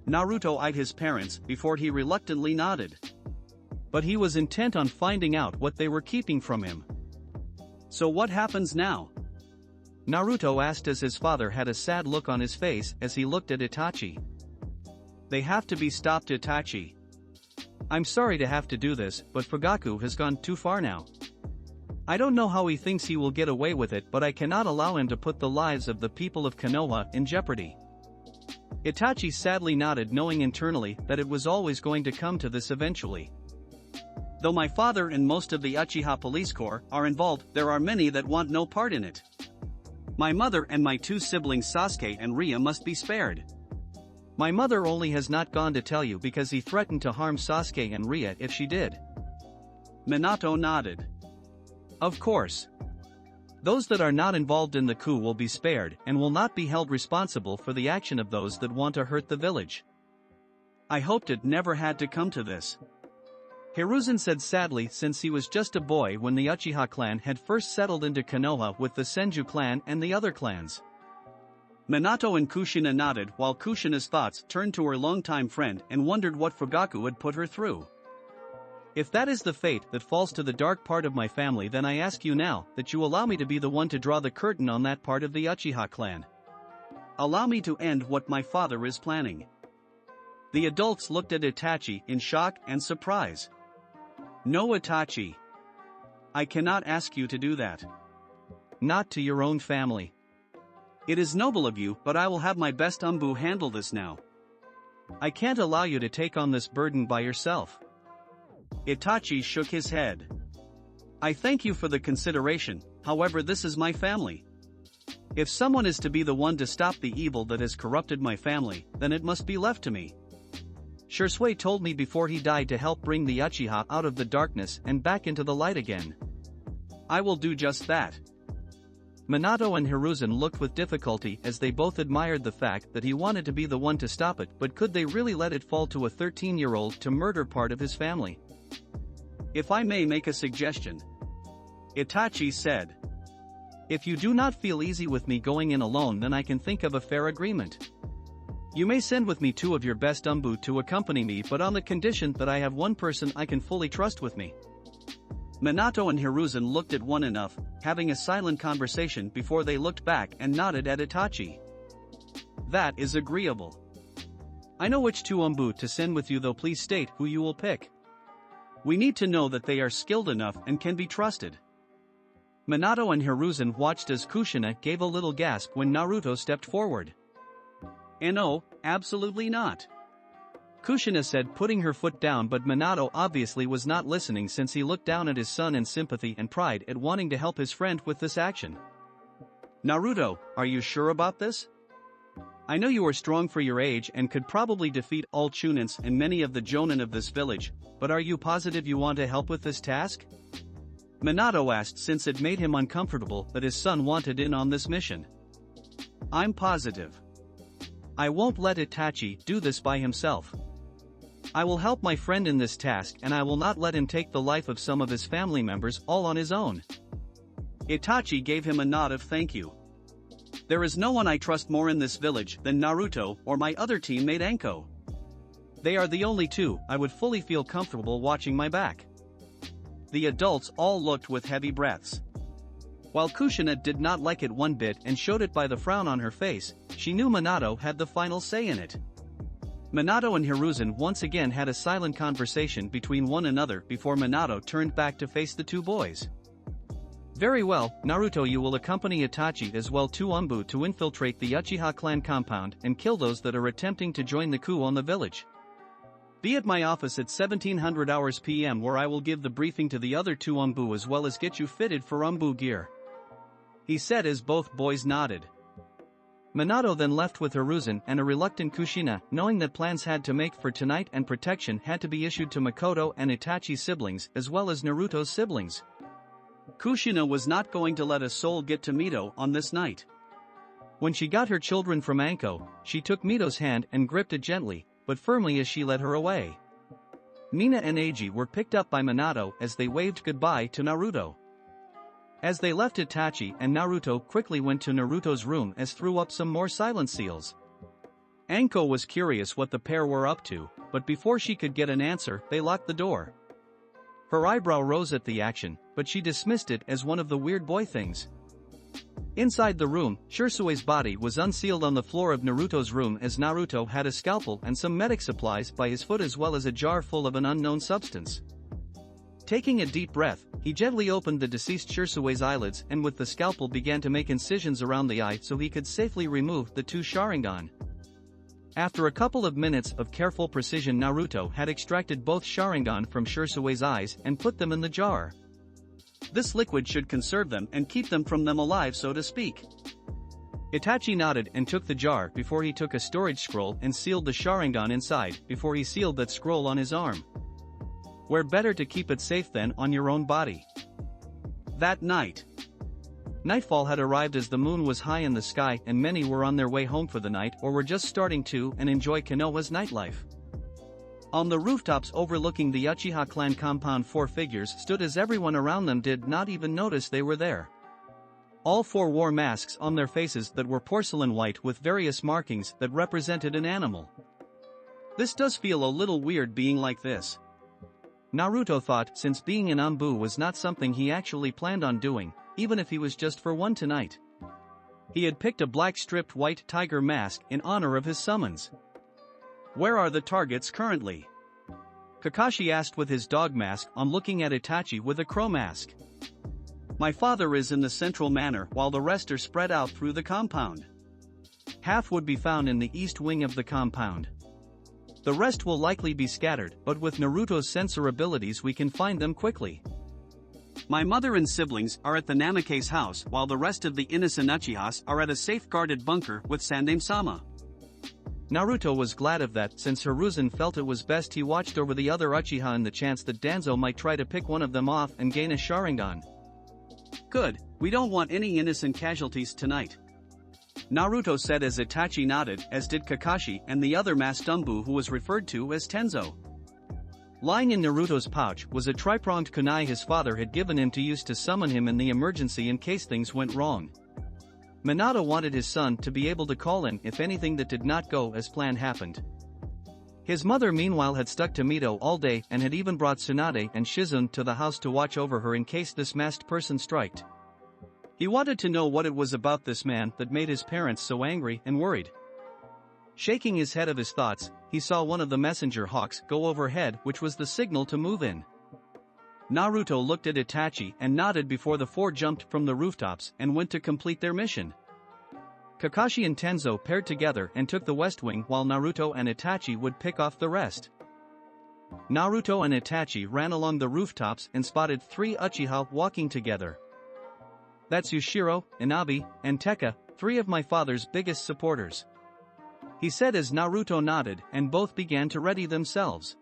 Naruto eyed his parents before he reluctantly nodded. But he was intent on finding out what they were keeping from him. So what happens now? Naruto asked as his father had a sad look on his face as he looked at Itachi. They have to be stopped, Itachi. I'm sorry to have to do this, but Fugaku has gone too far now. I don't know how he thinks he will get away with it, but I cannot allow him to put the lives of the people of Konoha in jeopardy. Itachi sadly nodded, knowing internally that it was always going to come to this eventually. Though my father and most of the Uchiha Police Corps are involved, there are many that want no part in it. My mother and my two siblings Sasuke and Ria must be spared. My mother only has not gone to tell you because he threatened to harm Sasuke and Ria if she did. Minato nodded. Of course. Those that are not involved in the coup will be spared and will not be held responsible for the action of those that want to hurt the village. I hoped it never had to come to this. Hiruzen said sadly, since he was just a boy when the Uchiha clan had first settled into Konoha with the Senju clan and the other clans. Minato and Kushina nodded while Kushina's thoughts turned to her longtime friend and wondered what Fugaku had put her through. If that is the fate that falls to the dark part of my family, then I ask you now that you allow me to be the one to draw the curtain on that part of the Uchiha clan. Allow me to end what my father is planning. The adults looked at Itachi in shock and surprise. No, Itachi. I cannot ask you to do that. Not to your own family. It is noble of you, but I will have my best Umbu handle this now. I can't allow you to take on this burden by yourself. Itachi shook his head. I thank you for the consideration, however this is my family. If someone is to be the one to stop the evil that has corrupted my family, then it must be left to me. Shisui told me before he died to help bring the Uchiha out of the darkness and back into the light again. I will do just that. Minato and Hiruzen looked with difficulty as they both admired the fact that he wanted to be the one to stop it, but could they really let it fall to a 13-year-old to murder part of his family? If I may make a suggestion. Itachi said. If you do not feel easy with me going in alone, then I can think of a fair agreement. You may send with me 2 of your best Umbu to accompany me, but on the condition that I have one person I can fully trust with me. Minato and Hiruzen looked at one enough, having a silent conversation before they looked back and nodded at Itachi. That is agreeable. I know which 2 Umbu to send with you, though please state who you will pick. We need to know that they are skilled enough and can be trusted. Minato and Hiruzen watched as Kushina gave a little gasp when Naruto stepped forward. No, absolutely not. Kushina said, putting her foot down, but Minato obviously was not listening since he looked down at his son in sympathy and pride at wanting to help his friend with this action. Naruto, are you sure about this? I know you are strong for your age and could probably defeat all Chunins and many of the Jonin of this village, but are you positive you want to help with this task? Minato asked, since it made him uncomfortable that his son wanted in on this mission. I'm positive. I won't let Itachi do this by himself. I will help my friend in this task, and I will not let him take the life of some of his family members all on his own. Itachi gave him a nod of thank you. There is no one I trust more in this village than Naruto or my other teammate Anko. They are the only 2 I would fully feel comfortable watching my back. The adults all looked with heavy breaths. While Kushina did not like it one bit and showed it by the frown on her face, she knew Minato had the final say in it. Minato and Hiruzen once again had a silent conversation between one another before Minato turned back to face the 2 boys. Very well, Naruto, you will accompany Itachi as well to Umbu to infiltrate the Uchiha clan compound and kill those that are attempting to join the coup on the village. Be at my office at 1700 hours PM, where I will give the briefing to the other two Umbu as well as get you fitted for Umbu gear," he said as both boys nodded. Minato then left with Hiruzen and a reluctant Kushina, knowing that plans had to make for tonight and protection had to be issued to Makoto and Itachi's siblings as well as Naruto's siblings. Kushina was not going to let a soul get to Mito on this night. When she got her children from Anko, she took Mito's hand and gripped it gently, but firmly as she led her away. Nina and Eiji were picked up by Minato as they waved goodbye to Naruto. As they left, Itachi and Naruto quickly went to Naruto's room as threw up some more silent seals. Anko was curious what the pair were up to, but before she could get an answer, they locked the door. Her eyebrow rose at the action, but she dismissed it as one of the weird boy things. Inside the room, Shisui's body was unsealed on the floor of Naruto's room as Naruto had a scalpel and some medic supplies by his foot as well as a jar full of an unknown substance. Taking a deep breath, he gently opened the deceased Shisui's eyelids and with the scalpel began to make incisions around the eye so he could safely remove the two Sharingan. After a couple of minutes of careful precision, Naruto had extracted both Sharingan from Shisui's eyes and put them in the jar. This liquid should conserve them and keep them from them alive, so to speak. Itachi nodded and took the jar before he took a storage scroll and sealed the Sharingan inside before he sealed that scroll on his arm. Where better to keep it safe than on your own body. That night, nightfall had arrived as the moon was high in the sky and many were on their way home for the night or were just starting to enjoy Konoha's nightlife. On the rooftops overlooking the Uchiha clan compound, four figures stood as everyone around them did not even notice they were there. All four wore masks on their faces that were porcelain white with various markings that represented an animal. This does feel a little weird being like this, Naruto thought, since being an Umbu was not something he actually planned on doing, even if he was just for one tonight. He had picked a black striped white tiger mask in honor of his summons. "Where are the targets currently?" Kakashi asked with his dog mask on, looking at Itachi with a crow mask. "My father is in the central manor while the rest are spread out through the compound. Half would be found in the east wing of the compound. The rest will likely be scattered, but with Naruto's sensor abilities we can find them quickly. My mother and siblings are at the Namake's house while the rest of the innocent Uchihas are at a safe-guarded bunker with Sandame-sama." Naruto was glad of that, since Hiruzen felt it was best he watched over the other Uchiha in the chance that Danzo might try to pick one of them off and gain a Sharingan. "Good, we don't want any innocent casualties tonight," Naruto said as Itachi nodded, as did Kakashi and the other masked Umbu who was referred to as Tenzo. Lying in Naruto's pouch was a tri-pronged kunai his father had given him to use to summon him in the emergency in case things went wrong. Minato wanted his son to be able to call in if anything that did not go as planned happened. His mother meanwhile had stuck to Mito all day and had even brought Tsunade and Shizune to the house to watch over her in case this masked person striked. He wanted to know what it was about this man that made his parents so angry and worried. Shaking his head of his thoughts, he saw one of the messenger hawks go overhead, which was the signal to move in. Naruto looked at Itachi and nodded before the four jumped from the rooftops and went to complete their mission. Kakashi and Tenzo paired together and took the west wing while Naruto and Itachi would pick off the rest. Naruto and Itachi ran along the rooftops and spotted three Uchiha walking together. "That's Yushiro, Inabi, and Tekka, three of my father's biggest supporters," he said as Naruto nodded and both began to ready themselves.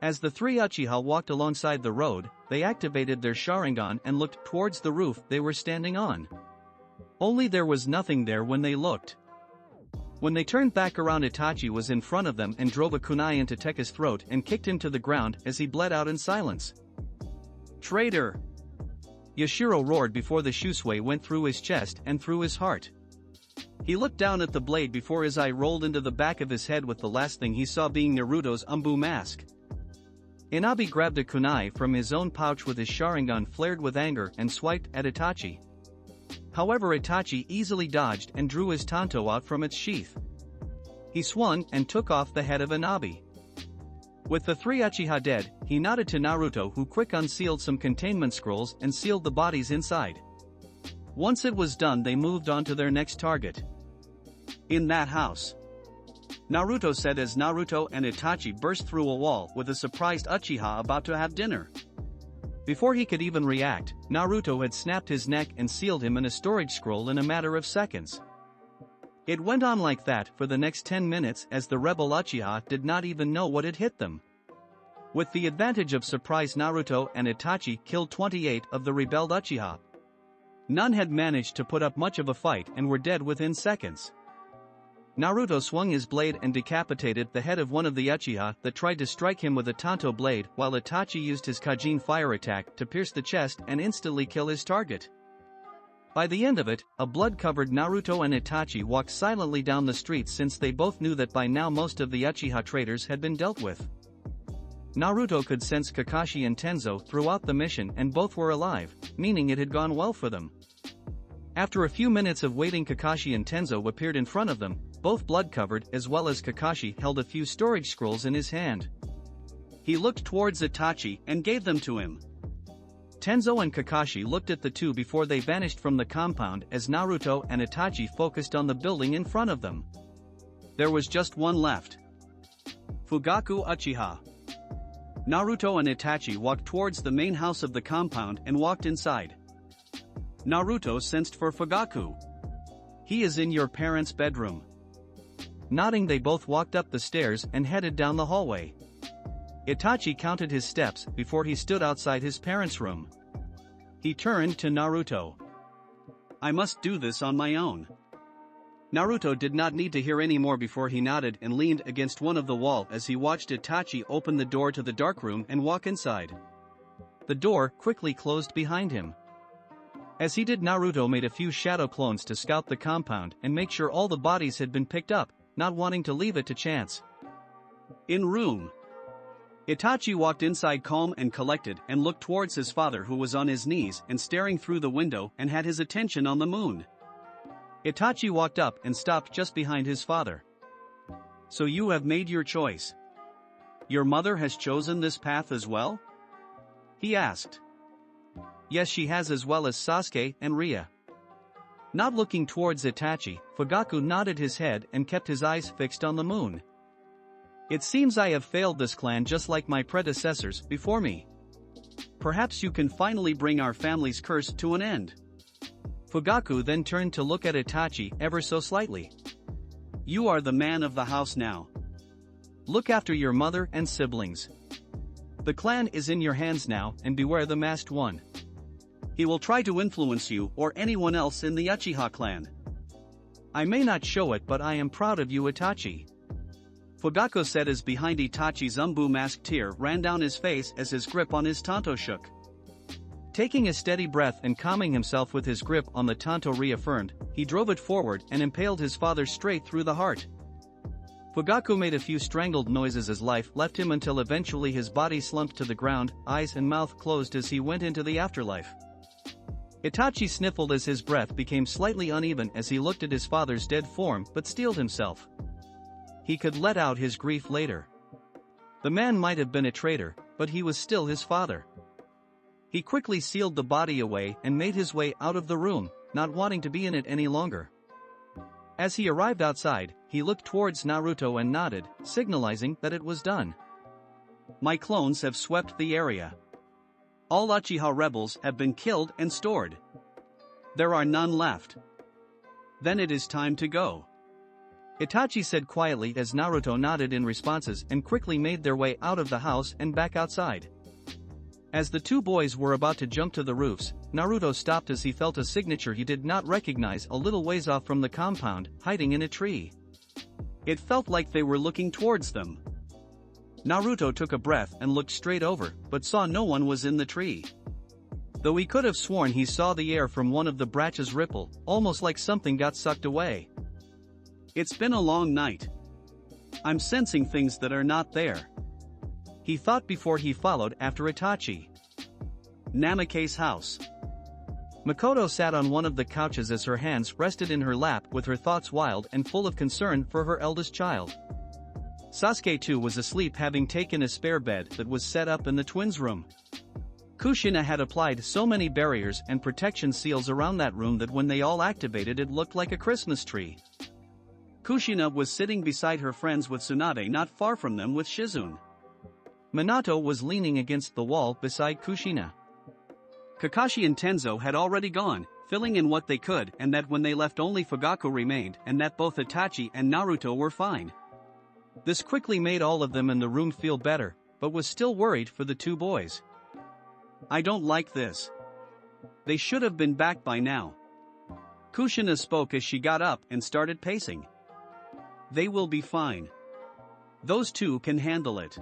As the three Uchiha walked alongside the road, they activated their Sharingan and looked towards the roof they were standing on. Only there was nothing there when they looked. When they turned back around, Itachi was in front of them and drove a kunai into Tekka's throat and kicked him to the ground as he bled out in silence. "Traitor!" Yushiro roared before the Shisui went through his chest and through his heart. He looked down at the blade before his eye rolled into the back of his head, with the last thing he saw being Naruto's Umbu mask. Inabi grabbed a kunai from his own pouch with his Sharingan flared with anger and swiped at Itachi. However, Itachi easily dodged and drew his tanto out from its sheath. He swung and took off the head of Inabi. With the three Uchiha dead, he nodded to Naruto, who quick unsealed some containment scrolls and sealed the bodies inside. Once it was done, they moved on to their next target. In that house, Naruto said as Naruto and Itachi burst through a wall with a surprised Uchiha about to have dinner. Before he could even react, Naruto had snapped his neck and sealed him in a storage scroll in a matter of seconds. It went on like that for the next 10 minutes as the rebel Uchiha did not even know what had hit them. With the advantage of surprise, Naruto and Itachi killed 28 of the rebelled Uchiha. None had managed to put up much of a fight and were dead within seconds. Naruto swung his blade and decapitated the head of one of the Uchiha that tried to strike him with a Tanto blade, while Itachi used his Kajin fire attack to pierce the chest and instantly kill his target. By the end of it, a blood-covered Naruto and Itachi walked silently down the streets, since they both knew that by now most of the Uchiha traitors had been dealt with. Naruto could sense Kakashi and Tenzo throughout the mission, and both were alive, meaning it had gone well for them. After a few minutes of waiting, Kakashi and Tenzo appeared in front of them, both blood-covered, as well as Kakashi held a few storage scrolls in his hand. He looked towards Itachi and gave them to him. Tenzo and Kakashi looked at the two before they vanished from the compound as Naruto and Itachi focused on the building in front of them. There was just one left. Fugaku Uchiha. Naruto and Itachi walked towards the main house of the compound and walked inside. Naruto sensed for Fugaku. "He is in your parents' bedroom." Nodding, they both walked up the stairs and headed down the hallway. Itachi counted his steps before he stood outside his parents' room. He turned to Naruto. "I must do this on my own." Naruto did not need to hear any more before he nodded and leaned against one of the wall as he watched Itachi open the door to the dark room and walk inside. The door quickly closed behind him. As he did, Naruto made a few shadow clones to scout the compound and make sure all the bodies had been picked up, not wanting to leave it to chance. In room, Itachi walked inside calm and collected and looked towards his father, who was on his knees and staring through the window and had his attention on the moon. Itachi walked up and stopped just behind his father. "So you have made your choice. Your mother has chosen this path as well?" he asked. "Yes, she has, as well as Sasuke and Ria." Not looking towards Itachi, Fugaku nodded his head and kept his eyes fixed on the moon. "It seems I have failed this clan just like my predecessors before me. Perhaps you can finally bring our family's curse to an end." Fugaku then turned to look at Itachi ever so slightly. "You are the man of the house now. Look after your mother and siblings. The clan is in your hands now, and beware the masked one. He will try to influence you or anyone else in the Uchiha clan. I may not show it, but I am proud of you, Itachi." Fugaku said as behind Itachi's masked tear ran down his face as his grip on his Tanto shook. Taking a steady breath and calming himself with his grip on the Tanto reaffirmed, he drove it forward and impaled his father straight through the heart. Fugaku made a few strangled noises as life left him until eventually his body slumped to the ground, eyes and mouth closed as he went into the afterlife. Itachi sniffled as his breath became slightly uneven as he looked at his father's dead form, but steeled himself. He could let out his grief later. The man might have been a traitor, but he was still his father. He quickly sealed the body away and made his way out of the room, not wanting to be in it any longer. As he arrived outside, he looked towards Naruto and nodded, signalizing that it was done. "My clones have swept the area. All Uchiha rebels have been killed and stored. There are none left. Then it is time to go," Itachi said quietly as Naruto nodded in responses and quickly made their way out of the house and back outside. As the two boys were about to jump to the roofs, Naruto stopped as he felt a signature he did not recognize a little ways off from the compound, hiding in a tree. It felt like they were looking towards them. Naruto took a breath and looked straight over, but saw no one was in the tree. Though he could have sworn he saw the air from one of the branches ripple, almost like something got sucked away. "It's been a long night. I'm sensing things that are not there," he thought before he followed after Itachi. Namake's house. Makoto sat on one of the couches as her hands rested in her lap with her thoughts wild and full of concern for her eldest child. Sasuke too was asleep, having taken a spare bed that was set up in the twins' room. Kushina had applied so many barriers and protection seals around that room that when they all activated it looked like a Christmas tree. Kushina was sitting beside her friends with Tsunade not far from them with Shizune. Minato was leaning against the wall beside Kushina. Kakashi and Tenzo had already gone, filling in what they could, and that when they left only Fugaku remained and that both Itachi and Naruto were fine. This quickly made all of them in the room feel better, but was still worried for the two boys. I don't like this. They should have been back by now. Kushina spoke as she got up and started pacing. They will be fine. Those two can handle it.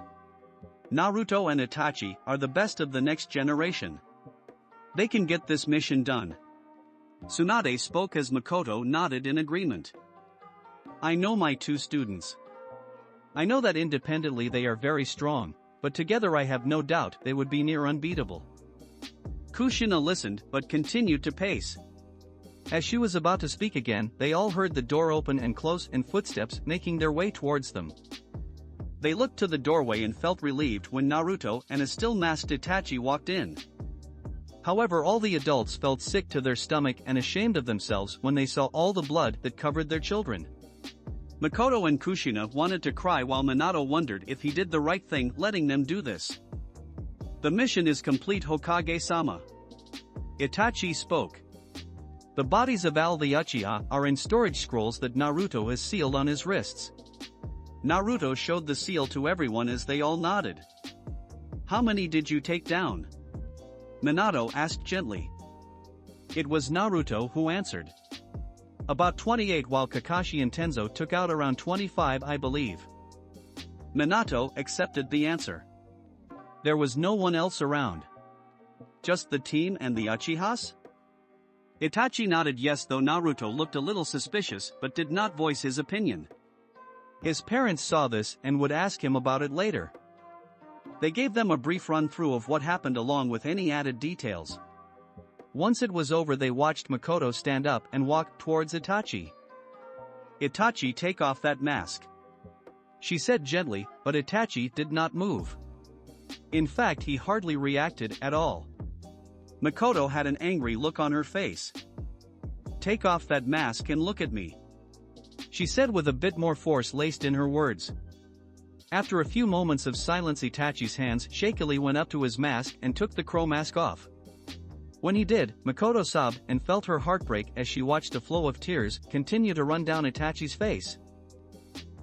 Naruto and Itachi are the best of the next generation. They can get this mission done. Tsunade spoke as Makoto nodded in agreement. I know my two students. I know that independently they are very strong, but together I have no doubt they would be near unbeatable. Kushina listened but continued to pace. As she was about to speak again, they all heard the door open and close and footsteps making their way towards them. They looked to the doorway and felt relieved when Naruto and a still masked Itachi walked in. However, all the adults felt sick to their stomach and ashamed of themselves when they saw all the blood that covered their children. Makoto and Kushina wanted to cry while Minato wondered if he did the right thing letting them do this. The mission is complete, Hokage-sama. Itachi spoke. The bodies of all the Uchiha are in storage scrolls that Naruto has sealed on his wrists. Naruto showed the seal to everyone as they all nodded. How many did you take down? Minato asked gently. It was Naruto who answered. About 28, while Kakashi and Tenzo took out around 25, I believe. Minato accepted the answer. There was no one else around. Just the team and the Uchihas? Itachi nodded yes, though Naruto looked a little suspicious but did not voice his opinion. His parents saw this and would ask him about it later. They gave them a brief run-through of what happened along with any added details. Once it was over, they watched Makoto stand up and walk towards Itachi. Itachi, take off that mask. She said gently, but Itachi did not move. In fact, he hardly reacted at all. Makoto had an angry look on her face. Take off that mask and look at me. She said with a bit more force laced in her words. After a few moments of silence, Itachi's hands shakily went up to his mask and took the crow mask off. When he did, Makoto sobbed and felt her heart break as she watched a flow of tears continue to run down Itachi's face.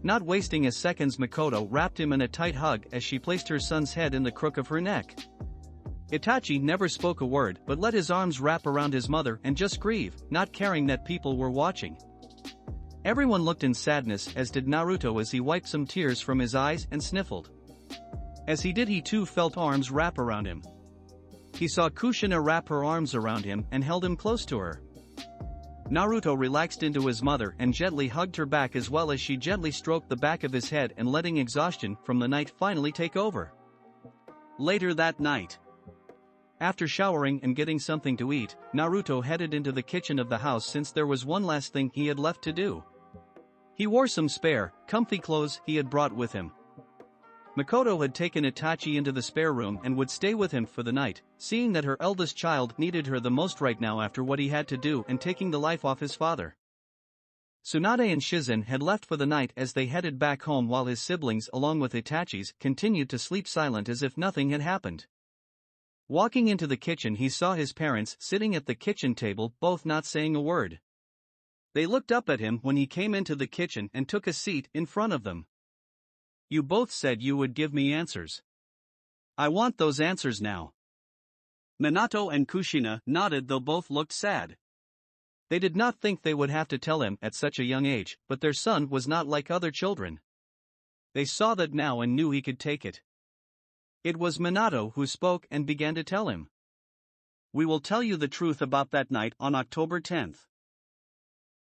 Not wasting a second, Makoto wrapped him in a tight hug as she placed her son's head in the crook of her neck. Itachi never spoke a word but let his arms wrap around his mother and just grieve, not caring that people were watching. Everyone looked in sadness, as did Naruto as he wiped some tears from his eyes and sniffled. As he did, he too felt arms wrap around him. He saw Kushina wrap her arms around him and held him close to her. Naruto relaxed into his mother and gently hugged her back, as well as she gently stroked the back of his head and letting exhaustion from the night finally take over. Later that night, after showering and getting something to eat, Naruto headed into the kitchen of the house since there was one last thing he had left to do. He wore some spare, comfy clothes he had brought with him. Makoto had taken Itachi into the spare room and would stay with him for the night, seeing that her eldest child needed her the most right now after what he had to do and taking the life off his father. Tsunade and Shizune had left for the night as they headed back home, while his siblings, along with Itachi's, continued to sleep silent as if nothing had happened. Walking into the kitchen, he saw his parents sitting at the kitchen table, both not saying a word. They looked up at him when he came into the kitchen and took a seat in front of them. You both said you would give me answers. I want those answers now. Minato and Kushina nodded, though both looked sad. They did not think they would have to tell him at such a young age, but their son was not like other children. They saw that now and knew he could take it. It was Minato who spoke and began to tell him. We will tell you the truth about that night on October 10th.